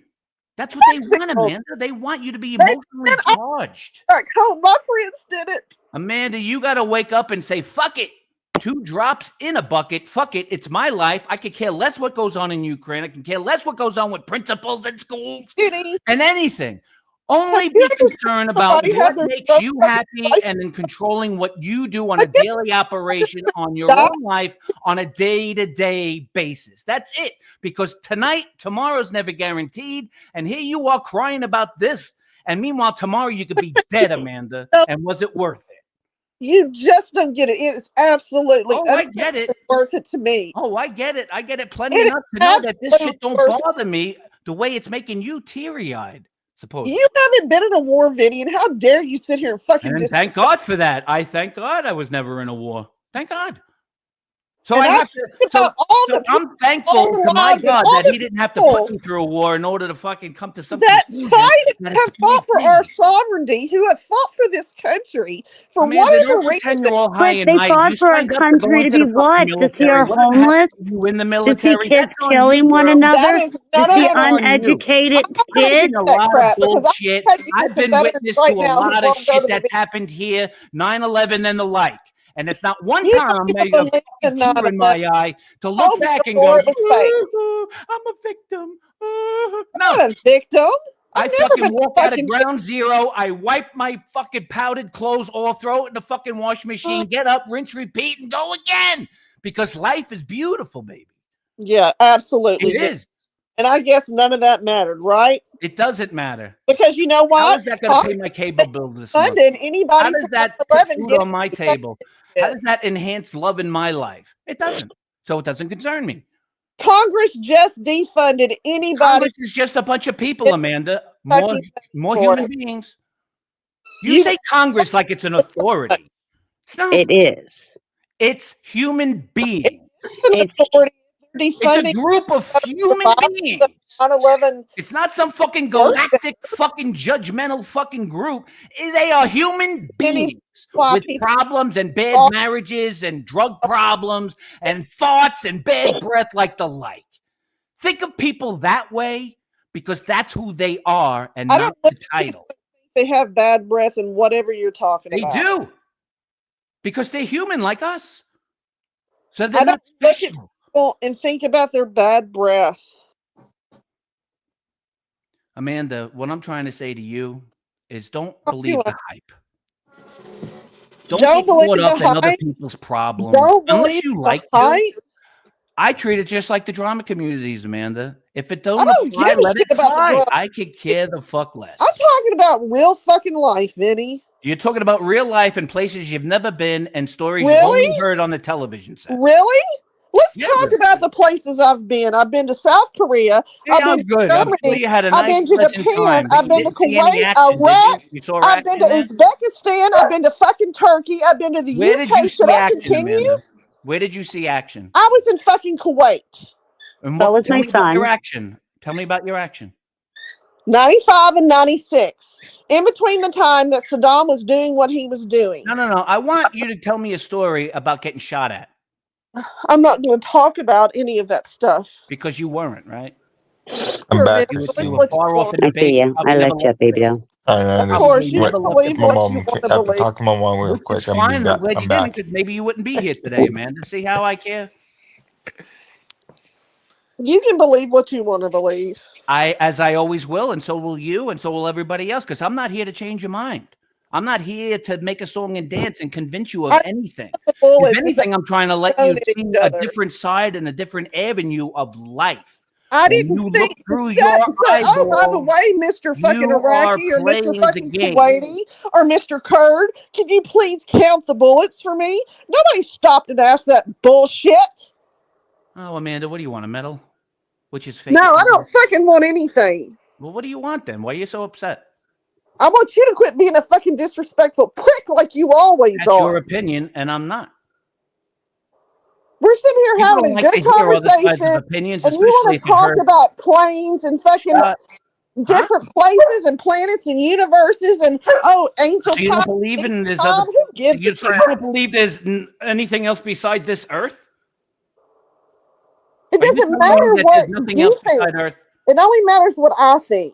Speaker 7: That's what they want, Amanda. They want you to be emotionally charged.
Speaker 6: Back home, my friends did it.
Speaker 7: Amanda, you got to wake up and say, fuck it. 2 drops in a bucket. Fuck it. It's my life. I could care less what goes on in Ukraine. I can care less what goes on with principals and schools
Speaker 6: Kitty.
Speaker 7: and anything. Only be concerned about
Speaker 6: Somebody
Speaker 7: what
Speaker 6: had their
Speaker 7: makes you
Speaker 6: fucking
Speaker 7: happy
Speaker 6: life.
Speaker 7: and in controlling what you do on a daily operation on your own life on a day-to-day basis. That's it. Because tomorrow's never guaranteed. And here you are crying about this. And meanwhile, tomorrow you could be dead, Amanda. And was it worth it?
Speaker 6: You just don't get it. It is absolutely
Speaker 7: I get it.
Speaker 6: worth it to me.
Speaker 7: Oh, I get it. I get it plenty
Speaker 6: It
Speaker 7: enough to know that this shit don't
Speaker 6: absolutely
Speaker 7: bother me the way it's making you teary-eyed, supposedly.
Speaker 6: You haven't been in a war, Vinny, and how dare you sit here and fucking
Speaker 7: And thank God for that. I thank God I was never in a war. Thank God. So
Speaker 6: And
Speaker 7: I have to. So I'm thankful to my God that He didn't have to put me through a war in order to fucking come to something
Speaker 6: that
Speaker 7: conclusion
Speaker 6: fight
Speaker 7: that
Speaker 6: have
Speaker 7: it's
Speaker 6: fought for
Speaker 7: my
Speaker 6: our
Speaker 7: thing.
Speaker 6: sovereignty, who have fought for this country for
Speaker 7: Amanda,
Speaker 6: whatever
Speaker 7: don't pretend
Speaker 6: reason.
Speaker 7: you're all high
Speaker 1: But
Speaker 7: and
Speaker 1: they
Speaker 7: mighty.
Speaker 1: fought
Speaker 7: You
Speaker 1: for our
Speaker 7: signed up to go
Speaker 1: country to
Speaker 7: into
Speaker 1: be
Speaker 7: the fucking
Speaker 1: what? To see
Speaker 7: military.
Speaker 1: our
Speaker 7: Whatever happened
Speaker 1: homeless?
Speaker 7: to you in the
Speaker 1: To see
Speaker 7: military,
Speaker 1: kids
Speaker 7: that's on
Speaker 1: killing
Speaker 7: you,
Speaker 1: one
Speaker 7: girl.
Speaker 1: another?
Speaker 6: That is
Speaker 1: To see
Speaker 7: That's on you.
Speaker 1: uneducated
Speaker 6: I'm gonna
Speaker 1: kids?
Speaker 7: Seen a
Speaker 6: that
Speaker 7: lot of
Speaker 6: crap because
Speaker 7: bullshit.
Speaker 6: I had
Speaker 7: I've
Speaker 6: innocent
Speaker 7: been
Speaker 6: veterans
Speaker 7: witness
Speaker 6: right
Speaker 7: to a
Speaker 6: now who
Speaker 7: lot of
Speaker 6: won't go
Speaker 7: shit
Speaker 6: to the
Speaker 7: that's happened here, 9/11 and the like. And it's not one
Speaker 6: You
Speaker 7: time
Speaker 6: don't
Speaker 7: I'm
Speaker 6: even
Speaker 7: making a
Speaker 6: believe in
Speaker 7: fucking tear in my
Speaker 6: 9/11.
Speaker 7: eye to look
Speaker 6: Told me
Speaker 7: back and
Speaker 6: before
Speaker 7: go,
Speaker 6: it was fake.
Speaker 7: "Ooh, I'm a victim."
Speaker 6: I'm
Speaker 7: No,
Speaker 6: not a victim.
Speaker 7: I
Speaker 6: I've never
Speaker 7: fucking
Speaker 6: been a
Speaker 7: walk out of
Speaker 6: fucking
Speaker 7: ground zero. I wipe my fucking powdered clothes off, throw it in the fucking washing machine, get up, rinse, repeat, and go again. Because life is beautiful, baby.
Speaker 6: Yeah, absolutely.
Speaker 7: It is.
Speaker 6: And I guess none of that mattered, right?
Speaker 7: It doesn't matter.
Speaker 6: Because you know
Speaker 7: How
Speaker 6: what?
Speaker 7: is that going to pay my cable bill this month?
Speaker 6: Funded anybody
Speaker 7: How does
Speaker 6: from
Speaker 7: that put
Speaker 6: 9/11
Speaker 7: food
Speaker 6: get
Speaker 7: on my table? How does that enhance love in my life? It doesn't. So it doesn't concern me.
Speaker 6: Congress just defunded anybody.
Speaker 7: Congress is just a bunch of people, Amanda. More human beings. You say Congress like it's an authority. It's not.
Speaker 1: It is.
Speaker 7: It's human beings.
Speaker 6: It's
Speaker 7: a group of human beings.
Speaker 6: 9/11.
Speaker 7: It's not some fucking galactic fucking judgmental fucking group. They are human beings with problems and bad marriages and drug problems and thoughts and bad breath like the like. Think of people that way because that's who they are and not the title.
Speaker 6: They have bad breath and whatever you're talking about.
Speaker 7: They do. Because they're human like us. So they're not special.
Speaker 6: And think about their bad breath.
Speaker 7: Amanda, what I'm trying to say to you is don't believe the hype. Don't get caught up in other people's problems. Unless you like to. I treat it just like the drama communities, Amanda. If it don't apply, let it fly. I could care the fuck less.
Speaker 6: I'm talking about real fucking life, Vinny.
Speaker 7: You're talking about real life and places you've never been and stories you've only heard on the television set.
Speaker 6: Really? Let's talk about the places I've been. I've been to South Korea. I've been to Germany. I've been to Japan. I've been to Kuwait, Iraq. I've been to Uzbekistan. I've been to fucking Turkey. I've been to the UK. Should I continue?
Speaker 7: Where did you see action?
Speaker 6: I was in fucking Kuwait.
Speaker 7: And what was my son? Your action. Tell me about your action.
Speaker 6: 95 and 96. In between the time that Saddam was doing what he was doing.
Speaker 7: No. I want you to tell me a story about getting shot at.
Speaker 6: I'm not going to talk about any of that stuff.
Speaker 7: Because you weren't, right?
Speaker 2: I'm back.
Speaker 7: You were far off in the
Speaker 1: I let you, baby doll.
Speaker 6: Of course, you can believe what you want to believe.
Speaker 2: Talk to my mom real quick.
Speaker 7: It's fine. I'm glad you didn't, because maybe you wouldn't be here today, Amanda. See how I care?
Speaker 6: You can believe what you want to believe.
Speaker 7: As I always will, and so will you, and so will everybody else, because I'm not here to change your mind. I'm not here to make a song and dance and convince you of anything. If anything, I'm trying to let you see a different side and a different avenue of life.
Speaker 6: I didn't think through your eyeball, by the way, Mr. fucking Iraqi or Mr. fucking Kuwaiti or Mr. Kurd, can you please count the bullets for me? Nobody stopped and asked that bullshit.
Speaker 7: Oh, Amanda, what do you want, a medal? Which is fake?
Speaker 6: No, I don't fucking want anything.
Speaker 7: Well, what do you want then? Why are you so upset?
Speaker 6: I want you to quit being a fucking disrespectful prick like you always
Speaker 7: That's
Speaker 6: are.
Speaker 7: your opinion, and I'm not.
Speaker 6: We're sitting here
Speaker 7: People
Speaker 6: having
Speaker 7: don't
Speaker 6: a
Speaker 7: like
Speaker 6: good
Speaker 7: to hear other sides
Speaker 6: conversation,
Speaker 7: of opinions,
Speaker 6: and you want
Speaker 7: especially if
Speaker 6: to
Speaker 7: you've
Speaker 6: talk
Speaker 7: heard.
Speaker 6: about planes and fucking different places and planets and universes and angel
Speaker 7: So you don't
Speaker 6: time.
Speaker 7: believe in this
Speaker 6: Tom,
Speaker 7: other?
Speaker 6: who gives a
Speaker 7: So you
Speaker 6: crap?
Speaker 7: don't believe there's anything else beside this Earth?
Speaker 6: It
Speaker 7: Are you
Speaker 6: doesn't
Speaker 7: telling me
Speaker 6: matter
Speaker 7: that
Speaker 6: what
Speaker 7: there's nothing
Speaker 6: you
Speaker 7: else
Speaker 6: think.
Speaker 7: beside Earth?
Speaker 6: It only matters what I think.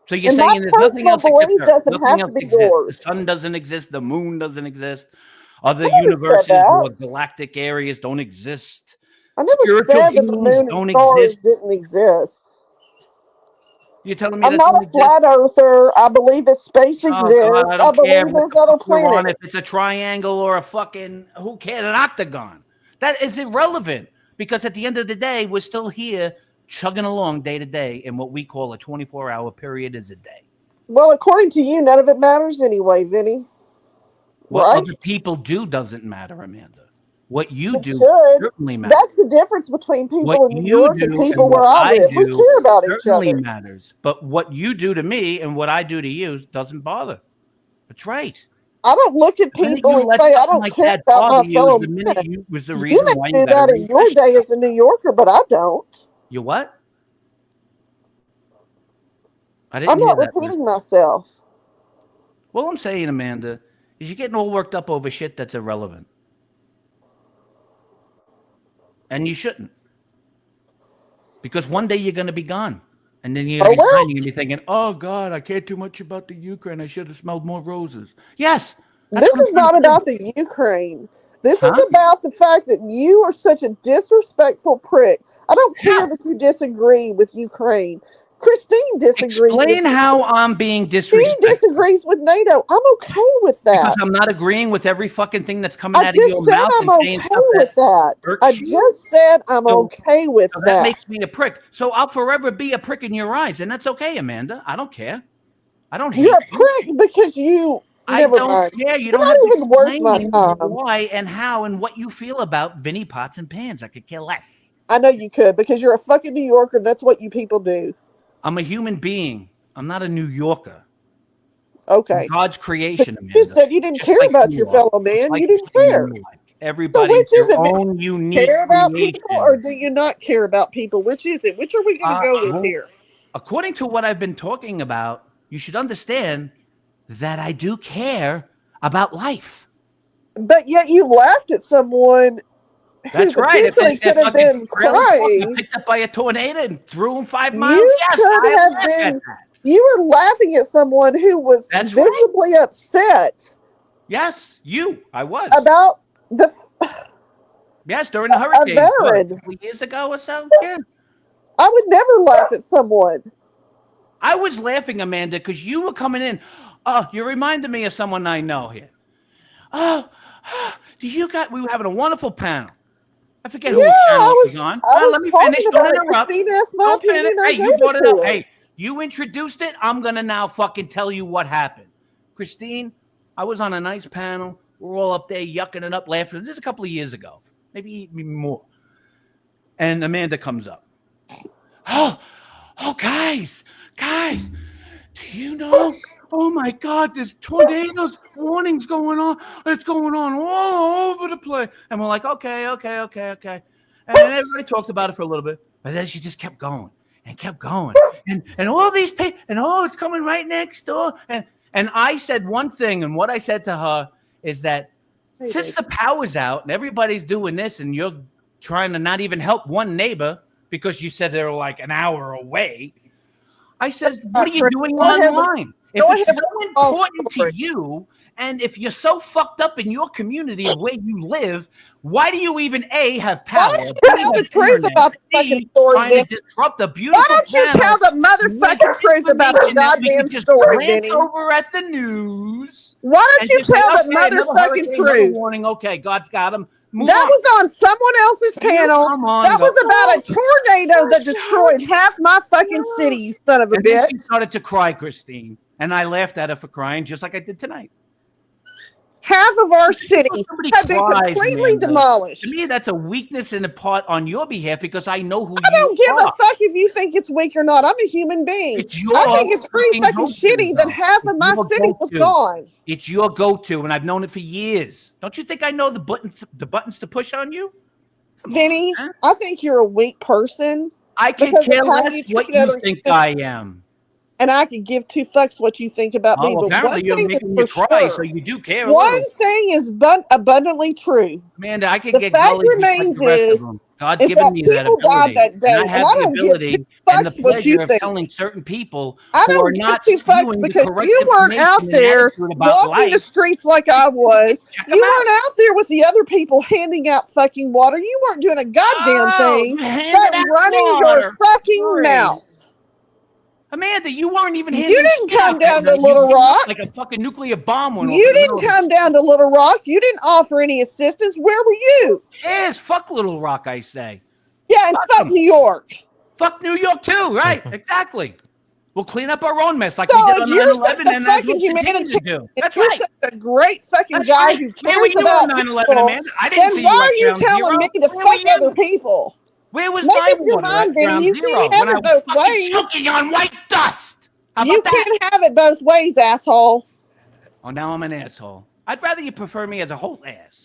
Speaker 7: So you're
Speaker 6: And my
Speaker 7: saying there's nothing
Speaker 6: personal
Speaker 7: else except
Speaker 6: belief
Speaker 7: Earth.
Speaker 6: doesn't
Speaker 7: Nothing
Speaker 6: have to
Speaker 7: else
Speaker 6: be
Speaker 7: exists. The
Speaker 6: yours.
Speaker 7: sun doesn't exist. The moon doesn't exist. Other
Speaker 6: I never said
Speaker 7: universes or
Speaker 6: that.
Speaker 7: galactic areas don't exist.
Speaker 6: I never
Speaker 7: Spiritual
Speaker 6: said that the
Speaker 7: beings
Speaker 6: moon and
Speaker 7: don't
Speaker 6: stars
Speaker 7: exist.
Speaker 6: didn't exist.
Speaker 7: You're telling me
Speaker 6: I'm
Speaker 7: that
Speaker 6: not
Speaker 7: don't
Speaker 6: a
Speaker 7: exist?
Speaker 6: flat earther. I believe that space
Speaker 7: Oh God,
Speaker 6: exists.
Speaker 7: I
Speaker 6: I
Speaker 7: don't care
Speaker 6: believe
Speaker 7: what
Speaker 6: there's
Speaker 7: the
Speaker 6: other
Speaker 7: fuck you're on.
Speaker 6: planets.
Speaker 7: If it's a triangle or a fucking who cares, an octagon. That is irrelevant because at the end of the day, we're still here chugging along day to day, and what we call a 24-hour period is a day.
Speaker 6: Well, according to you, none of it matters anyway, Vinny.
Speaker 7: What
Speaker 6: Right?
Speaker 7: other people do doesn't matter, Amanda. What you
Speaker 6: It
Speaker 7: do
Speaker 6: should.
Speaker 7: certainly matters.
Speaker 6: That's the difference between
Speaker 7: What
Speaker 6: people in New
Speaker 7: you
Speaker 6: York and
Speaker 7: do
Speaker 6: people
Speaker 7: and
Speaker 6: where
Speaker 7: what
Speaker 6: I
Speaker 7: I
Speaker 6: live. We
Speaker 7: do
Speaker 6: care about each
Speaker 7: certainly
Speaker 6: other.
Speaker 7: matters. But what you do to me and what I do to you doesn't bother. That's right.
Speaker 6: I don't look at
Speaker 7: The minute
Speaker 6: people
Speaker 7: you
Speaker 6: and
Speaker 7: let
Speaker 6: say I
Speaker 7: something
Speaker 6: don't
Speaker 7: like
Speaker 6: care
Speaker 7: that
Speaker 6: about
Speaker 7: bother
Speaker 6: my
Speaker 7: you is
Speaker 6: fellow
Speaker 7: the
Speaker 6: man.
Speaker 7: minute you was the
Speaker 6: You
Speaker 7: reason why
Speaker 6: may
Speaker 7: you
Speaker 6: do
Speaker 7: got to
Speaker 6: that in your
Speaker 7: refresh
Speaker 6: day
Speaker 7: yourself.
Speaker 6: as a New Yorker, but I don't.
Speaker 7: You what? I
Speaker 6: I'm
Speaker 7: didn't hear
Speaker 6: not
Speaker 7: that.
Speaker 6: repeating myself.
Speaker 7: What I'm saying, Amanda, is you're getting all worked up over shit that's irrelevant. And you shouldn't. Because one day you're going to be gone. And then you're going to be dying and be thinking, oh, God, I care too much about the Ukraine. I should have smelled more roses. Yes. That's
Speaker 6: This
Speaker 7: what I'm
Speaker 6: is
Speaker 7: trying
Speaker 6: not
Speaker 7: to say.
Speaker 6: about the Ukraine. This
Speaker 7: Huh?
Speaker 6: is about the fact that you are such a disrespectful prick. I don't care
Speaker 7: How?
Speaker 6: that you disagree with Ukraine. Christine disagrees with
Speaker 7: Explain how
Speaker 6: Ukraine.
Speaker 7: I'm being
Speaker 6: She
Speaker 7: disrespectful.
Speaker 6: disagrees with NATO. I'm okay with
Speaker 7: Because
Speaker 6: that.
Speaker 7: I'm not agreeing with every fucking thing that's coming
Speaker 6: I
Speaker 7: out of
Speaker 6: just
Speaker 7: your
Speaker 6: said
Speaker 7: mouth
Speaker 6: I'm
Speaker 7: and saying
Speaker 6: okay
Speaker 7: stuff that
Speaker 6: with that. I
Speaker 7: irks you.
Speaker 6: just said I'm
Speaker 7: So,
Speaker 6: okay with
Speaker 7: so that
Speaker 6: that.
Speaker 7: makes me a prick. So I'll forever be a prick in your eyes. And that's okay, Amanda. I don't care. I don't
Speaker 6: You're
Speaker 7: hate
Speaker 6: a
Speaker 7: you.
Speaker 6: prick because you.
Speaker 7: I
Speaker 6: Never
Speaker 7: don't
Speaker 6: mind.
Speaker 7: care. You
Speaker 6: You're
Speaker 7: don't
Speaker 6: not
Speaker 7: have to
Speaker 6: even worth my
Speaker 7: explain
Speaker 6: time.
Speaker 7: why and how and what you feel about Vinny Pots and Pans. I could care less.
Speaker 6: I know you could because you're a fucking New Yorker. That's what you people do.
Speaker 7: I'm a human being. I'm not a New Yorker. I'm
Speaker 6: Okay.
Speaker 7: God's creation,
Speaker 6: You
Speaker 7: Amanda.
Speaker 6: said you didn't
Speaker 7: Just
Speaker 6: care
Speaker 7: like
Speaker 6: about your
Speaker 7: you are.
Speaker 6: fellow
Speaker 7: Just
Speaker 6: man.
Speaker 7: like
Speaker 6: You didn't
Speaker 7: Christine
Speaker 6: care.
Speaker 7: you like.
Speaker 6: So
Speaker 7: Everybody's
Speaker 6: which is
Speaker 7: their
Speaker 6: it?
Speaker 7: own unique
Speaker 6: Care about people or
Speaker 7: creation.
Speaker 6: do you not care about people? Which is it? Which are we going to go with
Speaker 7: Well,
Speaker 6: here?
Speaker 7: according to what I've been talking about, you should understand that I do care about life.
Speaker 6: But yet you laughed at someone who
Speaker 7: That's right.
Speaker 6: potentially could
Speaker 7: If
Speaker 6: have
Speaker 7: fucking
Speaker 6: been
Speaker 7: trailer park got
Speaker 6: crying.
Speaker 7: picked up by a tornado and threw him 5 miles,
Speaker 6: You
Speaker 7: yes,
Speaker 6: could
Speaker 7: I
Speaker 6: have
Speaker 7: laughed at
Speaker 6: been.
Speaker 7: that.
Speaker 6: You were laughing at someone who was
Speaker 7: That's right.
Speaker 6: visibly upset
Speaker 7: Yes, I was.
Speaker 6: about
Speaker 7: Yes, during the
Speaker 6: a
Speaker 7: hurricane, what, a
Speaker 6: veteran.
Speaker 7: couple of years ago or so? Yeah.
Speaker 6: I would never laugh at someone.
Speaker 7: I was laughing, Amanda, because you were coming in. Oh, you reminded me of someone I know here. Oh, do you got? We were having a wonderful panel. I forget
Speaker 6: Yeah,
Speaker 7: who channel it was
Speaker 6: I
Speaker 7: on.
Speaker 6: was
Speaker 7: Let me
Speaker 6: talking
Speaker 7: finish.
Speaker 6: about
Speaker 7: Don't
Speaker 6: it.
Speaker 7: interrupt.
Speaker 6: Christine asked my
Speaker 7: Don't finish.
Speaker 6: opinion. I
Speaker 7: Hey, you
Speaker 6: gave
Speaker 7: brought
Speaker 6: it
Speaker 7: it
Speaker 6: to
Speaker 7: up.
Speaker 6: her.
Speaker 7: Hey, you introduced it. I'm gonna now fucking tell you what happened. Christine, I was on a nice panel. We're all up there yucking it up, laughing. This is a couple of years ago, maybe even more. And Amanda comes up. Oh, guys, do you know? Oh my God, there's tornadoes, warnings going on. It's going on all over the place. And we're like, okay. And everybody talked about it for a little bit, but then she just kept going and kept going. And all these people, and it's coming right next door. And I said one thing, and what I said to her is that since the power's out and everybody's doing this, and you're trying to not even help one neighbor because you said they're like an hour away. I said, what are you doing online? If it's so important to you, and if you're so fucked up in your community of where you live, why do you even A, have power?
Speaker 6: Why don't you tell the truth about the fucking story,
Speaker 7: trying
Speaker 6: Vinny?
Speaker 7: to disrupt the beautiful
Speaker 6: Why don't you tell the motherfucking truth about the goddamn story, Vinny?
Speaker 7: over at the news.
Speaker 6: Why don't you tell the motherfucking truth?
Speaker 7: Warning. Okay, God's got him.
Speaker 6: That was on someone else's panel. That was about a tornado that destroyed half my fucking city, you son of a bitch.
Speaker 7: She started to cry, Christine, and I laughed at her for crying, just like I did tonight.
Speaker 6: half of our city
Speaker 7: Somebody
Speaker 6: have been
Speaker 7: cries,
Speaker 6: completely
Speaker 7: Amanda.
Speaker 6: demolished.
Speaker 7: To me, that's a weakness in a part on your behalf because I know who
Speaker 6: I don't
Speaker 7: you
Speaker 6: give
Speaker 7: are.
Speaker 6: a fuck if you think it's weak or not. I'm a human being.
Speaker 7: It's your
Speaker 6: I think it's pretty fucking shitty that half of my city was gone.
Speaker 7: It's your go-to, and I've known it for years. Don't you think I know the buttons to push on you?
Speaker 6: Vinny, I think you're a weak person.
Speaker 7: I can
Speaker 6: because of
Speaker 7: care
Speaker 6: how
Speaker 7: less
Speaker 6: you
Speaker 7: what
Speaker 6: treat
Speaker 7: you
Speaker 6: others
Speaker 7: think
Speaker 6: human
Speaker 7: I am.
Speaker 6: and I could give two fucks what you think about me.
Speaker 7: Oh,
Speaker 6: But
Speaker 7: apparently
Speaker 6: one
Speaker 7: you're
Speaker 6: thing
Speaker 7: making
Speaker 6: is
Speaker 7: me
Speaker 6: for
Speaker 7: cry,
Speaker 6: sure,
Speaker 7: so you do care a
Speaker 6: one
Speaker 7: little.
Speaker 6: thing is abundantly true.
Speaker 7: Amanda, I could
Speaker 6: The
Speaker 7: get
Speaker 6: fact
Speaker 7: gully just like
Speaker 6: remains
Speaker 7: the rest of
Speaker 6: is
Speaker 7: them. God's
Speaker 6: is
Speaker 7: given
Speaker 6: that
Speaker 7: me that
Speaker 6: people died
Speaker 7: ability,
Speaker 6: that day,
Speaker 7: and I have
Speaker 6: I
Speaker 7: the
Speaker 6: don't give two
Speaker 7: ability and the
Speaker 6: fucks what you
Speaker 7: pleasure of
Speaker 6: think.
Speaker 7: telling certain people
Speaker 6: I
Speaker 7: who are
Speaker 6: don't give
Speaker 7: not
Speaker 6: two fucks
Speaker 7: spewing the
Speaker 6: because
Speaker 7: correct
Speaker 6: you weren't out
Speaker 7: information and
Speaker 6: there
Speaker 7: attitude about
Speaker 6: walking the
Speaker 7: life.
Speaker 6: streets like I was.
Speaker 7: Check 'em
Speaker 6: You
Speaker 7: out.
Speaker 6: weren't out there with the other people handing out fucking water. You weren't doing a goddamn thing
Speaker 7: You handed
Speaker 6: but
Speaker 7: out
Speaker 6: running your
Speaker 7: water.
Speaker 6: fucking
Speaker 7: Great.
Speaker 6: mouth.
Speaker 7: Amanda, you weren't even
Speaker 6: You
Speaker 7: handing
Speaker 6: didn't
Speaker 7: shit
Speaker 6: come
Speaker 7: out that
Speaker 6: down to
Speaker 7: night. You
Speaker 6: Little
Speaker 7: blew up
Speaker 6: Rock.
Speaker 7: like a fucking nuclear bomb went off
Speaker 6: You
Speaker 7: in the middle
Speaker 6: didn't
Speaker 7: of the
Speaker 6: come down to Little Rock. You didn't offer any assistance. Where were you?
Speaker 7: Yes, fuck Little Rock, I say.
Speaker 6: Yeah, and fuck
Speaker 7: 'em.
Speaker 6: New York.
Speaker 7: Fuck New York too, right? Exactly. We'll clean up our own mess like
Speaker 6: So
Speaker 7: we did
Speaker 6: if
Speaker 7: on
Speaker 6: you're
Speaker 7: 9/11,
Speaker 6: such a
Speaker 7: and that's
Speaker 6: fucking
Speaker 7: what we continue to
Speaker 6: humanitarian,
Speaker 7: do.
Speaker 6: if
Speaker 7: That's
Speaker 6: you're
Speaker 7: right.
Speaker 6: such a great fucking
Speaker 7: That's
Speaker 6: guy
Speaker 7: right.
Speaker 6: who
Speaker 7: Where were
Speaker 6: cares
Speaker 7: you
Speaker 6: about
Speaker 7: on 9/11,
Speaker 6: people,
Speaker 7: Amanda? I didn't
Speaker 6: then
Speaker 7: see
Speaker 6: why
Speaker 7: you
Speaker 6: are
Speaker 7: at
Speaker 6: you
Speaker 7: ground
Speaker 6: telling
Speaker 7: zero.
Speaker 6: me to
Speaker 7: Where were
Speaker 6: fuck other
Speaker 7: you?
Speaker 6: people?
Speaker 7: Where was
Speaker 6: Make
Speaker 7: my
Speaker 6: up your
Speaker 7: water
Speaker 6: mind,
Speaker 7: at
Speaker 6: Vinny.
Speaker 7: ground
Speaker 6: You
Speaker 7: zero
Speaker 6: can't have
Speaker 7: when I
Speaker 6: it
Speaker 7: was
Speaker 6: both
Speaker 7: fucking
Speaker 6: ways.
Speaker 7: choking on white dust? How
Speaker 6: You
Speaker 7: about that?
Speaker 6: can't have it both ways, asshole.
Speaker 7: Oh, now I'm an asshole. I'd rather you prefer me as a whole ass.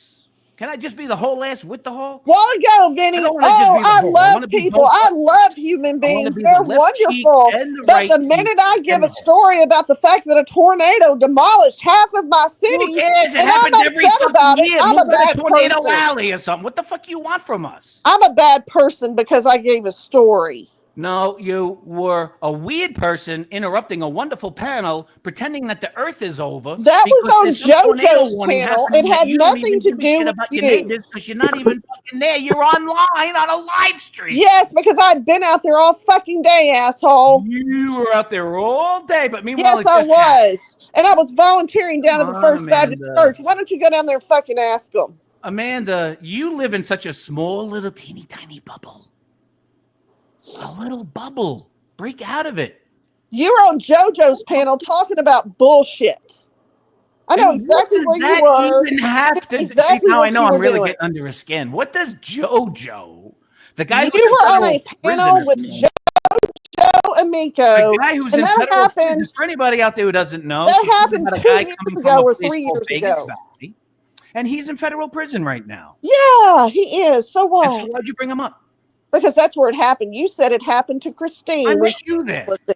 Speaker 7: Can I just be the whole ass with the whole?
Speaker 6: While ago, Vinny.
Speaker 7: I don't wanna just
Speaker 6: Oh,
Speaker 7: be the
Speaker 6: I
Speaker 7: whole. I wanna
Speaker 6: love
Speaker 7: be
Speaker 6: people.
Speaker 7: both
Speaker 6: I
Speaker 7: sides.
Speaker 6: love human
Speaker 7: I wanna
Speaker 6: beings.
Speaker 7: be the
Speaker 6: They're
Speaker 7: left cheek
Speaker 6: wonderful.
Speaker 7: and the
Speaker 6: But
Speaker 7: right
Speaker 6: the
Speaker 7: cheek
Speaker 6: minute I give
Speaker 7: and
Speaker 6: a
Speaker 7: the whole.
Speaker 6: story about the fact that a tornado demolished half of my
Speaker 7: Who
Speaker 6: city,
Speaker 7: cares? It
Speaker 6: and I'm
Speaker 7: happens every
Speaker 6: upset
Speaker 7: fucking
Speaker 6: about it,
Speaker 7: year.
Speaker 6: I'm
Speaker 7: Move
Speaker 6: a
Speaker 7: to the
Speaker 6: bad
Speaker 7: tornado
Speaker 6: person.
Speaker 7: alley or something. What the fuck you want from us?
Speaker 6: I'm a bad person because I gave a story.
Speaker 7: No, you were a weird person interrupting a wonderful panel, pretending that the Earth is over.
Speaker 6: That was
Speaker 7: because
Speaker 6: on
Speaker 7: there's some tornado
Speaker 6: JoJo's
Speaker 7: warning
Speaker 6: panel.
Speaker 7: happening
Speaker 6: It
Speaker 7: that
Speaker 6: had
Speaker 7: you don't
Speaker 6: nothing
Speaker 7: even
Speaker 6: to
Speaker 7: give a
Speaker 6: do
Speaker 7: shit
Speaker 6: with
Speaker 7: about your
Speaker 6: you.
Speaker 7: neighbors because you're not even fucking there. You're online on a live stream.
Speaker 6: Yes, because I'd been out there all fucking day, asshole.
Speaker 7: You were out there all day, but meanwhile,
Speaker 6: Yes,
Speaker 7: it
Speaker 6: I
Speaker 7: just happened.
Speaker 6: was. And I was volunteering down at the
Speaker 7: Come on,
Speaker 6: First Baptist
Speaker 7: Amanda.
Speaker 6: Church. Why don't you go down there and fucking ask them?
Speaker 7: Amanda, you live in such a small, little, teeny, tiny bubble. A little bubble. Break out of it.
Speaker 6: You were on JoJo's panel talking about bullshit. I know exactly where you were.
Speaker 7: Even have to
Speaker 6: Exactly
Speaker 7: see, now
Speaker 6: what
Speaker 7: I know
Speaker 6: you
Speaker 7: I'm
Speaker 6: were
Speaker 7: really
Speaker 6: doing.
Speaker 7: getting under his skin. What does JoJo, the guy
Speaker 6: You
Speaker 7: who's in
Speaker 6: were on
Speaker 7: federal
Speaker 6: a panel
Speaker 7: prison,
Speaker 6: with JoJo Amico,
Speaker 7: the guy who's
Speaker 6: and
Speaker 7: in
Speaker 6: that
Speaker 7: federal prison,
Speaker 6: happened.
Speaker 7: for anybody out there who doesn't know,
Speaker 6: That
Speaker 7: she's talking
Speaker 6: happened
Speaker 7: about a
Speaker 6: 2
Speaker 7: guy
Speaker 6: years
Speaker 7: coming from
Speaker 6: ago
Speaker 7: a
Speaker 6: or
Speaker 7: place
Speaker 6: 3
Speaker 7: called
Speaker 6: years
Speaker 7: Vegas
Speaker 6: ago.
Speaker 7: Valley, and he's in federal prison right now.
Speaker 6: Yeah, he is. So
Speaker 7: And
Speaker 6: what?
Speaker 7: so why'd you bring him up?
Speaker 6: Because that's where it happened. You said it happened to Christine.
Speaker 7: I
Speaker 6: when
Speaker 7: met
Speaker 6: she
Speaker 7: you there.
Speaker 6: was there.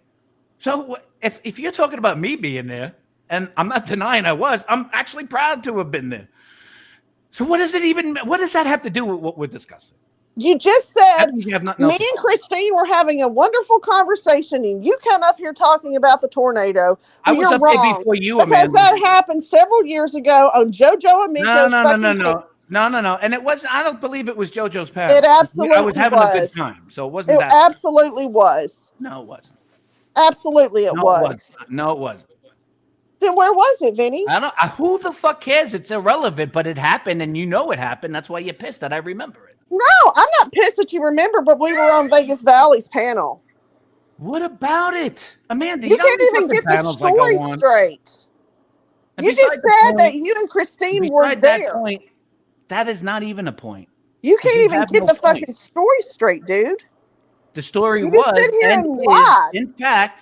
Speaker 7: So if you're talking about me being there, and I'm not denying I was, I'm actually proud to have been there. So what does that have to do with what we're discussing?
Speaker 6: You just said
Speaker 7: You have nothing
Speaker 6: me
Speaker 7: else to
Speaker 6: and Christine were having a wonderful conversation, and you come up here talking about the tornado.
Speaker 7: I
Speaker 6: Well,
Speaker 7: was
Speaker 6: you're
Speaker 7: up there
Speaker 6: wrong
Speaker 7: before you,
Speaker 6: because
Speaker 7: Amanda.
Speaker 6: that happened several years ago on JoJo Amico's fucking panel.
Speaker 7: No. And it wasn't. I don't believe it was JoJo's panel.
Speaker 6: It absolutely
Speaker 7: I was having a good
Speaker 6: was.
Speaker 7: time, so it wasn't
Speaker 6: It
Speaker 7: that.
Speaker 6: absolutely was.
Speaker 7: No, it wasn't.
Speaker 6: Absolutely, it
Speaker 7: No,
Speaker 6: was.
Speaker 7: it wasn't. No, it wasn't.
Speaker 6: Then where was it, Vinny?
Speaker 7: I don't. Who the fuck cares? It's irrelevant, but it happened, and you know it happened. That's why you're pissed that I remember it.
Speaker 6: No, I'm not pissed that you remember, but we were on Vegas Valley's panel.
Speaker 7: What about it, Amanda?
Speaker 6: You
Speaker 7: know
Speaker 6: can't
Speaker 7: these
Speaker 6: even
Speaker 7: fucking
Speaker 6: get the
Speaker 7: panels I go
Speaker 6: story
Speaker 7: on.
Speaker 6: straight.
Speaker 7: And
Speaker 6: You just
Speaker 7: besides the
Speaker 6: said
Speaker 7: point-
Speaker 6: that you and Christine were
Speaker 7: besides that
Speaker 6: there.
Speaker 7: point, that is not even a point.
Speaker 6: You can't
Speaker 7: You
Speaker 6: even
Speaker 7: have
Speaker 6: get
Speaker 7: no
Speaker 6: the
Speaker 7: point.
Speaker 6: fucking story straight, dude.
Speaker 7: The story
Speaker 6: You just
Speaker 7: was
Speaker 6: sit here
Speaker 7: and
Speaker 6: and
Speaker 7: is,
Speaker 6: lied.
Speaker 7: in fact,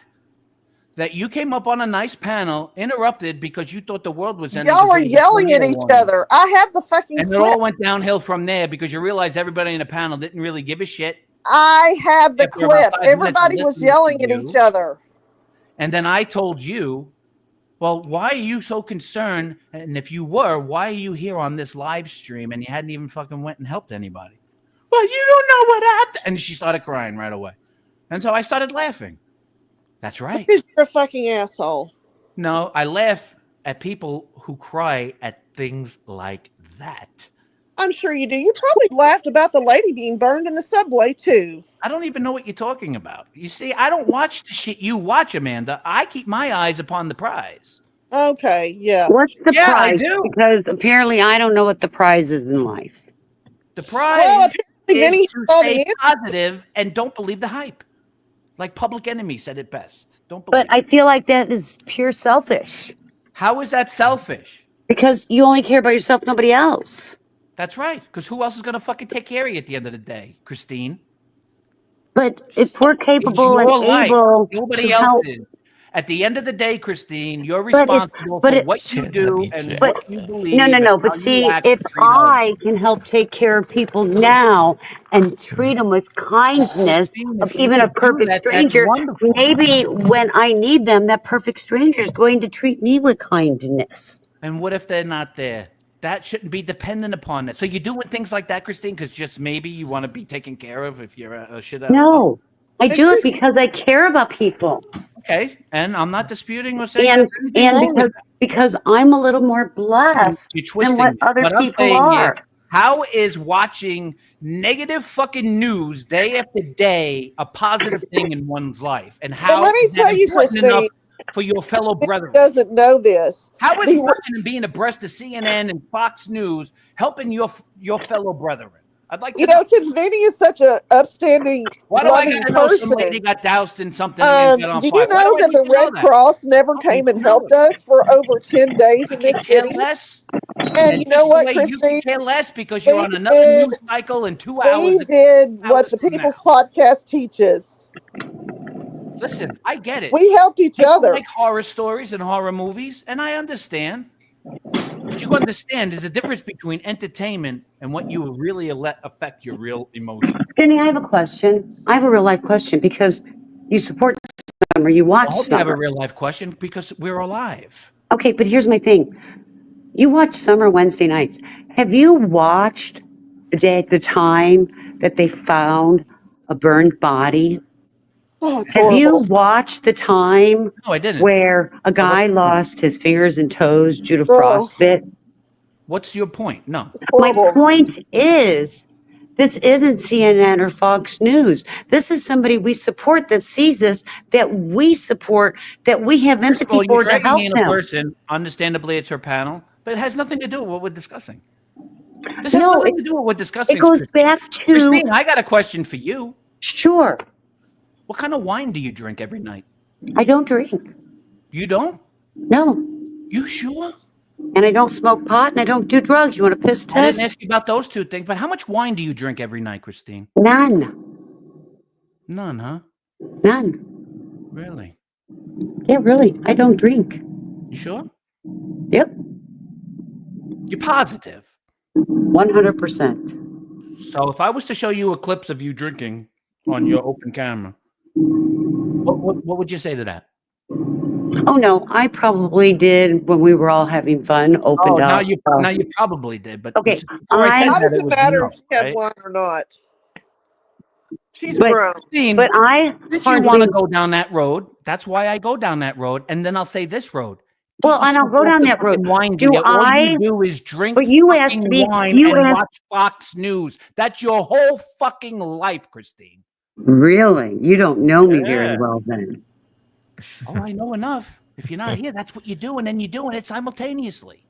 Speaker 7: that you came up on a nice panel, interrupted because you thought the world was ending.
Speaker 6: Y'all were
Speaker 7: because of the
Speaker 6: yelling at
Speaker 7: tornado
Speaker 6: each
Speaker 7: warning.
Speaker 6: other. I have the fucking
Speaker 7: And it
Speaker 6: clip.
Speaker 7: all went downhill from there because you realized everybody in the panel didn't really give a shit.
Speaker 6: I have the
Speaker 7: After about
Speaker 6: clip.
Speaker 7: 5 minutes of
Speaker 6: Everybody was
Speaker 7: listening
Speaker 6: yelling
Speaker 7: to
Speaker 6: at
Speaker 7: you.
Speaker 6: each other.
Speaker 7: And then I told you, well, why are you so concerned? And if you were, why are you here on this live stream and you hadn't even fucking went and helped anybody? Well, you don't know what happened. And she started crying right away. And so I started laughing. That's right.
Speaker 6: Because you're a fucking asshole.
Speaker 7: No, I laugh at people who cry at things like that.
Speaker 6: I'm sure you do. You probably laughed about the lady being burned in the subway, too.
Speaker 7: I don't even know what you're talking about. You see, I don't watch the shit you watch, Amanda. I keep my eyes upon the prize.
Speaker 6: Okay, yeah.
Speaker 1: What's the
Speaker 7: Yeah, I
Speaker 1: prize?
Speaker 7: do.
Speaker 1: Because apparently I don't know what the prize is in life.
Speaker 7: The prize
Speaker 6: Well, apparently Vinny
Speaker 7: is to
Speaker 6: saw the
Speaker 7: stay
Speaker 6: answer.
Speaker 7: positive and don't believe the hype. Like Public Enemy said it best. Don't believe
Speaker 1: But I feel like that is pure selfish.
Speaker 7: How is that selfish?
Speaker 1: Because you only care about yourself, nobody else.
Speaker 7: That's right. Because who else is going to fucking take care of you at the end of the day, Christine?
Speaker 1: But if we're
Speaker 7: It's
Speaker 1: capable and
Speaker 7: your life.
Speaker 1: able to
Speaker 7: Nobody
Speaker 1: help,
Speaker 7: else's. At the end of the day, Christine, you're
Speaker 1: but if,
Speaker 7: responsible
Speaker 1: but
Speaker 7: for
Speaker 1: it,
Speaker 7: what you do and
Speaker 1: but
Speaker 7: what you
Speaker 1: no,
Speaker 7: believe and
Speaker 1: But
Speaker 7: how you
Speaker 1: see,
Speaker 7: act
Speaker 1: if
Speaker 7: and treat others.
Speaker 1: I can help take care of people now and treat them with kindness
Speaker 7: Christine,
Speaker 1: of
Speaker 7: if you
Speaker 1: even a
Speaker 7: could do
Speaker 1: perfect
Speaker 7: that, that's
Speaker 1: stranger,
Speaker 7: wonderful.
Speaker 1: maybe when I need them, that perfect stranger is going to treat me with kindness.
Speaker 7: And what if they're not there? That shouldn't be dependent upon it. So you're doing things like that, Christine, because just maybe you want to be taken care of if you're a shit out of luck.
Speaker 1: No, I
Speaker 6: And
Speaker 1: do it
Speaker 6: Christine,
Speaker 1: because I care about people.
Speaker 7: Okay, and I'm not disputing or saying there's anything
Speaker 1: And
Speaker 7: wrong with
Speaker 1: because I'm a little more blessed
Speaker 7: you're
Speaker 1: than what
Speaker 7: twisting it.
Speaker 1: other
Speaker 7: What I'm
Speaker 1: people
Speaker 7: saying is,
Speaker 1: are.
Speaker 7: how is watching negative fucking news day after day a positive thing in one's life? And
Speaker 6: and
Speaker 7: how
Speaker 6: let me
Speaker 7: is that
Speaker 6: tell you,
Speaker 7: important enough
Speaker 6: Christine,
Speaker 7: for your fellow brethren?
Speaker 6: doesn't know this.
Speaker 7: How is
Speaker 6: The
Speaker 7: watching and being abreast of CNN and Fox News helping your fellow brethren? I'd like to
Speaker 6: you
Speaker 7: know.
Speaker 6: know, since Vinny is such a upstanding,
Speaker 7: Why do I
Speaker 6: loving
Speaker 7: got to know some lady
Speaker 6: person,
Speaker 7: got doused in something and got on
Speaker 6: do
Speaker 7: fire?
Speaker 6: you
Speaker 7: Why do
Speaker 6: know
Speaker 7: I
Speaker 6: that
Speaker 7: need
Speaker 6: the
Speaker 7: to know
Speaker 6: Red
Speaker 7: that?
Speaker 6: Cross never
Speaker 7: I don't need
Speaker 6: came
Speaker 7: to
Speaker 6: and
Speaker 7: know
Speaker 6: helped
Speaker 7: it.
Speaker 6: us for over 10 days
Speaker 7: I
Speaker 6: in this
Speaker 7: could care
Speaker 6: city?
Speaker 7: less.
Speaker 6: And you know
Speaker 7: Just the
Speaker 6: what,
Speaker 7: way you
Speaker 6: Christine?
Speaker 7: could care less because you're
Speaker 6: We
Speaker 7: on another
Speaker 6: did
Speaker 7: news cycle in 2
Speaker 6: we
Speaker 7: hours,
Speaker 6: did what
Speaker 7: hours
Speaker 6: the
Speaker 7: from now.
Speaker 6: People's Podcast teaches.
Speaker 7: Listen, I get it.
Speaker 6: We helped each
Speaker 7: People
Speaker 6: other.
Speaker 7: like horror stories and horror movies, and I understand. But you understand there's a difference between entertainment and what you really let affect your real emotion.
Speaker 1: Jenny, I have a question. I have a real life question because you support Summer, you
Speaker 7: I
Speaker 1: watch
Speaker 7: hope you have a
Speaker 1: Summer.
Speaker 7: real life question because we're alive.
Speaker 1: Okay, but here's my thing. You watch Summer Wednesday nights. Have you watched the day at the time that they found a burned body?
Speaker 6: Oh, it's
Speaker 1: Have you
Speaker 6: horrible.
Speaker 1: watched the time
Speaker 7: No, I didn't.
Speaker 1: where a
Speaker 7: So what's
Speaker 1: guy
Speaker 7: your point?
Speaker 1: lost his fingers and toes due to
Speaker 6: Oh,
Speaker 1: frostbite?
Speaker 7: What's your point? No.
Speaker 6: it's
Speaker 1: My
Speaker 6: horrible.
Speaker 1: point is, this isn't CNN or Fox News. This is somebody we support that sees this, that we support, that we have
Speaker 7: First of
Speaker 1: empathy
Speaker 7: all, you're
Speaker 1: for to
Speaker 7: dragging me
Speaker 1: help
Speaker 7: in a
Speaker 1: them.
Speaker 7: person. Understandably, it's her panel, but it has nothing to do with what we're discussing. This has
Speaker 1: No,
Speaker 7: nothing to do with what we're
Speaker 1: it
Speaker 7: discussing,
Speaker 1: goes
Speaker 7: Christine.
Speaker 1: back to,
Speaker 7: Christine, I got a question for you.
Speaker 1: sure,
Speaker 7: What kind of wine do you drink every night?
Speaker 1: I don't drink.
Speaker 7: You don't?
Speaker 1: No.
Speaker 7: You sure?
Speaker 1: And I don't smoke pot and I don't do drugs. You want a piss
Speaker 7: I didn't
Speaker 1: test?
Speaker 7: ask you about those two things, but how much wine do you drink every night, Christine?
Speaker 1: None.
Speaker 7: None, huh?
Speaker 1: None.
Speaker 7: Really?
Speaker 1: Yeah, really. I don't drink.
Speaker 7: You sure?
Speaker 1: Yep.
Speaker 7: You're positive.
Speaker 1: 100%.
Speaker 7: So if I was to show you a clips of you drinking on your open camera, what would you say to that?
Speaker 1: Oh no, I probably did when we were all having fun,
Speaker 7: Oh,
Speaker 1: opened
Speaker 7: now
Speaker 1: up.
Speaker 7: you probably did, but
Speaker 1: Okay,
Speaker 7: before I said
Speaker 6: How
Speaker 7: that,
Speaker 6: does
Speaker 7: it
Speaker 6: it
Speaker 7: was
Speaker 6: matter
Speaker 7: no,
Speaker 6: if she had
Speaker 7: right?
Speaker 6: wine or not? She's
Speaker 1: but
Speaker 6: grown.
Speaker 1: but
Speaker 7: Christine,
Speaker 1: I
Speaker 7: since you want
Speaker 1: hardly
Speaker 7: to go down that road, that's why I go down that road, and then I'll say this road. Get
Speaker 1: well, and I'll
Speaker 7: yourself
Speaker 1: go
Speaker 7: off
Speaker 1: down
Speaker 7: the
Speaker 1: that road.
Speaker 7: fucking wine
Speaker 1: Do
Speaker 7: deal. All you
Speaker 1: I?
Speaker 7: do is drink
Speaker 1: But you asked
Speaker 7: fucking
Speaker 1: me.
Speaker 7: wine
Speaker 1: You
Speaker 7: and
Speaker 1: asked
Speaker 7: watch Fox News. That's your whole fucking life, Christine.
Speaker 1: really. You don't know me very
Speaker 7: Yeah.
Speaker 1: well then.
Speaker 7: Oh, I know enough. If you're not here, that's what you do, and then you're doing it simultaneously.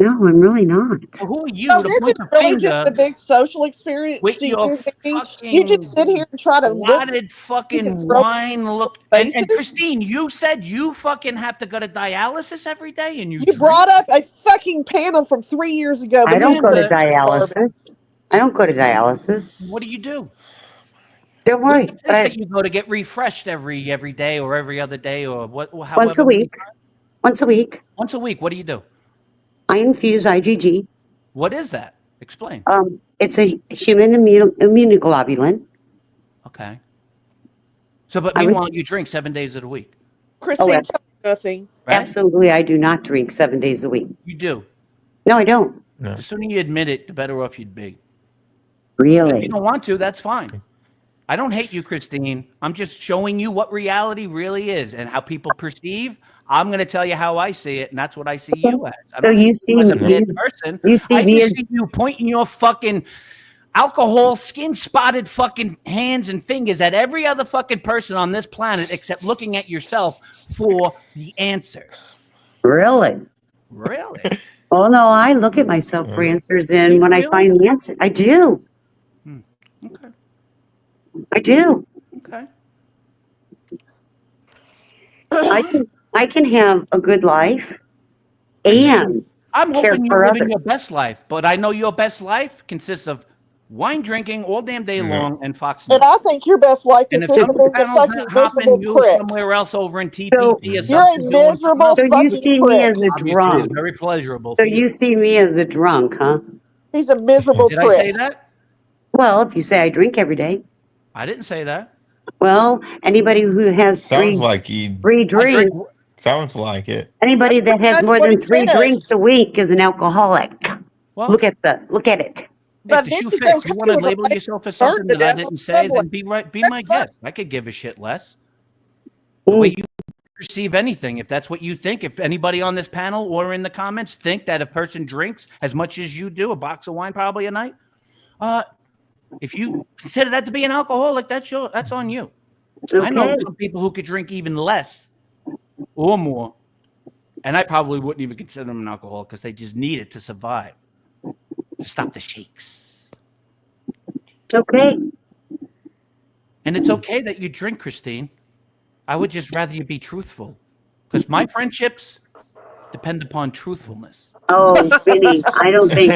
Speaker 1: No, I'm really not.
Speaker 7: So who are you
Speaker 6: So
Speaker 7: to
Speaker 6: this is
Speaker 7: point the
Speaker 6: really just
Speaker 7: finger
Speaker 6: a big social experience
Speaker 7: with
Speaker 6: to
Speaker 7: your
Speaker 6: you, Vinny. You just sit
Speaker 7: fucking
Speaker 6: here and try to look for
Speaker 7: blotted
Speaker 6: you can
Speaker 7: fucking
Speaker 6: throw
Speaker 7: wine look and
Speaker 6: faces.
Speaker 7: Christine, you said you fucking have to go to dialysis every day and you
Speaker 6: You
Speaker 7: drink?
Speaker 6: brought up a fucking panel from 3 years ago,
Speaker 1: I
Speaker 6: but
Speaker 1: don't
Speaker 6: who
Speaker 1: go to
Speaker 6: cares? Garbage.
Speaker 1: dialysis. I don't go to dialysis.
Speaker 7: What do you do?
Speaker 1: Don't
Speaker 7: What's
Speaker 1: worry.
Speaker 7: the place that you go to get refreshed every day or every other day or what
Speaker 1: Once
Speaker 7: however
Speaker 1: a
Speaker 7: many
Speaker 1: week. Once a week.
Speaker 7: once a week? What do you do?
Speaker 1: I infuse IgG.
Speaker 7: What is that? Explain.
Speaker 1: It's a human immunoglobulin.
Speaker 7: Okay. So but
Speaker 1: I was
Speaker 7: meanwhile you drink 7 days of the week,
Speaker 1: oh,
Speaker 6: Christine, tell me nothing.
Speaker 7: right?
Speaker 1: absolutely. I do not drink 7 days a week.
Speaker 7: You do.
Speaker 1: No, I don't.
Speaker 2: No.
Speaker 7: The sooner you admit it, the better off you'd be. If
Speaker 1: Really.
Speaker 7: you don't want to, that's fine. I don't hate you, Christine. I'm just showing you what reality really is and how people perceive. I'm going to tell you how I see it, and that's what I see you as. I
Speaker 1: So
Speaker 7: don't
Speaker 1: you
Speaker 7: see you
Speaker 1: see
Speaker 7: as a bad
Speaker 1: me.
Speaker 7: person.
Speaker 1: You see
Speaker 7: I
Speaker 1: me
Speaker 7: just
Speaker 1: as
Speaker 7: see you pointing your fucking alcohol skin spotted fucking hands and fingers at every other fucking person on this planet except looking at yourself for the answers.
Speaker 1: really.
Speaker 7: Really?
Speaker 1: Oh no, I look at myself for answers,
Speaker 7: Do
Speaker 1: and
Speaker 7: you
Speaker 1: when I
Speaker 7: really?
Speaker 1: find the answer, I do.
Speaker 7: Okay.
Speaker 1: I do.
Speaker 7: Okay.
Speaker 1: I can have a good life
Speaker 7: I do.
Speaker 1: and
Speaker 7: I'm
Speaker 1: care
Speaker 7: hoping
Speaker 1: for
Speaker 7: you're living
Speaker 1: others.
Speaker 7: your best life, but I know your best life consists of wine drinking all damn day
Speaker 2: No.
Speaker 7: long and Fox
Speaker 6: And
Speaker 7: News.
Speaker 6: I think your best life
Speaker 7: And
Speaker 6: is
Speaker 7: if some
Speaker 6: being a
Speaker 7: panel's
Speaker 6: fucking
Speaker 7: not hopping,
Speaker 6: miserable
Speaker 7: you
Speaker 6: prick.
Speaker 7: somewhere else over in
Speaker 1: So-
Speaker 7: TPP or
Speaker 6: You're a
Speaker 7: something doing something
Speaker 6: miserable
Speaker 7: else.
Speaker 1: So you
Speaker 6: fucking
Speaker 1: see me as
Speaker 6: prick.
Speaker 1: a
Speaker 7: Obviously,
Speaker 1: drunk.
Speaker 7: it's very pleasurable
Speaker 1: So
Speaker 7: for
Speaker 1: you
Speaker 7: you.
Speaker 1: see me as a drunk, huh?
Speaker 6: He's a miserable
Speaker 7: Did I say
Speaker 6: prick.
Speaker 7: that?
Speaker 1: Well, if you say I drink every day.
Speaker 7: I didn't say that.
Speaker 1: Well, anybody who has
Speaker 2: Sounds like he.
Speaker 1: three
Speaker 7: I drink.
Speaker 1: drinks,
Speaker 2: Sounds like it.
Speaker 1: anybody that has
Speaker 6: That's
Speaker 1: more
Speaker 6: what
Speaker 1: than
Speaker 6: he
Speaker 1: 3
Speaker 6: said.
Speaker 1: drinks a week is an alcoholic.
Speaker 7: Well,
Speaker 1: Look at it.
Speaker 7: hey,
Speaker 6: But
Speaker 7: the
Speaker 6: then
Speaker 7: shoe
Speaker 6: he's
Speaker 7: fits.
Speaker 6: okay
Speaker 7: You want to
Speaker 6: with a
Speaker 7: label
Speaker 6: lady
Speaker 7: yourself as
Speaker 6: burned
Speaker 7: something
Speaker 6: to
Speaker 7: that I
Speaker 6: death on
Speaker 7: didn't
Speaker 6: the
Speaker 7: say,
Speaker 6: subway.
Speaker 7: then be right. Be
Speaker 6: That's
Speaker 7: my
Speaker 6: fine.
Speaker 7: guest. I could give a shit less. The way you perceive anything, if that's what you think, if anybody on this panel or in the comments think that a person drinks as much as you do, a box of wine probably a night, if you consider that to be an alcoholic, that's on you.
Speaker 1: Okay.
Speaker 7: I know some people who could drink even less or more, and I probably wouldn't even consider them an alcoholic because they just need it to survive, to stop the shakes.
Speaker 1: Okay.
Speaker 7: And it's okay that you drink, Christine. I would just rather you be truthful, because my friendships depend upon truthfulness.
Speaker 1: Oh, Vinny, I don't think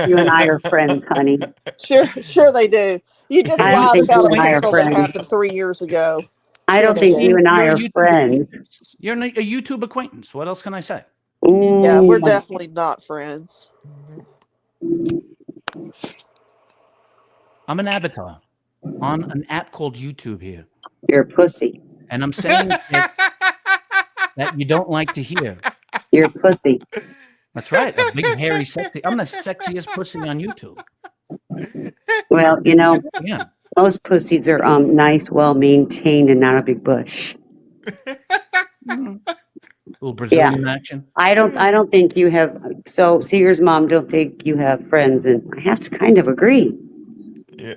Speaker 1: you and I are friends, honey.
Speaker 6: Sure they do. You just
Speaker 1: I don't
Speaker 6: lied
Speaker 1: think
Speaker 6: about
Speaker 1: you
Speaker 6: a
Speaker 1: and I are
Speaker 6: panel that
Speaker 1: friends.
Speaker 6: happened 3 years ago.
Speaker 1: I don't think you and I
Speaker 7: You're a
Speaker 1: are
Speaker 7: YouTube
Speaker 1: friends.
Speaker 7: You're a YouTube acquaintance. What else can I say?
Speaker 6: Yeah, we're
Speaker 1: Mm,
Speaker 6: definitely not friends.
Speaker 7: I'm an avatar on an app called YouTube here,
Speaker 1: you're a pussy.
Speaker 7: and I'm saying shit that you don't like to hear.
Speaker 1: You're a pussy.
Speaker 7: That's right, a big, hairy, sexy. I'm the sexiest pussy on YouTube.
Speaker 1: Well,
Speaker 7: Yeah.
Speaker 1: most pussies are nice, well maintained, and not a big bush.
Speaker 7: Little Brazilian action.
Speaker 1: I don't think you have. So Seeger's mom don't think you have friends, and I have to kind of agree.
Speaker 2: Yeah.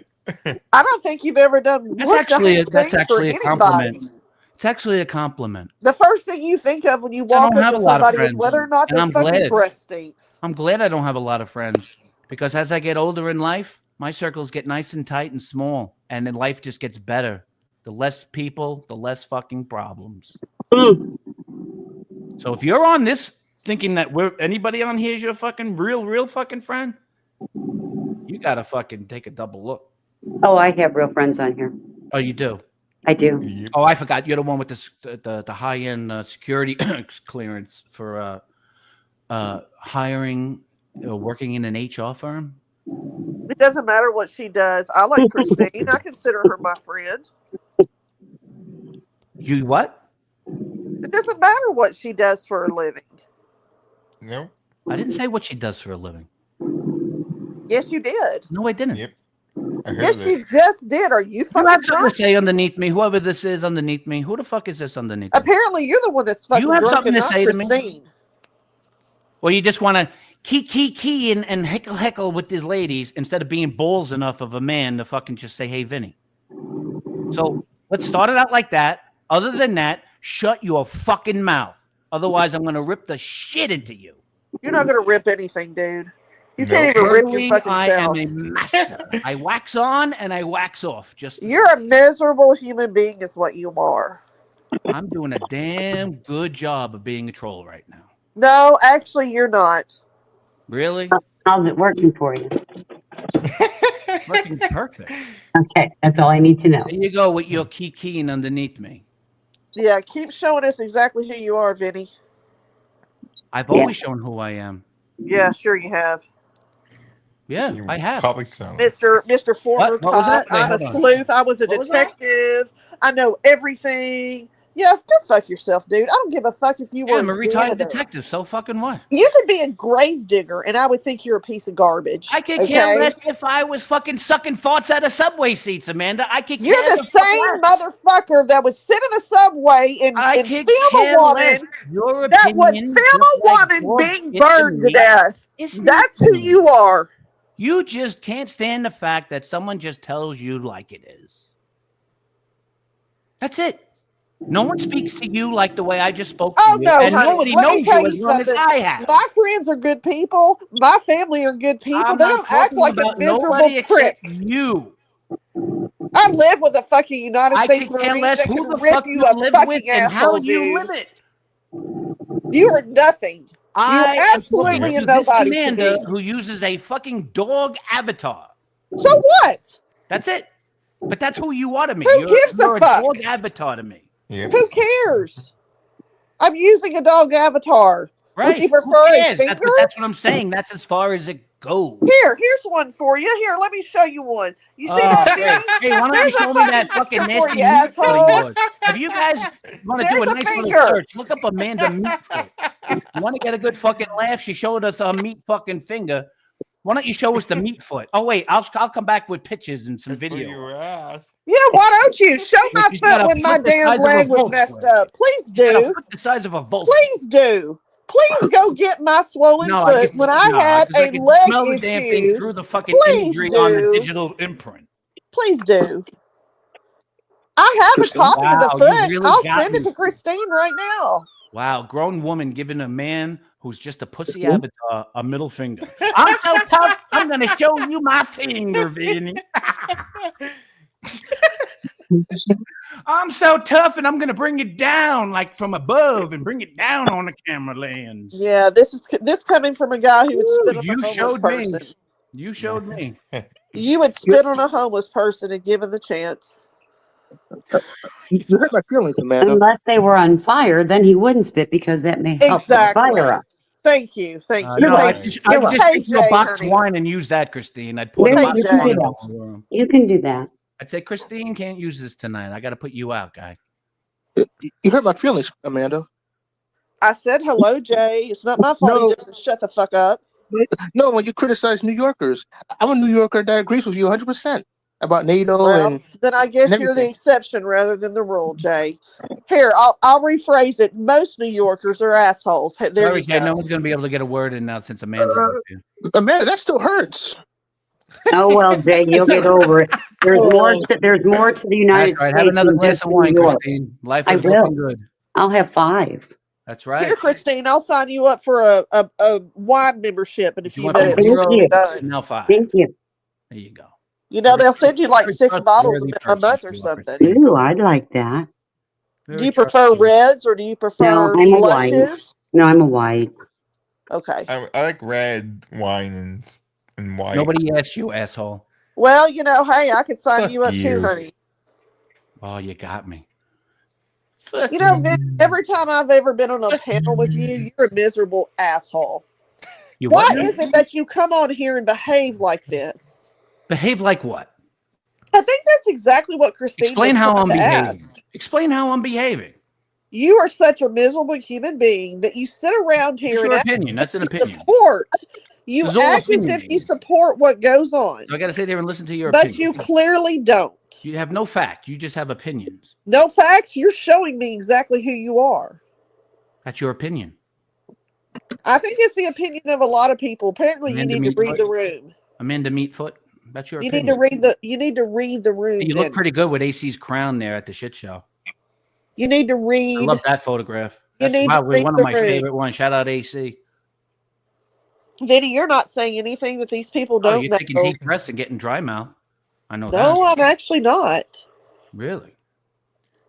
Speaker 6: I don't think you've ever done
Speaker 7: That's
Speaker 6: one
Speaker 7: actually
Speaker 6: nice thing for
Speaker 7: a
Speaker 6: anybody.
Speaker 7: compliment. It's actually a compliment.
Speaker 6: The first thing you think of when you
Speaker 7: I
Speaker 6: walk
Speaker 7: don't
Speaker 6: up
Speaker 7: have
Speaker 6: to
Speaker 7: a lot of
Speaker 6: somebody is
Speaker 7: friends,
Speaker 6: whether or not
Speaker 7: and
Speaker 6: their
Speaker 7: I'm
Speaker 6: fucking
Speaker 7: glad.
Speaker 6: breath stinks.
Speaker 7: I'm glad I don't have a lot of friends, because as I get older in life, my circles get nice and tight and small, and then life just gets better. The less people, the less fucking problems.
Speaker 1: Mm.
Speaker 7: So if you're on this thinking that anybody on here is your fucking real fucking friend, you gotta fucking take a double look.
Speaker 1: Oh, I have real friends on here.
Speaker 7: Oh, you do?
Speaker 1: I do.
Speaker 2: Yep.
Speaker 7: Oh, I forgot. You're the one with the high end security clearance for hiring, working in an HR firm.
Speaker 6: It doesn't matter what she does. I like Christine. I consider her my friend.
Speaker 7: You what?
Speaker 6: It doesn't matter what she does for a living.
Speaker 2: No.
Speaker 7: I didn't say what she does for a living.
Speaker 6: Yes, you did.
Speaker 7: No, I didn't.
Speaker 2: Yep. I heard
Speaker 6: Yes,
Speaker 2: that.
Speaker 6: you just did. Are you
Speaker 7: You
Speaker 6: fucking
Speaker 7: have something
Speaker 6: drunk?
Speaker 7: to say underneath me. Whoever this is underneath me. Who the fuck is this underneath me?
Speaker 6: Apparently, you're the one that's fucking
Speaker 7: have
Speaker 6: drunk
Speaker 7: something
Speaker 6: and
Speaker 7: to
Speaker 6: not
Speaker 7: say to me?
Speaker 6: Christine.
Speaker 7: Or you just want to key and heckle with these ladies instead of being balls enough of a man to fucking just say, hey, Vinny. So let's start it out like that. Other than that, shut your fucking mouth. Otherwise, I'm going to rip the shit into you.
Speaker 6: You're not gonna rip anything, dude. You
Speaker 2: No.
Speaker 6: can't even rip your fucking
Speaker 7: I
Speaker 6: self.
Speaker 7: am a master. I wax on and I wax off.
Speaker 6: You're a miserable human being, is what you are.
Speaker 7: I'm doing a damn good job of being a troll right now.
Speaker 6: No, actually, you're not.
Speaker 7: Really?
Speaker 1: How's it working for you?
Speaker 7: Working perfect.
Speaker 1: Okay, that's all I need to know.
Speaker 7: There you go with your keying underneath me.
Speaker 6: Yeah, keep showing us exactly who you are, Vinny.
Speaker 7: I've always shown who I am.
Speaker 6: Yeah, sure you have.
Speaker 7: Yeah,
Speaker 2: You
Speaker 7: I have.
Speaker 2: Probably so.
Speaker 6: Mr. Former
Speaker 7: What was
Speaker 6: cop.
Speaker 7: that? Wait,
Speaker 6: I'm a
Speaker 7: hold on.
Speaker 6: sleuth. I was a
Speaker 7: What was that?
Speaker 6: detective. I know everything. Yeah, go fuck yourself, dude. I don't give a fuck if you
Speaker 7: Yeah,
Speaker 6: were
Speaker 7: I'm a
Speaker 6: a
Speaker 7: retired
Speaker 6: janitor.
Speaker 7: detective. So fucking what?
Speaker 6: You could be a grave digger, and I would think you're a piece of garbage.
Speaker 7: I could
Speaker 6: okay?
Speaker 7: care less if I was fucking sucking farts out of subway seats, Amanda. I could
Speaker 6: You're
Speaker 7: care
Speaker 6: the
Speaker 7: fuck
Speaker 6: same
Speaker 7: less.
Speaker 6: motherfucker that would sit in the subway and
Speaker 7: I
Speaker 6: film
Speaker 7: could
Speaker 6: a
Speaker 7: care less.
Speaker 6: woman
Speaker 7: Your
Speaker 6: that would
Speaker 7: opinion,
Speaker 6: film
Speaker 7: just
Speaker 6: a
Speaker 7: like
Speaker 6: woman
Speaker 7: your
Speaker 6: being
Speaker 7: shit
Speaker 6: burned to
Speaker 7: me,
Speaker 6: death.
Speaker 7: is
Speaker 6: That's who
Speaker 7: nothing.
Speaker 6: you are.
Speaker 7: You just can't stand the fact that someone just tells you like it is. That's it. No one speaks to you like the way I just spoke to
Speaker 6: Oh
Speaker 7: you.
Speaker 6: no,
Speaker 7: And
Speaker 6: honey.
Speaker 7: nobody
Speaker 6: Let me
Speaker 7: knows
Speaker 6: tell
Speaker 7: you
Speaker 6: you
Speaker 7: as long
Speaker 6: something.
Speaker 7: as I have.
Speaker 6: My friends are good people. My family are good people.
Speaker 7: I'm
Speaker 6: They
Speaker 7: not
Speaker 6: don't act
Speaker 7: talking
Speaker 6: like a
Speaker 7: about
Speaker 6: miserable
Speaker 7: nobody
Speaker 6: prick.
Speaker 7: except you.
Speaker 6: I live with a fucking United
Speaker 7: I
Speaker 6: States
Speaker 7: could care
Speaker 6: Marine
Speaker 7: less
Speaker 6: that
Speaker 7: who
Speaker 6: can
Speaker 7: the
Speaker 6: rip
Speaker 7: fuck
Speaker 6: you
Speaker 7: you
Speaker 6: a
Speaker 7: live with
Speaker 6: fucking
Speaker 7: and how
Speaker 6: asshole,
Speaker 7: you
Speaker 6: dude.
Speaker 7: live it.
Speaker 6: You are nothing.
Speaker 7: I am
Speaker 6: absolutely
Speaker 7: talking
Speaker 6: a
Speaker 7: to this
Speaker 6: nobody to
Speaker 7: Amanda
Speaker 6: me.
Speaker 7: who uses a fucking dog avatar.
Speaker 6: So what?
Speaker 7: That's it. But that's who you are to me.
Speaker 6: Who gives a
Speaker 7: You're a
Speaker 6: fuck?
Speaker 7: dog avatar to me.
Speaker 2: Yep.
Speaker 6: Who cares? I'm using a dog avatar.
Speaker 7: Right.
Speaker 6: Would you
Speaker 7: Who
Speaker 6: prefer a
Speaker 7: cares?
Speaker 6: finger?
Speaker 7: That's what I'm saying. That's as far as it goes.
Speaker 6: Here's one for you. Here, let me show you one. You see that
Speaker 7: Great.
Speaker 6: thing?
Speaker 7: Hey, why don't
Speaker 6: There's
Speaker 7: you show
Speaker 6: a
Speaker 7: me that
Speaker 6: fucking
Speaker 7: fucking
Speaker 6: finger for
Speaker 7: nasty
Speaker 6: you,
Speaker 7: meat foot of
Speaker 6: asshole.
Speaker 7: yours? If you guys want to do a
Speaker 6: There's a
Speaker 7: nice
Speaker 6: finger.
Speaker 7: little search, look up Amanda Meatfoot. You want to get a good fucking laugh? She showed us a meat fucking finger. Why don't you show us the meat foot? Oh wait, I'll come back with pictures and some
Speaker 2: That's for
Speaker 7: video.
Speaker 2: your ass.
Speaker 6: Yeah, why don't you show my
Speaker 7: She's got
Speaker 6: foot
Speaker 7: a
Speaker 6: when my
Speaker 7: foot the
Speaker 6: damn
Speaker 7: size of a
Speaker 6: leg was messed
Speaker 7: Volkswagen.
Speaker 6: up? Please
Speaker 7: She's got a
Speaker 6: do.
Speaker 7: foot the size of a Volkswagen.
Speaker 6: Please do. Please go get my swollen
Speaker 7: No,
Speaker 6: foot when I had
Speaker 7: 'cause I
Speaker 6: a
Speaker 7: could
Speaker 6: leg
Speaker 7: smell the damn thing
Speaker 6: issue.
Speaker 7: through the fucking
Speaker 6: Please
Speaker 7: imagery on the
Speaker 6: do.
Speaker 7: digital imprint.
Speaker 6: Please do. I have a
Speaker 3: Christine?
Speaker 6: copy of the
Speaker 7: Wow, you
Speaker 6: foot.
Speaker 7: really
Speaker 6: I'll
Speaker 7: got
Speaker 6: send it
Speaker 7: me.
Speaker 6: to Christine right now.
Speaker 7: Wow, grown woman giving a man who's just a pussy
Speaker 3: Mhm.
Speaker 7: avatar a middle finger. I'm so tough, I'm gonna show you my finger, Vinny. I'm so tough, and I'm gonna bring it down like from above and bring it down on the camera lens.
Speaker 6: Yeah, this coming from a guy who would spit on
Speaker 7: You
Speaker 6: a homeless
Speaker 7: showed me.
Speaker 6: person.
Speaker 7: You showed me.
Speaker 6: You would spit on a homeless person and give him the chance.
Speaker 3: You hurt my feelings, Amanda.
Speaker 1: Unless they were on fire, then he wouldn't spit because that may help the
Speaker 6: Exactly.
Speaker 1: fire up.
Speaker 6: Thank you. Thank you.
Speaker 7: No, I
Speaker 6: Hey,
Speaker 7: just
Speaker 1: You're welcome.
Speaker 7: take you a
Speaker 6: Jay,
Speaker 7: box of
Speaker 6: honey.
Speaker 7: wine and use that, Christine. I'd pour
Speaker 1: There
Speaker 7: the
Speaker 1: you
Speaker 7: box
Speaker 6: Hey,
Speaker 7: of
Speaker 1: can
Speaker 7: wine
Speaker 1: do
Speaker 7: all
Speaker 1: that.
Speaker 7: over 'em.
Speaker 1: You can do that.
Speaker 7: I'd say, Christine, can't use this tonight. I got to put you out, guy.
Speaker 3: You hurt my feelings, Amanda.
Speaker 6: I said hello, Jay. It's not my fault.
Speaker 3: No.
Speaker 6: He just shut the fuck up.
Speaker 3: No, when you criticize New Yorkers, I'm a New Yorker that agrees with you 100% about NATO
Speaker 6: Well,
Speaker 3: and
Speaker 6: then I guess you're the
Speaker 3: everything.
Speaker 6: exception rather than the rule, Jay. Here, I'll rephrase it. Most New Yorkers are assholes. There
Speaker 7: Sorry,
Speaker 6: you
Speaker 7: Jay,
Speaker 6: go.
Speaker 7: no one's going to be able to get a word in now since Amanda's up here.
Speaker 3: Amanda, that still hurts.
Speaker 1: Oh well, Jay, you'll get over it. There's more to the United
Speaker 7: That's right.
Speaker 1: States
Speaker 7: Have another
Speaker 1: than
Speaker 7: glass
Speaker 1: just
Speaker 7: of
Speaker 1: New
Speaker 7: wine,
Speaker 1: York.
Speaker 7: Christine. Life
Speaker 1: I
Speaker 7: is
Speaker 1: will.
Speaker 7: looking good.
Speaker 1: I'll have 5.
Speaker 7: That's right.
Speaker 6: Here, Christine, I'll sign you up for a wine membership in a
Speaker 7: You
Speaker 6: few
Speaker 7: went from
Speaker 6: minutes.
Speaker 1: Thank
Speaker 7: zero
Speaker 1: you.
Speaker 7: to
Speaker 6: Done.
Speaker 7: now 5.
Speaker 1: Thank you.
Speaker 7: There you go.
Speaker 6: You know, they'll send you like
Speaker 7: Very
Speaker 6: 6 bottles
Speaker 7: trustworthy
Speaker 6: a month
Speaker 7: person
Speaker 6: or
Speaker 7: you are,
Speaker 6: something.
Speaker 7: Christine.
Speaker 1: Ooh, I'd like that.
Speaker 6: Do
Speaker 7: Very
Speaker 6: you prefer
Speaker 7: trustworthy.
Speaker 6: reds or do you prefer
Speaker 1: I'm a white.
Speaker 6: blushes?
Speaker 1: No, I'm a white.
Speaker 6: Okay.
Speaker 2: I like red wine and white.
Speaker 7: Nobody asked you, asshole.
Speaker 6: Well, you know, hey, I could sign
Speaker 2: Fuck
Speaker 6: you up too,
Speaker 2: you.
Speaker 6: honey.
Speaker 7: Oh, you got me.
Speaker 6: You know, Vin, every time I've ever been on a panel with you, you're a miserable asshole.
Speaker 7: You
Speaker 6: Why
Speaker 7: what?
Speaker 6: is it that you come on here and behave like this?
Speaker 7: Behave like what?
Speaker 6: I think that's exactly what Christine
Speaker 7: Explain
Speaker 6: was
Speaker 7: how
Speaker 6: trying
Speaker 7: I'm
Speaker 6: to
Speaker 7: behaving.
Speaker 6: ask.
Speaker 7: Explain how I'm behaving.
Speaker 6: You are such a miserable human being that you sit around
Speaker 7: It's
Speaker 6: here
Speaker 7: your
Speaker 6: and
Speaker 7: opinion. That's an
Speaker 6: you
Speaker 7: opinion.
Speaker 6: support. You
Speaker 7: This is all
Speaker 6: act as if you
Speaker 7: opinionated.
Speaker 6: support what goes on,
Speaker 7: So I got to sit there and listen to your
Speaker 6: but
Speaker 7: opinion.
Speaker 6: you clearly don't.
Speaker 7: You have no fact. You just have opinions.
Speaker 6: No facts. You're showing me exactly who you are.
Speaker 7: That's your opinion.
Speaker 6: I think it's the opinion of a lot of people. Apparently,
Speaker 7: Amanda
Speaker 6: you need to read
Speaker 7: Meatfoot.
Speaker 6: the room.
Speaker 7: Amanda Meatfoot. That's your
Speaker 6: You
Speaker 7: opinion.
Speaker 6: need to read the room.
Speaker 7: Hey, you look
Speaker 6: Then.
Speaker 7: pretty good with AC's crown there at the shit show.
Speaker 6: You need to
Speaker 7: I
Speaker 6: read.
Speaker 7: love that photograph.
Speaker 6: You
Speaker 7: That's
Speaker 6: need to
Speaker 7: probably
Speaker 6: read
Speaker 7: one of
Speaker 6: the
Speaker 7: my
Speaker 6: room.
Speaker 7: favorite ones. Shout out AC.
Speaker 6: Vinny, you're not saying anything that these people
Speaker 7: Oh,
Speaker 6: don't
Speaker 7: you're
Speaker 6: know.
Speaker 7: taking deep breaths and getting dry mouth. I know
Speaker 6: No,
Speaker 7: that.
Speaker 6: I'm actually not.
Speaker 7: Really?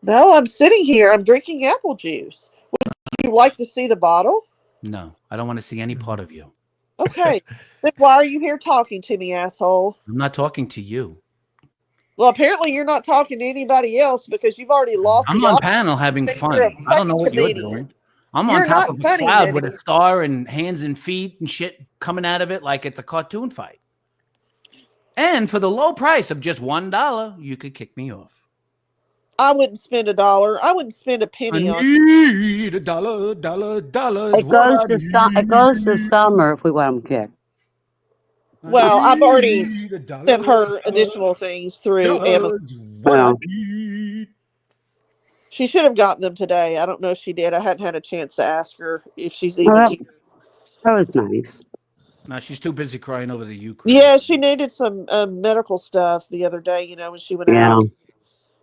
Speaker 6: No, I'm sitting here. I'm drinking apple juice. Would you like to see the bottle?
Speaker 7: No, I don't want to see any part of you.
Speaker 6: Okay. Then why are you here talking to me, asshole?
Speaker 7: I'm not talking to you.
Speaker 6: Well, apparently you're not talking to anybody else because you've already lost
Speaker 7: I'm
Speaker 6: the
Speaker 7: on
Speaker 6: audience.
Speaker 7: panel having
Speaker 6: Think
Speaker 7: fun.
Speaker 6: you're a
Speaker 7: I don't know what
Speaker 6: fucking
Speaker 7: you're
Speaker 6: comedian.
Speaker 7: doing. I'm
Speaker 6: You're
Speaker 7: on top
Speaker 6: not
Speaker 7: of a
Speaker 6: funny,
Speaker 7: cloud with a
Speaker 6: Vinny.
Speaker 7: star and hands and feet and shit coming out of it like it's a cartoon fight. And for the low price of just $1, you could kick me off.
Speaker 6: I wouldn't spend $1. I wouldn't spend a penny on
Speaker 7: need $1.
Speaker 1: It goes to summer if we want them kicked.
Speaker 6: Well, I've already sent her additional things through Amazon.
Speaker 1: Well,
Speaker 6: She should have gotten them today. I don't know if she did. I hadn't had a chance to ask her if she's even
Speaker 1: well,
Speaker 6: here.
Speaker 1: that was nice.
Speaker 7: No, she's too busy crying over the Ukraine.
Speaker 6: Yeah, she needed some medical stuff the other day, you know, when she went
Speaker 1: Yeah.
Speaker 6: out.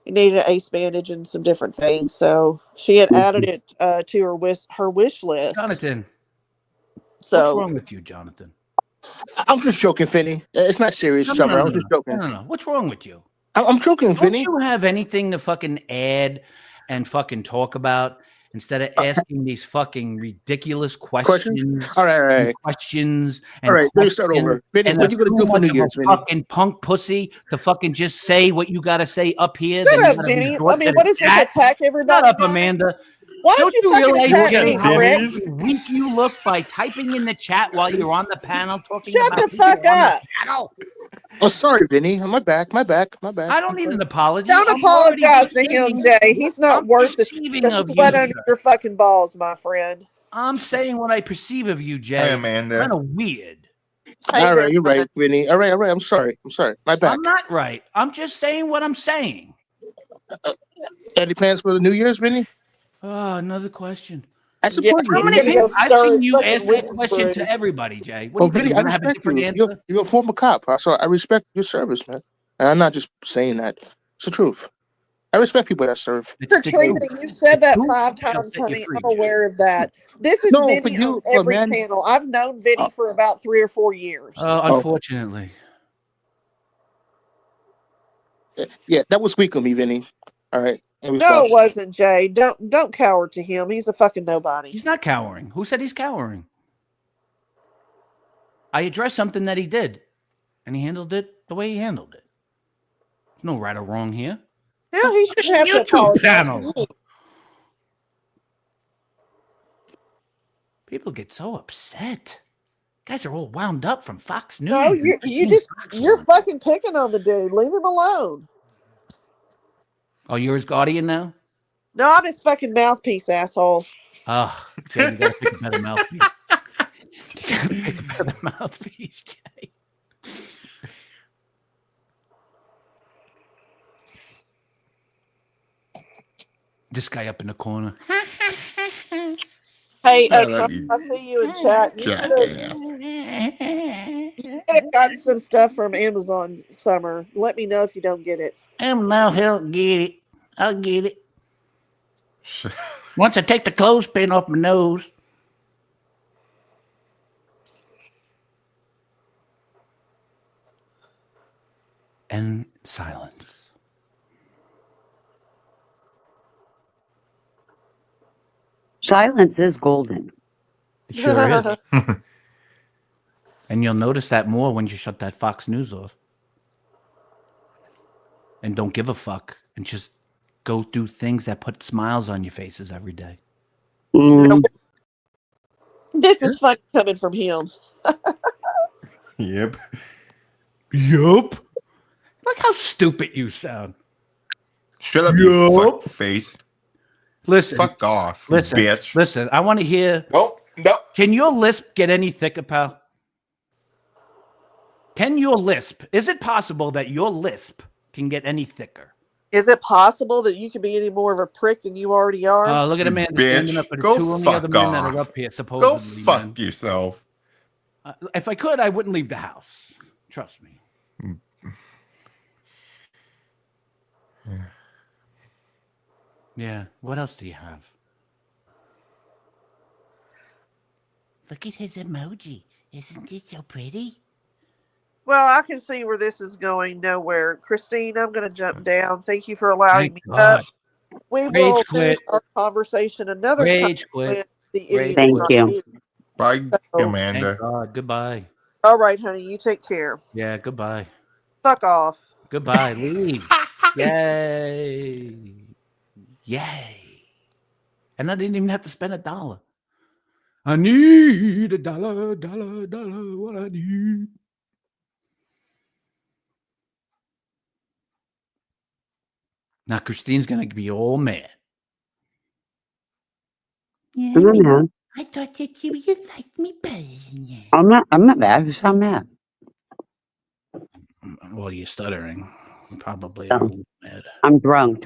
Speaker 6: She needed an ace bandage and some different things. So she had added it to her wish list.
Speaker 7: Jonathan, what's
Speaker 6: So
Speaker 7: wrong with you, Jonathan?
Speaker 3: I'm just joking, Finny. It's not serious, Summer. I'm just joking.
Speaker 7: No. What's wrong with you?
Speaker 3: I'm joking,
Speaker 7: Don't
Speaker 3: Finny.
Speaker 7: you have anything to fucking add and fucking talk about? instead of asking these fucking ridiculous
Speaker 3: Questions?
Speaker 7: questions.
Speaker 3: All right.
Speaker 7: Questions and
Speaker 3: All right, let me start
Speaker 7: questions,
Speaker 3: over. Vinny,
Speaker 7: and
Speaker 3: what you gonna
Speaker 7: too
Speaker 3: do for
Speaker 7: much
Speaker 3: New
Speaker 7: of
Speaker 3: Year's,
Speaker 7: a
Speaker 3: Vinny?
Speaker 7: fucking punk pussy to fucking just say what you got to say up here.
Speaker 6: Shut
Speaker 7: Then you
Speaker 6: up,
Speaker 7: got to
Speaker 6: Vinny.
Speaker 7: resort
Speaker 6: I mean,
Speaker 7: to
Speaker 6: what
Speaker 7: the
Speaker 6: is this,
Speaker 7: chat.
Speaker 6: attack
Speaker 7: Shut
Speaker 6: everybody
Speaker 7: up,
Speaker 6: night?
Speaker 7: Amanda.
Speaker 6: Why don't
Speaker 7: Don't
Speaker 6: you
Speaker 7: you
Speaker 6: fucking
Speaker 7: realize,
Speaker 6: attack
Speaker 7: Jay,
Speaker 6: me,
Speaker 7: how
Speaker 6: prick?
Speaker 2: Denny's?
Speaker 7: fucking weak you look by typing in the chat while you're on the panel talking
Speaker 6: Shut
Speaker 7: about
Speaker 6: the
Speaker 7: people
Speaker 6: fuck
Speaker 7: on the
Speaker 6: up.
Speaker 7: panel?
Speaker 3: Oh, sorry, Vinny. My back.
Speaker 7: I
Speaker 3: I'm
Speaker 7: don't need
Speaker 3: sorry.
Speaker 7: an apology.
Speaker 6: Don't
Speaker 7: I'm already
Speaker 6: apologize to him,
Speaker 7: perceiving.
Speaker 6: Jay. He's not
Speaker 7: I'm
Speaker 6: worth the
Speaker 7: perceiving of you,
Speaker 6: sweat under
Speaker 7: sir.
Speaker 6: your fucking balls, my friend.
Speaker 7: I'm saying what I perceive of you,
Speaker 2: Hi,
Speaker 7: Jay.
Speaker 2: Amanda.
Speaker 7: Kind of weird.
Speaker 6: Hey
Speaker 3: All
Speaker 6: there,
Speaker 3: right, you're
Speaker 6: bud.
Speaker 3: right, Vinny. All right. I'm sorry. My back.
Speaker 7: I'm not right. I'm just saying what I'm saying.
Speaker 3: Any plans for the New Year's, Vinny?
Speaker 7: Oh, another question.
Speaker 3: I
Speaker 6: Yeah,
Speaker 3: support you,
Speaker 7: How
Speaker 6: he's
Speaker 7: many
Speaker 6: gonna
Speaker 3: Vinny.
Speaker 6: go
Speaker 7: people? I've
Speaker 6: stir
Speaker 7: seen
Speaker 6: his
Speaker 7: you
Speaker 6: fucking
Speaker 7: ask that
Speaker 6: witch's
Speaker 7: question
Speaker 6: brew.
Speaker 7: to everybody, Jay. What do
Speaker 3: Oh,
Speaker 7: you think?
Speaker 3: Vinny,
Speaker 7: I'm
Speaker 3: I
Speaker 7: gonna have a
Speaker 3: respect
Speaker 7: different
Speaker 3: you.
Speaker 7: answer?
Speaker 3: You're a former cop. So I respect your service, man. And I'm not just saying that. It's the truth. I respect people that serve.
Speaker 7: It's the
Speaker 6: Katrina,
Speaker 7: truth.
Speaker 6: you've said
Speaker 7: The
Speaker 6: that
Speaker 7: truth
Speaker 6: 5
Speaker 7: shall
Speaker 6: times,
Speaker 7: set you
Speaker 6: honey.
Speaker 7: free,
Speaker 6: I'm
Speaker 7: Jay.
Speaker 6: aware of that. This is
Speaker 3: No, for
Speaker 6: Vinny on
Speaker 3: you, well,
Speaker 6: every
Speaker 3: man.
Speaker 6: panel. I've known Vinny for about 3 or 4 years.
Speaker 7: Unfortunately.
Speaker 3: Yeah, that was weak of me, Vinny. All right. Let me
Speaker 6: No,
Speaker 3: stop.
Speaker 6: it wasn't, Jay. Don't cower to him. He's a fucking nobody.
Speaker 7: He's not cowering. Who said he's cowering? I addressed something that he did, and he handled it the way he handled it. There's no right or wrong here.
Speaker 6: Hell, he shouldn't have to
Speaker 7: YouTube
Speaker 6: apologize to
Speaker 7: channel.
Speaker 6: you.
Speaker 7: People get so upset. Guys are all wound up from Fox News.
Speaker 6: No,
Speaker 7: and
Speaker 6: you're
Speaker 7: Christine Fox
Speaker 6: you're
Speaker 7: one.
Speaker 6: fucking picking on the dude. Leave him alone.
Speaker 7: Oh, you're his guardian now?
Speaker 6: No, I'm his fucking mouthpiece, asshole.
Speaker 7: Oh, Jay, you gotta pick a better mouthpiece. You gotta pick a better mouthpiece, Jay. This guy up in the corner.
Speaker 6: Hey,
Speaker 2: I
Speaker 6: Trump,
Speaker 2: love you,
Speaker 6: I see you in chat.
Speaker 2: jackass.
Speaker 6: You could have gotten some stuff from Amazon Summer. Let me know if you don't get it.
Speaker 7: Now he'll get it. I'll get it. Once I take the clothespin off my nose. And silence.
Speaker 1: Silence is golden.
Speaker 7: It sure is. And you'll notice that more when you shut that Fox News off. And don't give a fuck. And just go do things that put smiles on your faces every day.
Speaker 1: Mm.
Speaker 6: This is fun coming from him.
Speaker 2: Yep.
Speaker 7: Yup. Look how stupid you sound.
Speaker 2: Shut up, you fuck face.
Speaker 7: Listen.
Speaker 2: Fuck off, you
Speaker 7: Listen.
Speaker 2: bitch.
Speaker 7: Listen, I want to hear.
Speaker 2: Nope.
Speaker 7: Can your lisp get any thicker, pal? Can your lisp? Is it possible that your lisp can get any thicker?
Speaker 6: Is it possible that you could be any more of a prick than you already are?
Speaker 7: Look at a man standing up at
Speaker 2: Go
Speaker 7: two only other
Speaker 2: fuck
Speaker 7: men that
Speaker 2: off.
Speaker 7: are up here,
Speaker 2: Go
Speaker 7: supposedly.
Speaker 2: fuck
Speaker 7: man.
Speaker 2: yourself.
Speaker 7: If I could, I wouldn't leave the house. Trust me. Yeah. What else do you have? Look at his emoji. Isn't it so pretty?
Speaker 6: Well, I can see where this is going nowhere. Christine, I'm going to jump down. Thank you for allowing me up. We will
Speaker 7: Rage
Speaker 6: finish
Speaker 7: quit.
Speaker 6: our conversation another
Speaker 7: Rage
Speaker 6: time
Speaker 7: quit.
Speaker 6: when the
Speaker 7: Rage
Speaker 6: idiot.
Speaker 1: Thank you.
Speaker 2: Bye,
Speaker 6: So-
Speaker 2: Amanda.
Speaker 7: Thank God. Goodbye.
Speaker 6: All right, honey, you take care.
Speaker 7: Yeah, goodbye.
Speaker 6: Fuck off.
Speaker 7: Goodbye. Leave. Yay. Yay. And I didn't even have to spend $1. I need $1, what I need. Now Christine's gonna be all mad. Yeah,
Speaker 1: I'm not mad.
Speaker 7: I thought that you would like me better than that.
Speaker 1: I'm not mad. Who's not mad?
Speaker 7: Well, you're stuttering. Probably.
Speaker 1: Oh.
Speaker 7: a little mad.
Speaker 1: I'm drunk.